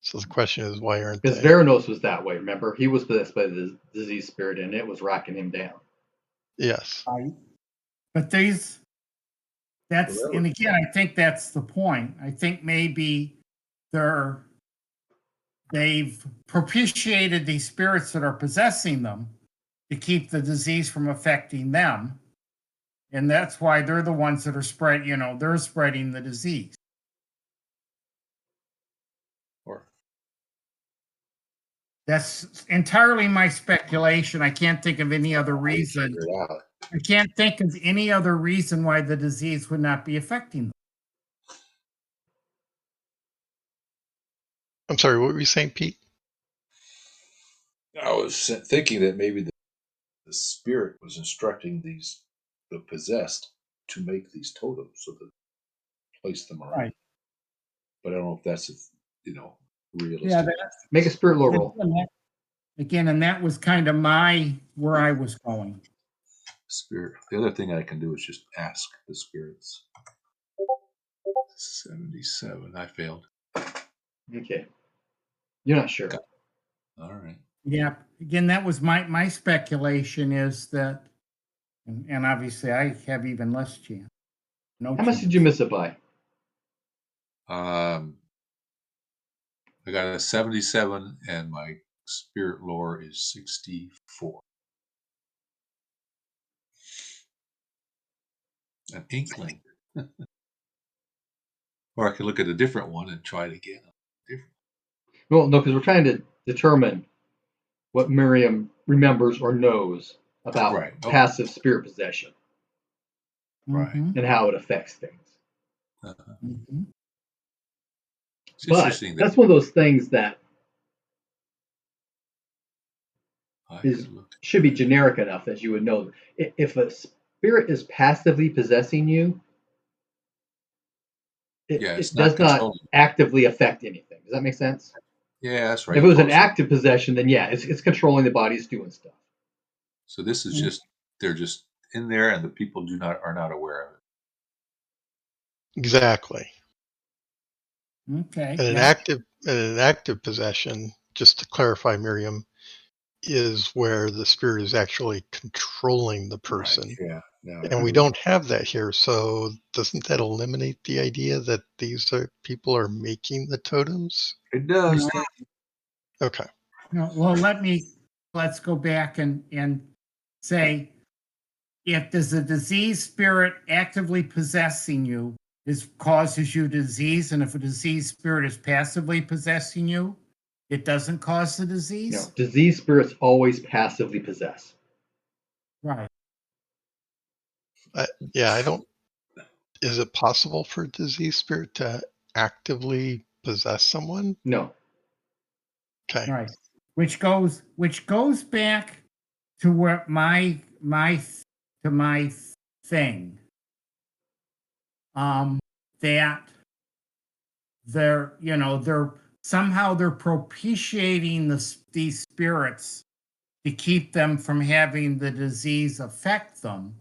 So the question is, why aren't Because they? Veranos was that way, remember? He was possessed by the disease spirit and it was rocking him down. Yes. right. But and again, I think that's the point. I think maybe they've propitiated these spirits that are possessing them to keep the disease from affecting them. And that's why they're the ones that are they're spreading the disease. Or That's entirely my speculation. I can't think of any other reason. figure it out. I can't think of any other reason why the disease would not be affecting them. I'm sorry, what were you saying, Pete? I was thinking that maybe the spirit was instructing the possessed to make these totems so that place them around. Right. But I don't know if that's realistic. Yeah, Make a spirit lore roll. again, and that was kind of where I was going. Spirit. The other thing I can do is just ask the spirits. 77. I failed. Okay. You're not sure. All right. Yeah. Again, that was my speculation is that, and obviously I have even less chance. No How much chance. did you miss it by? I got a 77 and my spirit lore is 64. An inkling. Or I could look at a different one and try it again. Different. Well, no, because we're trying to determine what Miriam remembers or knows about Right. Oh. passive spirit possession Right. Mhm. and how it affects things. Uh-huh. Mhm. It's But interesting that that's one of those things that I is could look. should be generic enough that you would know. If a spirit is passively possessing you, Yeah, it's it not does not controlling. actively affect anything. Does that make sense? Yeah, that's right. If it was an Close. active possession, then yeah, it's controlling the body, it's doing stuff. So this is just they're just in there, and the people are not aware of it. Exactly. Okay. And Yeah. an active possession, just to clarify, Miriam, is where the spirit is actually controlling the person. Right. Yeah. Yeah. And we don't have that here. So doesn't that eliminate the idea that these people are making the totems? It does. No. Okay. No, well, let's go back and say, if there's a disease spirit actively possessing you, this causes you disease, and if a disease spirit is passively possessing you, it doesn't cause the disease. No, disease spirits always passively possess. Right. I don't. Is it possible for a disease spirit to actively possess someone? No. Okay. Right. Which goes back to where my thing. That they're somehow they're propitiating these spirits to keep them from having the disease affect them.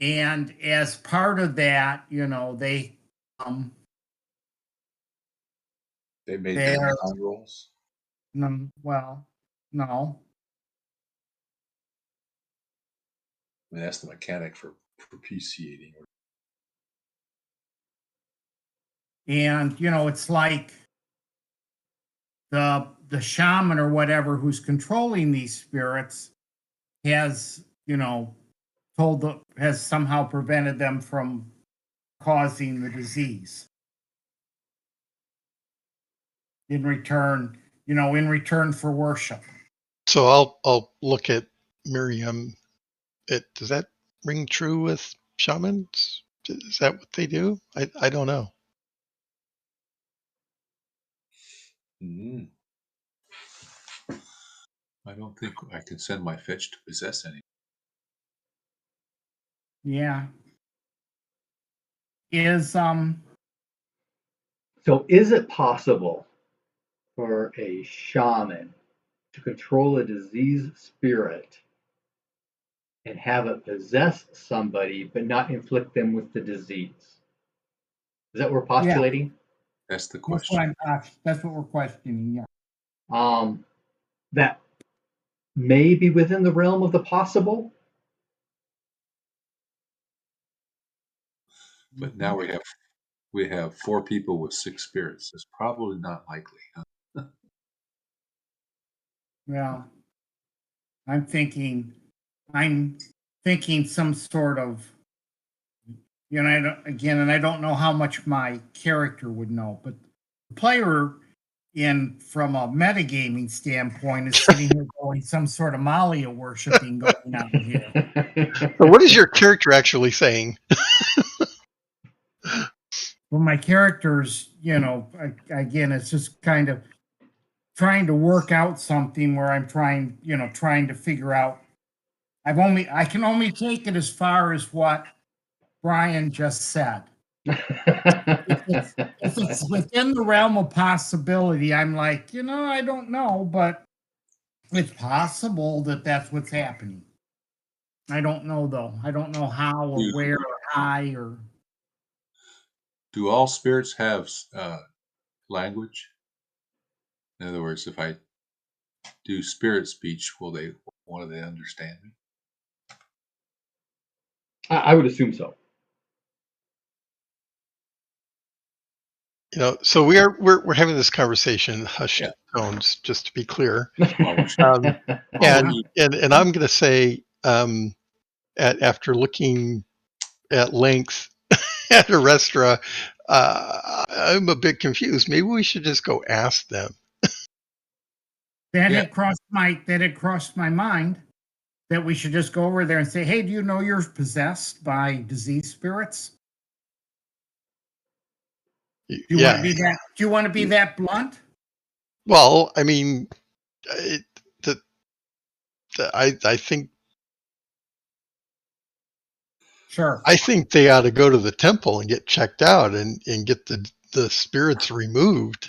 And as part of that, they They made they're them on rolls. well, no. I mean, that's the mechanic for propitiating. And it's like the shaman or whatever who's controlling these spirits has has somehow prevented them from causing the disease in return for worship. So I'll look at Miriam. Does that ring true with shamans? Is that what they do? I don't know. Mm. I don't think I can send my fetch to possess any. Yeah. Is So is it possible for a shaman to control a diseased spirit and have it possess somebody but not inflict them with the disease? Is that what we're postulating? That's the question. That's what we're questioning, yeah. That may be within the realm of the possible. But now we have 4 people with 6 spirits. It's probably not likely. Huh? Well, I'm thinking some sort of, and I don't know how much my character would know, but the player from a metagaming standpoint is sitting here going some sort of Malia worshiping going on here. So what is your character actually saying? Well, my character's, again, it's just kind of trying to work out something where I'm trying to figure out. I can only take it as far as what Brian just said. If it's within the realm of possibility, I'm like, I don't know, but it's possible that that's what's happening. I don't know, though. I don't know how or where or how or. Do all spirits have language? In other words, if I do spirit speech, will they understand me? I would assume so. So we're having this conversation in hushed tones, just to be clear. And I'm going to say, after looking at length at a restaurant, I'm a bit confused. Maybe we should just go ask them. That had crossed my mind that we should just go over there and say, "Hey, do you know you're possessed by disease spirits?" Do you want to be that blunt? Well, I mean, I think. Sure. I think they ought to go to the temple and get checked out and get the spirits removed.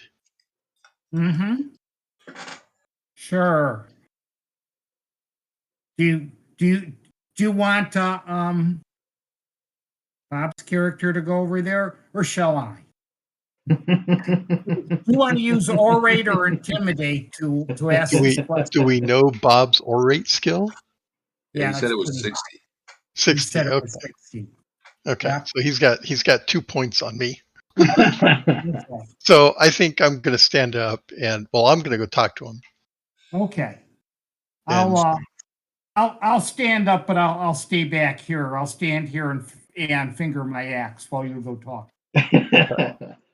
Mm-hmm. Sure. Do you want Bob's character to go over there, or shall I? You want to use orate or intimidate to ask this question? Do we know Bob's orate skill? Yeah, he said it was 60. 60. It was 60. Okay, Yeah. so he's got 2 points on me. So I think I'm going to stand up and I'm going to go talk to him. Okay. I'll stand up, but I'll stay back here. I'll stand here and finger my axe while you go talk.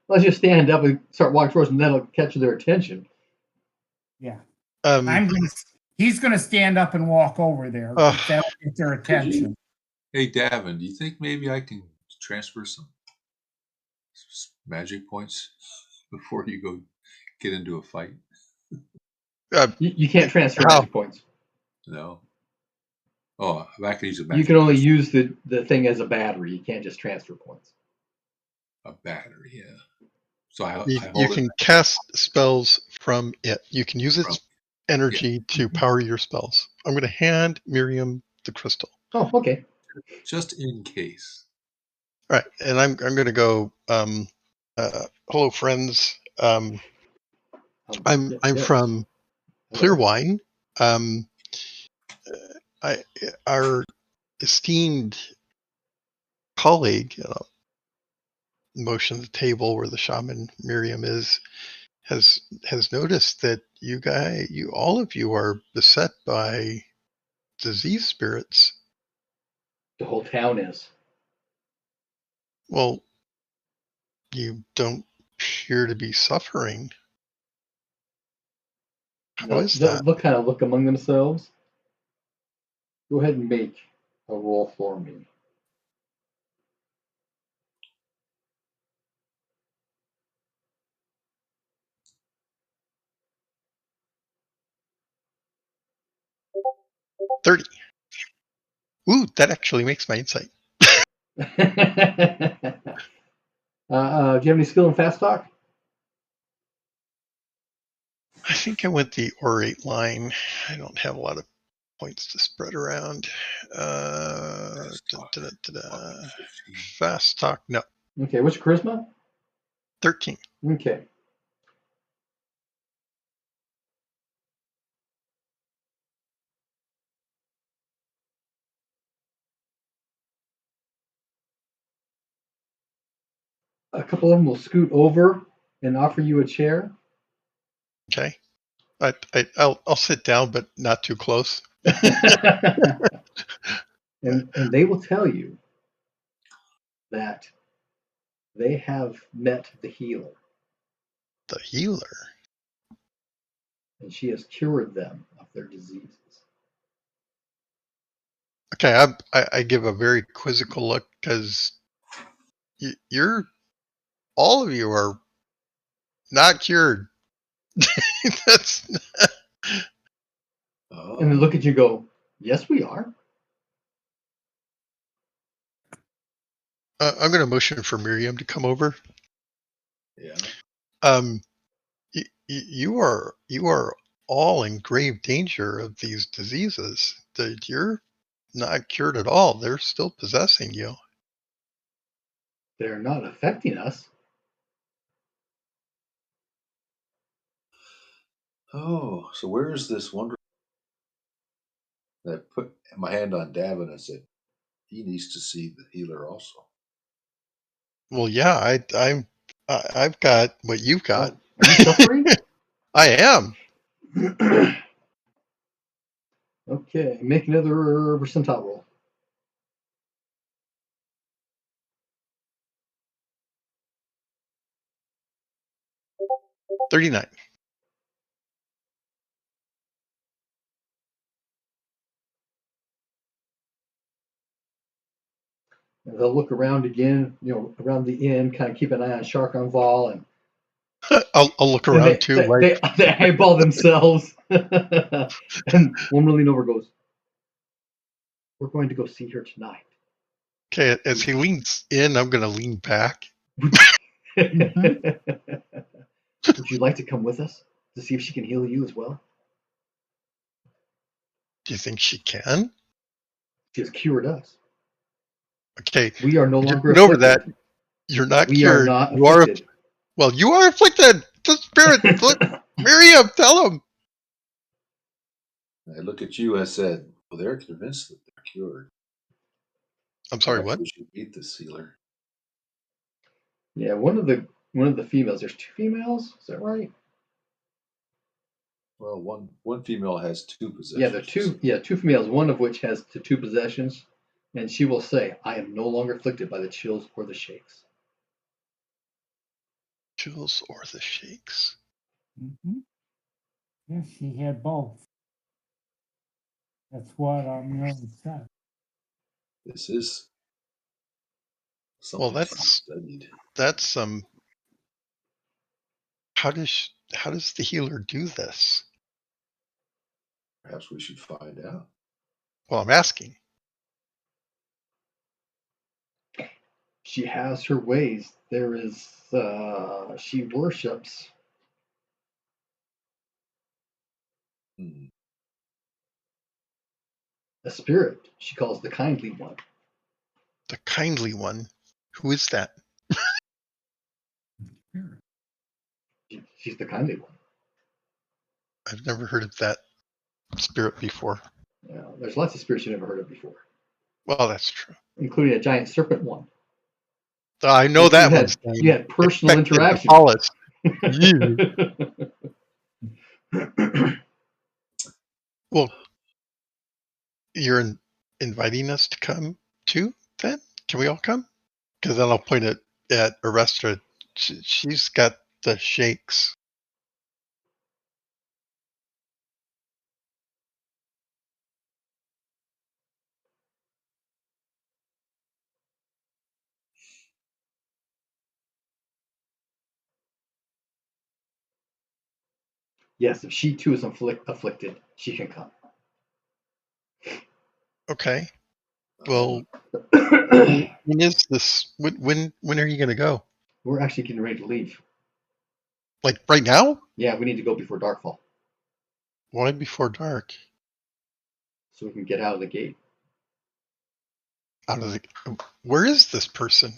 Let's just stand up and start walking towards them. That'll catch their attention. Yeah. He's going to stand up and walk over there. That'll get their attention. Hey, Davin, do you think maybe I can transfer some magic points before you go get into a fight? You can't transfer magic points. No. Oh, I can use a magic. You can only use the thing as a battery. You can't just transfer points. A battery, yeah. So I You hold can it cast spells from it. You can use from its energy to power your spells. I'm going to hand Miriam the crystal. Oh, okay. just in case. All right, and I'm going to go. Hello, friends. I'm Yes. from Hello. Clearwine. Our esteemed colleague, motion the table where the shaman Miriam is, has noticed that all of you are beset by disease spirits. The whole town is. Well, you don't appear to be suffering. How is that? They'll kind of look among themselves. Go ahead and make a roll for me. $30. Ooh, that actually makes my insight. Do you have any skill in fast talk? I think I went the orate line. I don't have a lot of points to spread around. Fast talk, no. Okay, what's your charisma? 13. Okay. A couple of them will scoot over and offer you a chair. Okay. I'll sit down, but not too close. and they will tell you that they have met the healer, The healer. and she has cured them of their diseases. Okay, I give a very quizzical look because you're all of you are not cured. That's. Oh, And they look at you and go, yes, we are. I'm going to motion for Miriam to come over. yeah. You are all in grave danger of these diseases. That you're not cured at all. They're still possessing you. They're not affecting us. Oh, so where is this wonder? I put my hand on Davin and said, he needs to see the healer also. Well, yeah, I've got what you've got. Oh, are you suffering? I am. Okay, make another percentile roll. $39. And they'll look around again, around the inn, kind of keep an eye on Shark on Vol, and I'll look then around too. they eyeball themselves. And one will lean over and goes, we're going to go see her tonight. Okay, as he leans in, I'm going to lean back. Would you like to come with us to see if she can heal you as well? Do you think she can? She has cured us. Okay, We are no just longer get over afflicted. that. You're not We are cured. not You are. afflicted. Well, you are afflicted. The spirit. Look, Miriam, tell him. I look at you, I said, well, they're convinced that they're cured. I'm sorry. Perhaps What? we should meet this healer. Yeah, one of the females. There's two females. Is that right? Well, one female has two possessions. Yeah, there are two. Yeah, two females. One of which has the two possessions, and she will say, "I am no longer afflicted by the chills or the shakes." Chills or the shakes? Mm-hmm. Yes, she had both. That's what Miriam said. This is Well, something to be studied. that's how does the healer do this? Perhaps we should find out. Well, I'm asking. She has her ways. There is, she worships Hmm. a spirit she calls the kindly one. The kindly one. Who is that? She's the kindly one. I've never heard of that spirit before. Yeah, there's lots of spirits you never heard of before, Well, that's true. including a giant serpent one. I know that one's You had personal infected interaction. Apollos. You. Well, you're inviting us to come too, then? Can we all come? Because then I'll point at Arrestra. She's got the shakes. Yes, if she too is afflicted, she can come. Okay. Uh, Well, when is this? When are you going to go? We're actually getting ready to leave. Like right now? Yeah, we need to go before darkfall Why before dark? so we can get out of the gate. Out of the. Where is this person?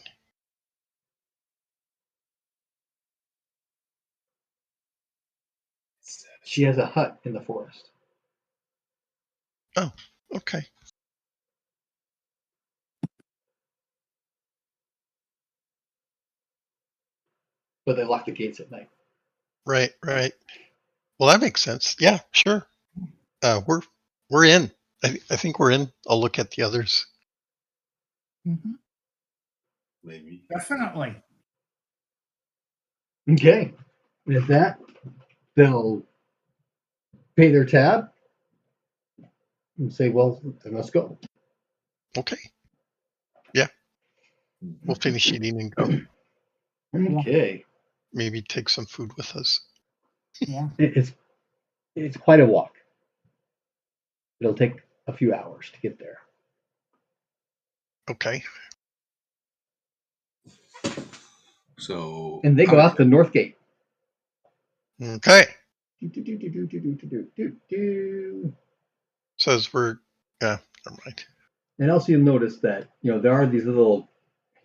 She has a hut in the forest. Oh, okay. But they lock the gates at night. Right. Well, that makes sense. Yeah, sure. We're in. I think we're in. I'll look at the others. Mhm. maybe. Definitely. Okay. With that, they'll pay their tab and say, well, then let's go. Okay. Yeah, we'll finish eating and go. Okay. Maybe take some food with us. Yeah. It's quite a walk. It'll take a few hours to get there. Okay. So And they go out the north gate. Okay. Do. Says we're. Yeah. Never mind. And also you'll notice that, there are these little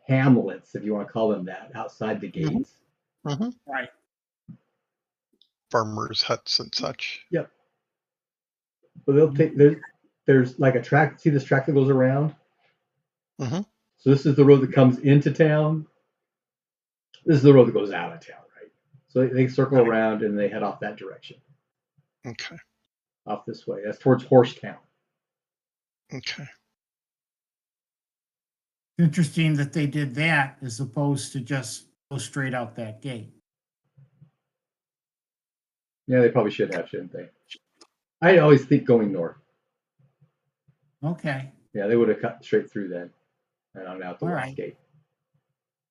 hamlets, if you want to call them that, outside the gates. Mm-hmm. Right. Farmers' huts and such. Yep. But they'll take there's like a track. See this track that goes around? Mm-hmm. So this is the road that comes into town. This is the road that goes out of town, right? So they circle around and they head off that direction, Okay. off this way. That's towards Horsetown. Okay. Interesting that they did that as opposed to just go straight out that gate. Yeah, they probably should have, shouldn't they? I always think going north. Okay. Yeah, they would have cut straight through then and on out the All west right. gate.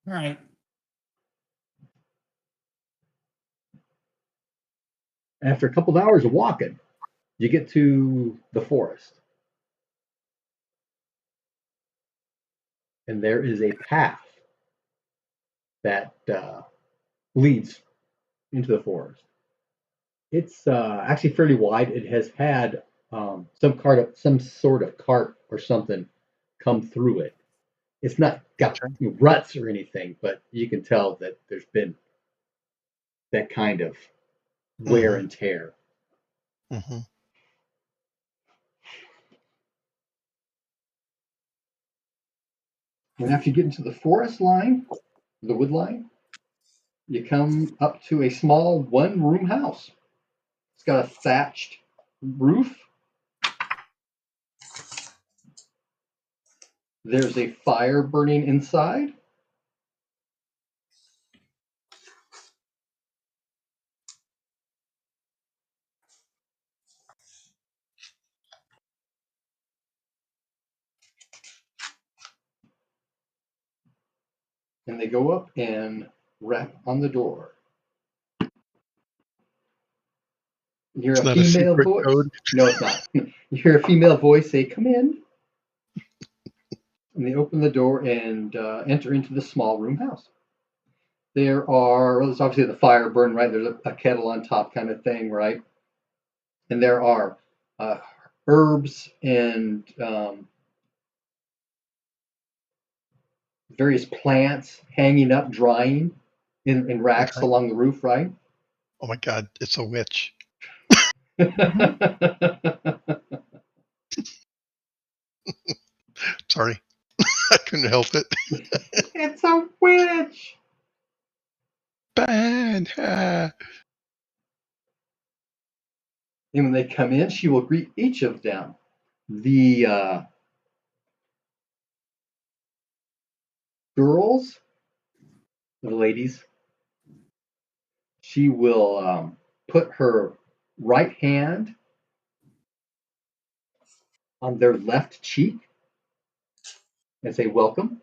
All right. After a couple of hours of walking, you get to the forest. And there is a path that leads into the forest. It's actually fairly wide. It has had some sort of cart or something come through it. It's not got Okay. ruts or anything, but you can tell that there's been that kind of wear and tear. Mm-hmm. And after you get into the forest line, the wood line, you come up to a small one-room house. It's got a thatched roof. There's a fire burning inside. And they go up and rap on the door. You hear It's a not a female secret voice. code. No, it's not. You hear a female voice say, "Come in." And they open the door and enter into the small room house. There's obviously the fire burning, right? There's a kettle on top kind of thing, right? And there are herbs and various plants hanging up, drying in racks Okay. along the roof, right? Oh my God, it's a witch. Sorry, I couldn't help it. It's a witch! Bad. And when they come in, she will greet each of them. The girls, the ladies, she will put her right hand on their left cheek and say, welcome.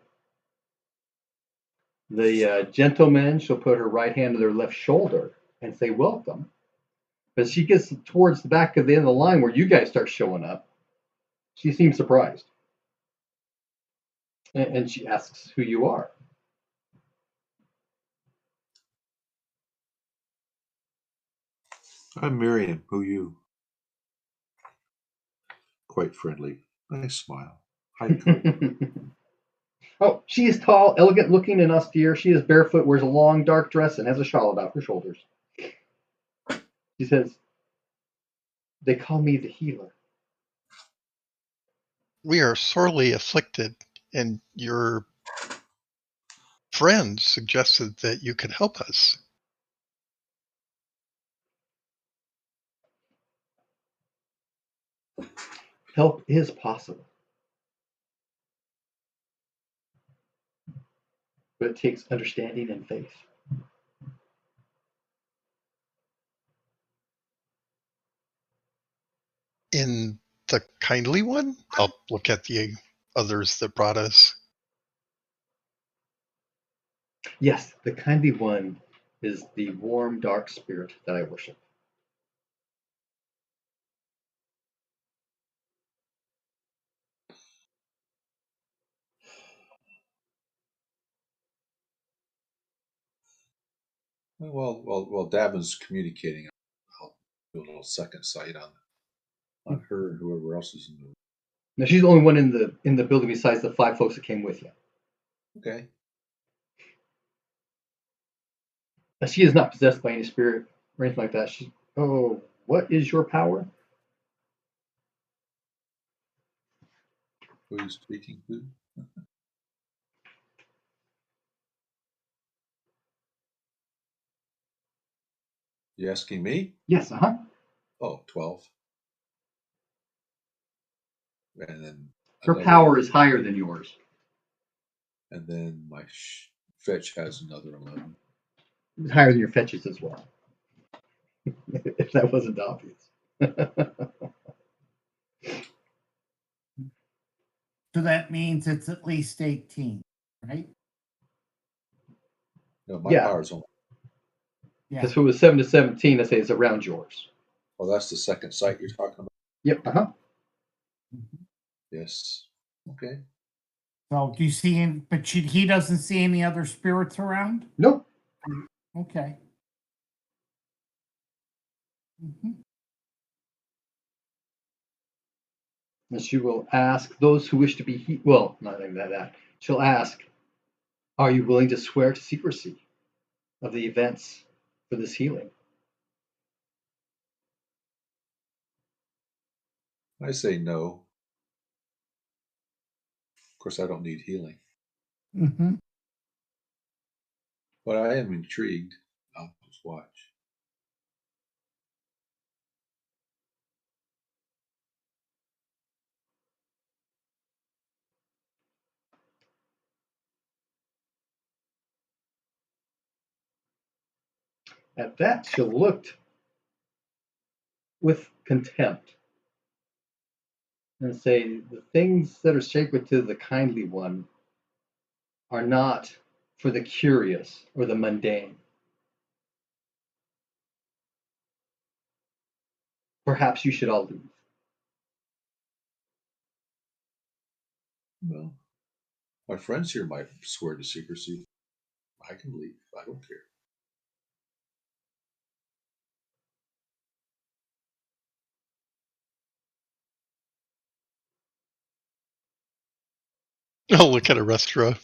The gentleman, she'll put her right hand on their left shoulder and say, welcome. But she gets towards the back of the end of the line where you guys start showing up. She seems surprised. And she asks who you are. I'm Miriam. Who you? Quite friendly. Nice smile. High coat. Oh, she is tall, elegant looking, and austere. She is barefoot, wears a long, dark dress, and has a shawl about her shoulders. She says, they call me the healer. We are sorely afflicted, and your friend suggested that you could help us. Help is possible, but it takes understanding and faith. In the kindly one, I'll look at the others that brought us. Yes, the kindly one is the warm, dark spirit that I worship. While Davin's communicating, I'll do a little second sight on her and whoever else is in the room. Now she's the only one in the building besides the 5 folks that came with you. Okay. Now, she is not possessed by any spirit or anything like that. What is your power? Who's speaking? Who? You asking me? Yes, uh-huh. Oh, 12. And then Her another, power is higher than yours. and then my fetch has another 11. It's higher than your fetches as well. If that wasn't obvious. So that means it's at least 18, right? No, my Yeah. power's only. Yeah. If it was 7 to 17, I say it's around yours. Oh, that's the second sight you're talking about? Yep, uh-huh. Mhm. Yes. Okay. So do you see him? But he doesn't see any other spirits around? Nope. Okay. Mhm. And she will ask those who wish to be well, not even that. She'll ask, are you willing to swear to secrecy of the events for this healing? I say no. Of course, I don't need healing, Mm-hmm. but I am intrigued. I'll just watch. At that, she'll look with contempt and say, the things that are sacred to the kindly one are not for the curious or the mundane. Perhaps you should all leave. Well, My friends here might swear to secrecy. I can leave. I don't care. Oh, look at a restaurant.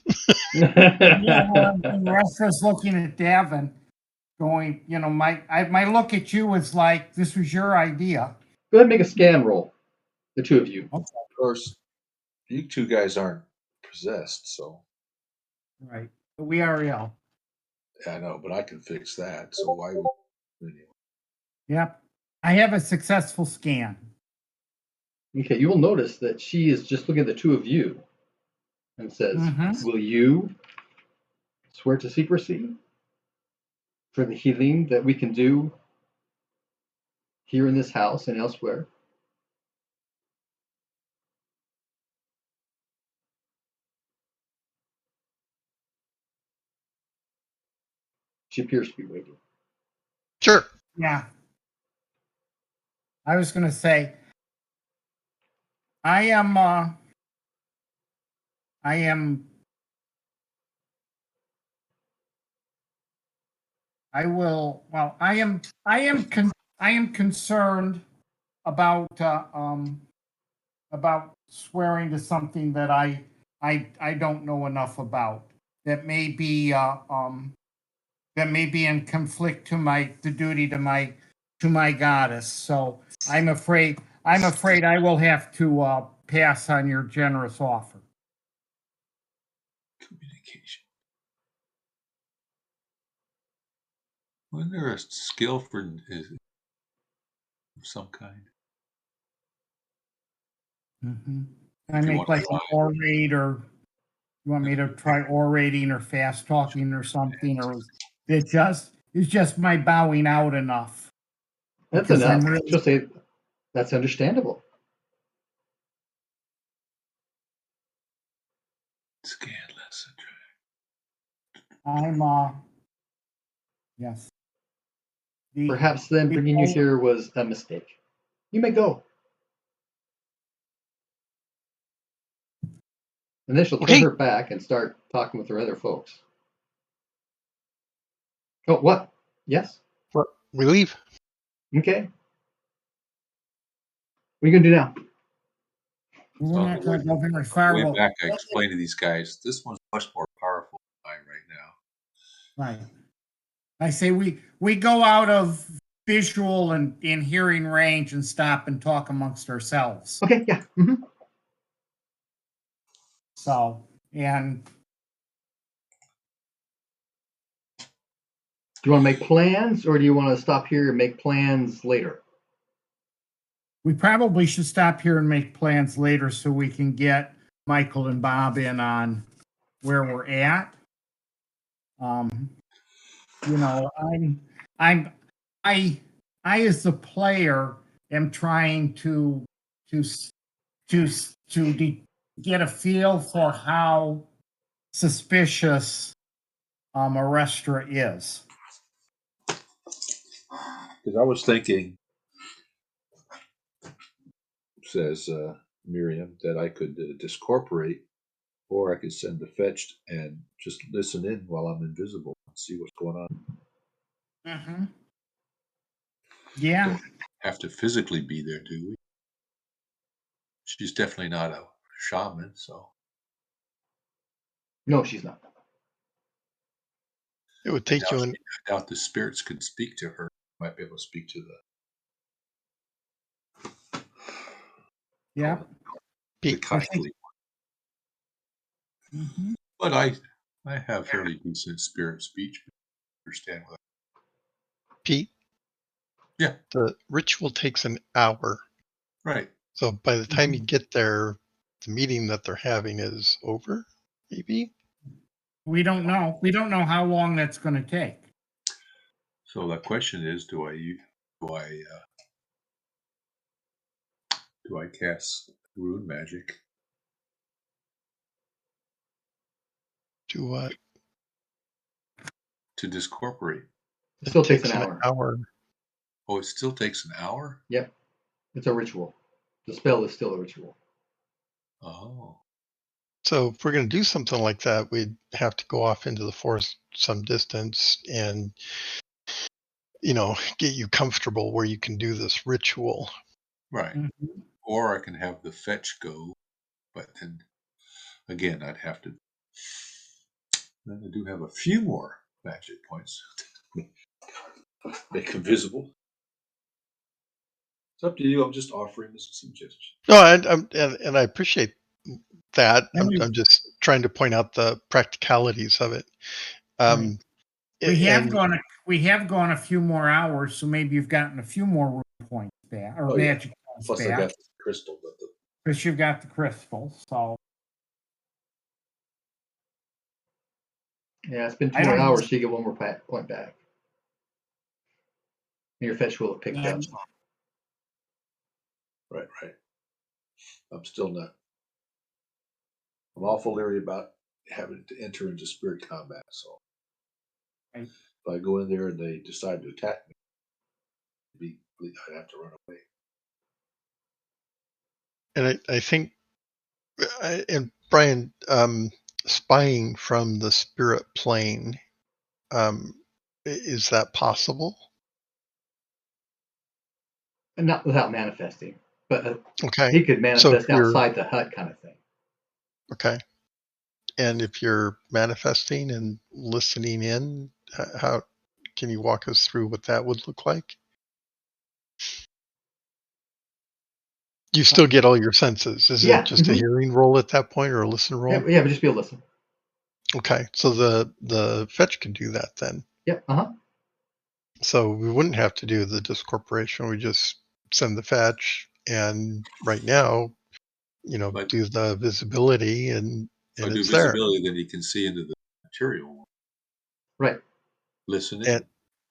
Yeah, well, the restaurant's looking at Davin, going, my look at you was like, this was your idea. Go ahead and make a scan roll, the two of you. Of course, you two guys aren't possessed, so Right. We are ill. I know, but I can fix that. So why would anyway? Yep. I have a successful scan. Okay, you will notice that she is just looking at the two of you and says, Mhm. will you swear to secrecy for the healing that we can do here in this house and elsewhere? She appears to be waiting. Sure. Yeah. I was going to say, I am, I will, well, I am concerned about, about swearing to something that I don't know enough about. That may be, that may be in conflict to the duty to my goddess. So I'm afraid I will have to pass on your generous offer. Communication. Wasn't there a skill for some kind? Mm-hmm. I If you make want to like an try. orate, or you want me to try orating or fast talking or something, or is just my bowing out enough? That's Because I'm enough. really, She'll say, that's understandable. Scandalous. I'm yes. Perhaps then bringing you here was a mistake. You may go. And then she'll turn Okay. her back and start talking with her other folks. Oh, what? Yes? What? We leave. Okay. What are you going to do now? We're not going to go very far. Way Well, back, I explained to these guys, this one's much more powerful than mine right now. right. I say we go out of visual and in hearing range and stop and talk amongst ourselves. Okay, yeah. Mm-hmm. So, and Do you want to make plans or do you want to stop here and make plans later? we probably should stop here and make plans later so we can get Michael and Bob in on where we're at. You know, I'm, I as the player am trying to to get a feel for how suspicious a restaurant is. Because I was thinking, says Miriam, that I could discorporate, or I could send the fetched and just listen in while I'm invisible and see what's going on. Mm-hmm. Yeah. Don't have to physically be there, do we? She's definitely not a shaman, so No, she's not. It would take you I an doubt the spirits could speak to her. Might be able to speak to Yeah. the kindly. Mm-hmm. But I have fairly decent spirit speech. Understand what? Pete. Yeah. The ritual takes an hour. Right. So by the time you get there, the meeting that they're having is over, maybe? We don't know. We don't know how long that's going to take. So the question is, do I cast rune magic? Do what? To discorporate. It still takes an hour. Oh, it still takes an hour? Yep. It's a ritual. The spell is still a ritual. Oh. So if we're going to do something like that, we'd have to go off into the forest some distance and, get you comfortable where you can do this ritual. Right. Mhm. Or I can have the fetch go, but then again, I'd have to. Then I do have a few more magic points. Make them visible. It's up to you. I'm just offering as a suggestion. No, and I appreciate that. I'm just trying to point out the practicalities of it. Um, We have and gone a few more hours, so maybe you've gotten a few more room points back or Oh, yeah. magic points Plus, I back got the crystal, but because you've got the crystal. So Yeah, it's been I 2 more don't hours, so you get one more point back. And your fetch will have picked up. right. I'm still not. I'm awful leery about having to enter into spirit combat. So Right. if I go in there and they decide to attack me, I'd have to run away. and I think, and Brian, spying from the spirit plane, is that possible? And not without manifesting, but Okay. he could So if manifest you're outside the hut kind of thing. okay, and if you're manifesting and listening in, how can you walk us through what that would look like? You still get all your senses. Is Yeah. it just a hearing roll at that point or a listen roll? Yeah, but just be able to listen. Okay, so the fetch can do that then. Yep. Uh-huh. So we wouldn't have to do the discorporation. We just send the fetch, and right now, But do the visibility, and if I do it's there. visibility, then you can see into the material. Right. Listen in.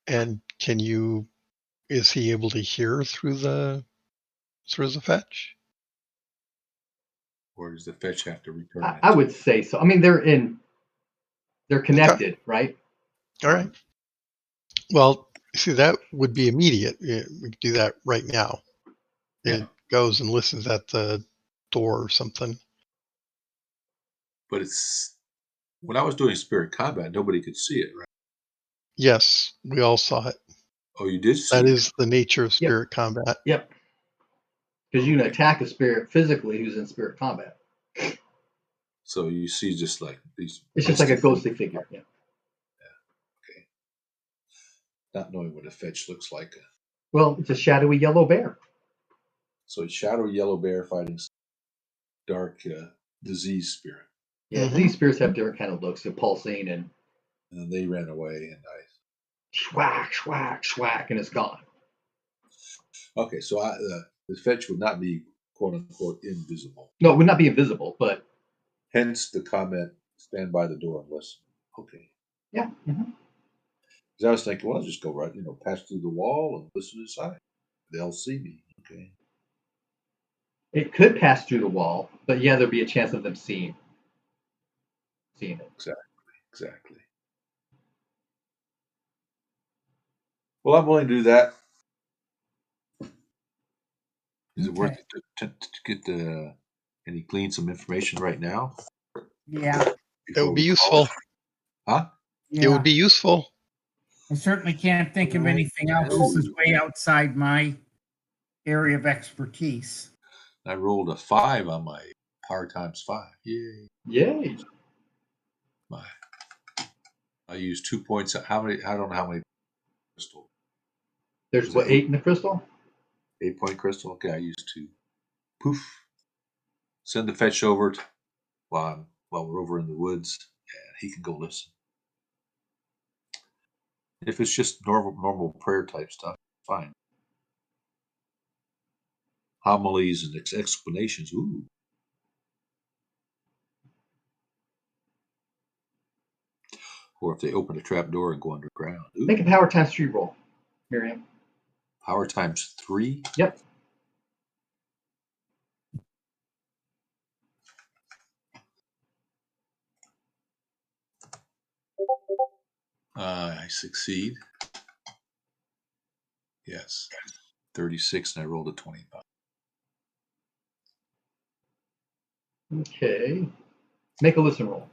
And can you? Is he able to hear through the fetch? Or does the fetch have to return I it? would say so. I mean, they're connected, right? All right. Well, see, that would be immediate. We could do that right now. Yeah. It goes and listens at the door or something. But it's when I was doing spirit combat, nobody could see it, right? Yes, we all saw it. Oh, you did see That it. is the nature of spirit combat. Yep. Because you can Okay. attack a spirit physically who's in spirit combat. So you see just like these. It's just like a ghostly figure. Yeah. Okay. Not knowing what a fetch looks like. Well, it's a shadowy yellow bear. So it's shadow yellow bear fighting dark disease spirit. Yeah, these spirits have different kind of looks. They're pulsing and And they ran away, and schwack, schwack, schwack, and it's gone. okay. So the fetch would not be quote unquote invisible. No, it would not be invisible, but Hence the comment: stand by the door and listen. Okay. yeah. Because I was thinking, well, I'll just go right, pass through the wall and listen inside. They'll see me. Okay. It could pass through the wall, but yeah, there'd be a chance of them seeing it. Exactly. Well, I'm willing to do that. Is it worth Okay. it to get any glean some information right now Yeah. It before would be we call useful. it? Huh? It would Yeah. be useful. I certainly can't think of anything else. This is way outside my area of expertise. I rolled a 5 on my power times 5. Yay! Yay! I used 2 points. How many? I don't know how many crystal. There's Was what, it 8 in the crystal? 8-point crystal? Okay, I used 2. Poof. Send the fetch over while we're over in the woods, and he can go listen. If it's just normal prayer type stuff, fine. Homilies and explanations. Ooh. Or if they open a trap door and go underground. Ooh. Make a power times 3 roll, Miriam. Power times 3? Yep. I succeed. Yes. 36, and I rolled a 25. Okay. Make a listen roll.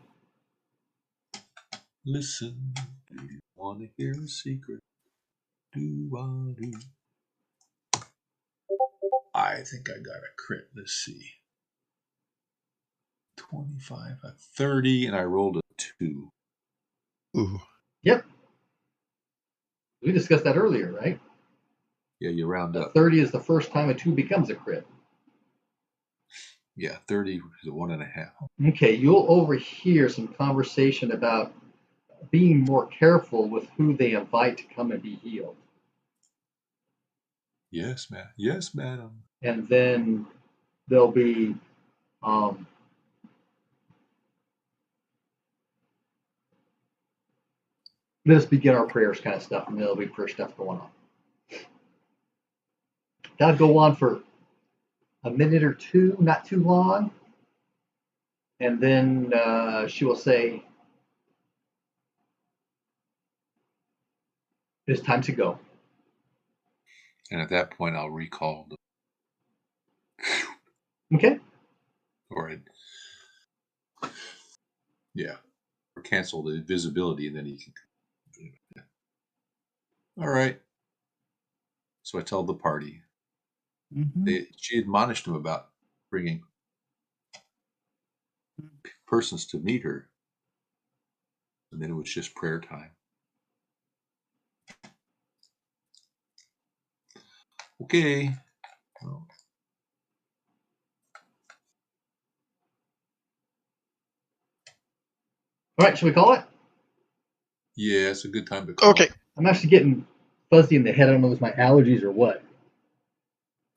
Listen, do you want to hear a secret? Do. I think I got a crit. Let's see. 25, a 30, and I rolled a 2. Ooh. Yep. We discussed that earlier, right? Yeah, you round A up. 30 is the first time a 2 becomes a crit. Yeah, 30 is a 1.5. Okay, you'll overhear some conversation about being more careful with who they invite to come and be healed. Yes, ma'am. Yes, madam. And then there'll be let us begin our prayers kind of stuff, and there'll be prayer stuff going on. That'll go on for a minute or two, not too long. And then she will say, "It's time to go." And at that point, I'll recall Okay. or cancel the invisibility, and then he can. All right. So I tell the party. She admonished him about bringing persons to meet her, and then it was just prayer time. Okay. Well, All right, should we call it? yeah, it's a good time to call. Okay. I'm actually getting fuzzy in the head. I don't know if it's my allergies or what.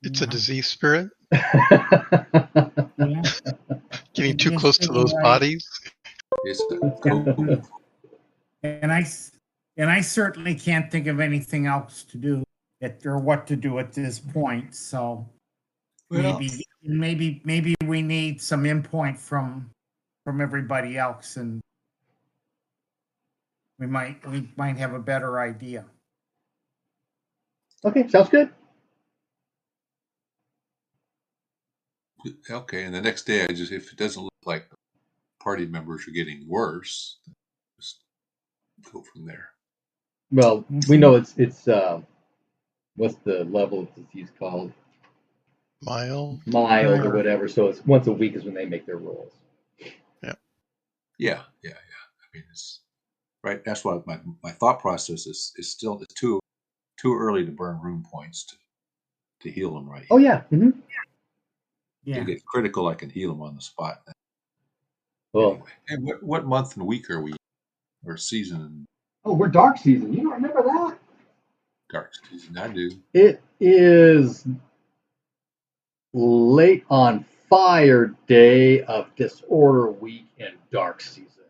It's a disease spirit Yeah. getting too Yes, close to those right. bodies. It's a And I certainly can't think of anything else to do or what to do at this point. So well, maybe we need some input from everybody else, and we might have a better idea. Okay, sounds good. okay. And the next day, if it doesn't look like the party members are getting worse, just go from there. Well, we know it's what's the level of disease called? Mild. Mild or whatever. So it's once a week is when they make their rolls. Yeah. I mean, it's right. That's why my thought process is still too early to burn room points to heal them right. Oh yeah. Mm-hmm. Yeah. They get critical, I can heal them on the spot. Well, anyway, and what month and week are we? Or season? oh, we're dark season. You don't remember that? Dark season. I do. It is late on fire day of disorder week and dark season.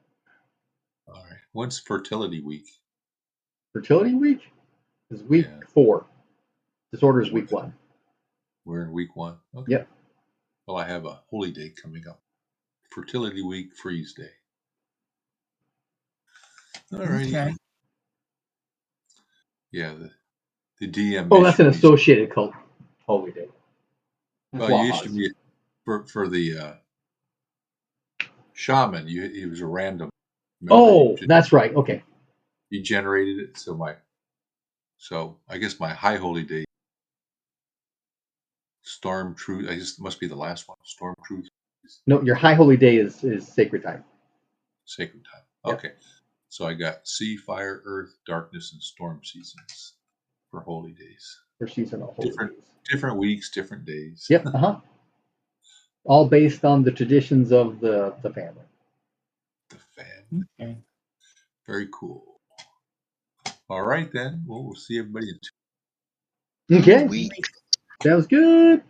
All right. When's fertility week? Fertility week is week 4. Disorder is week 1. We're in week 1. Okay. Yep. Well, I have a holy day coming up. Fertility week, freeze day. All right. Okay. Yeah, the DM. Oh, that's an associated cult holy day. Well, you used to be for the shaman. It was a random. Oh, that's right. Okay. You generated it, so I guess my high holy day. Storm Truth. I guess it must be the last one. Storm Truth. No, your high holy day is sacred time. Sacred time. Yep. Okay. So I got sea, fire, earth, darkness, and storm seasons for holy days. For seasonal holy days. Different weeks, different days. Yep. All based on the traditions of the family. The family. Okay. Very cool. All right then. Well, we'll see everybody in 2 weeks. Okay. Sounds good.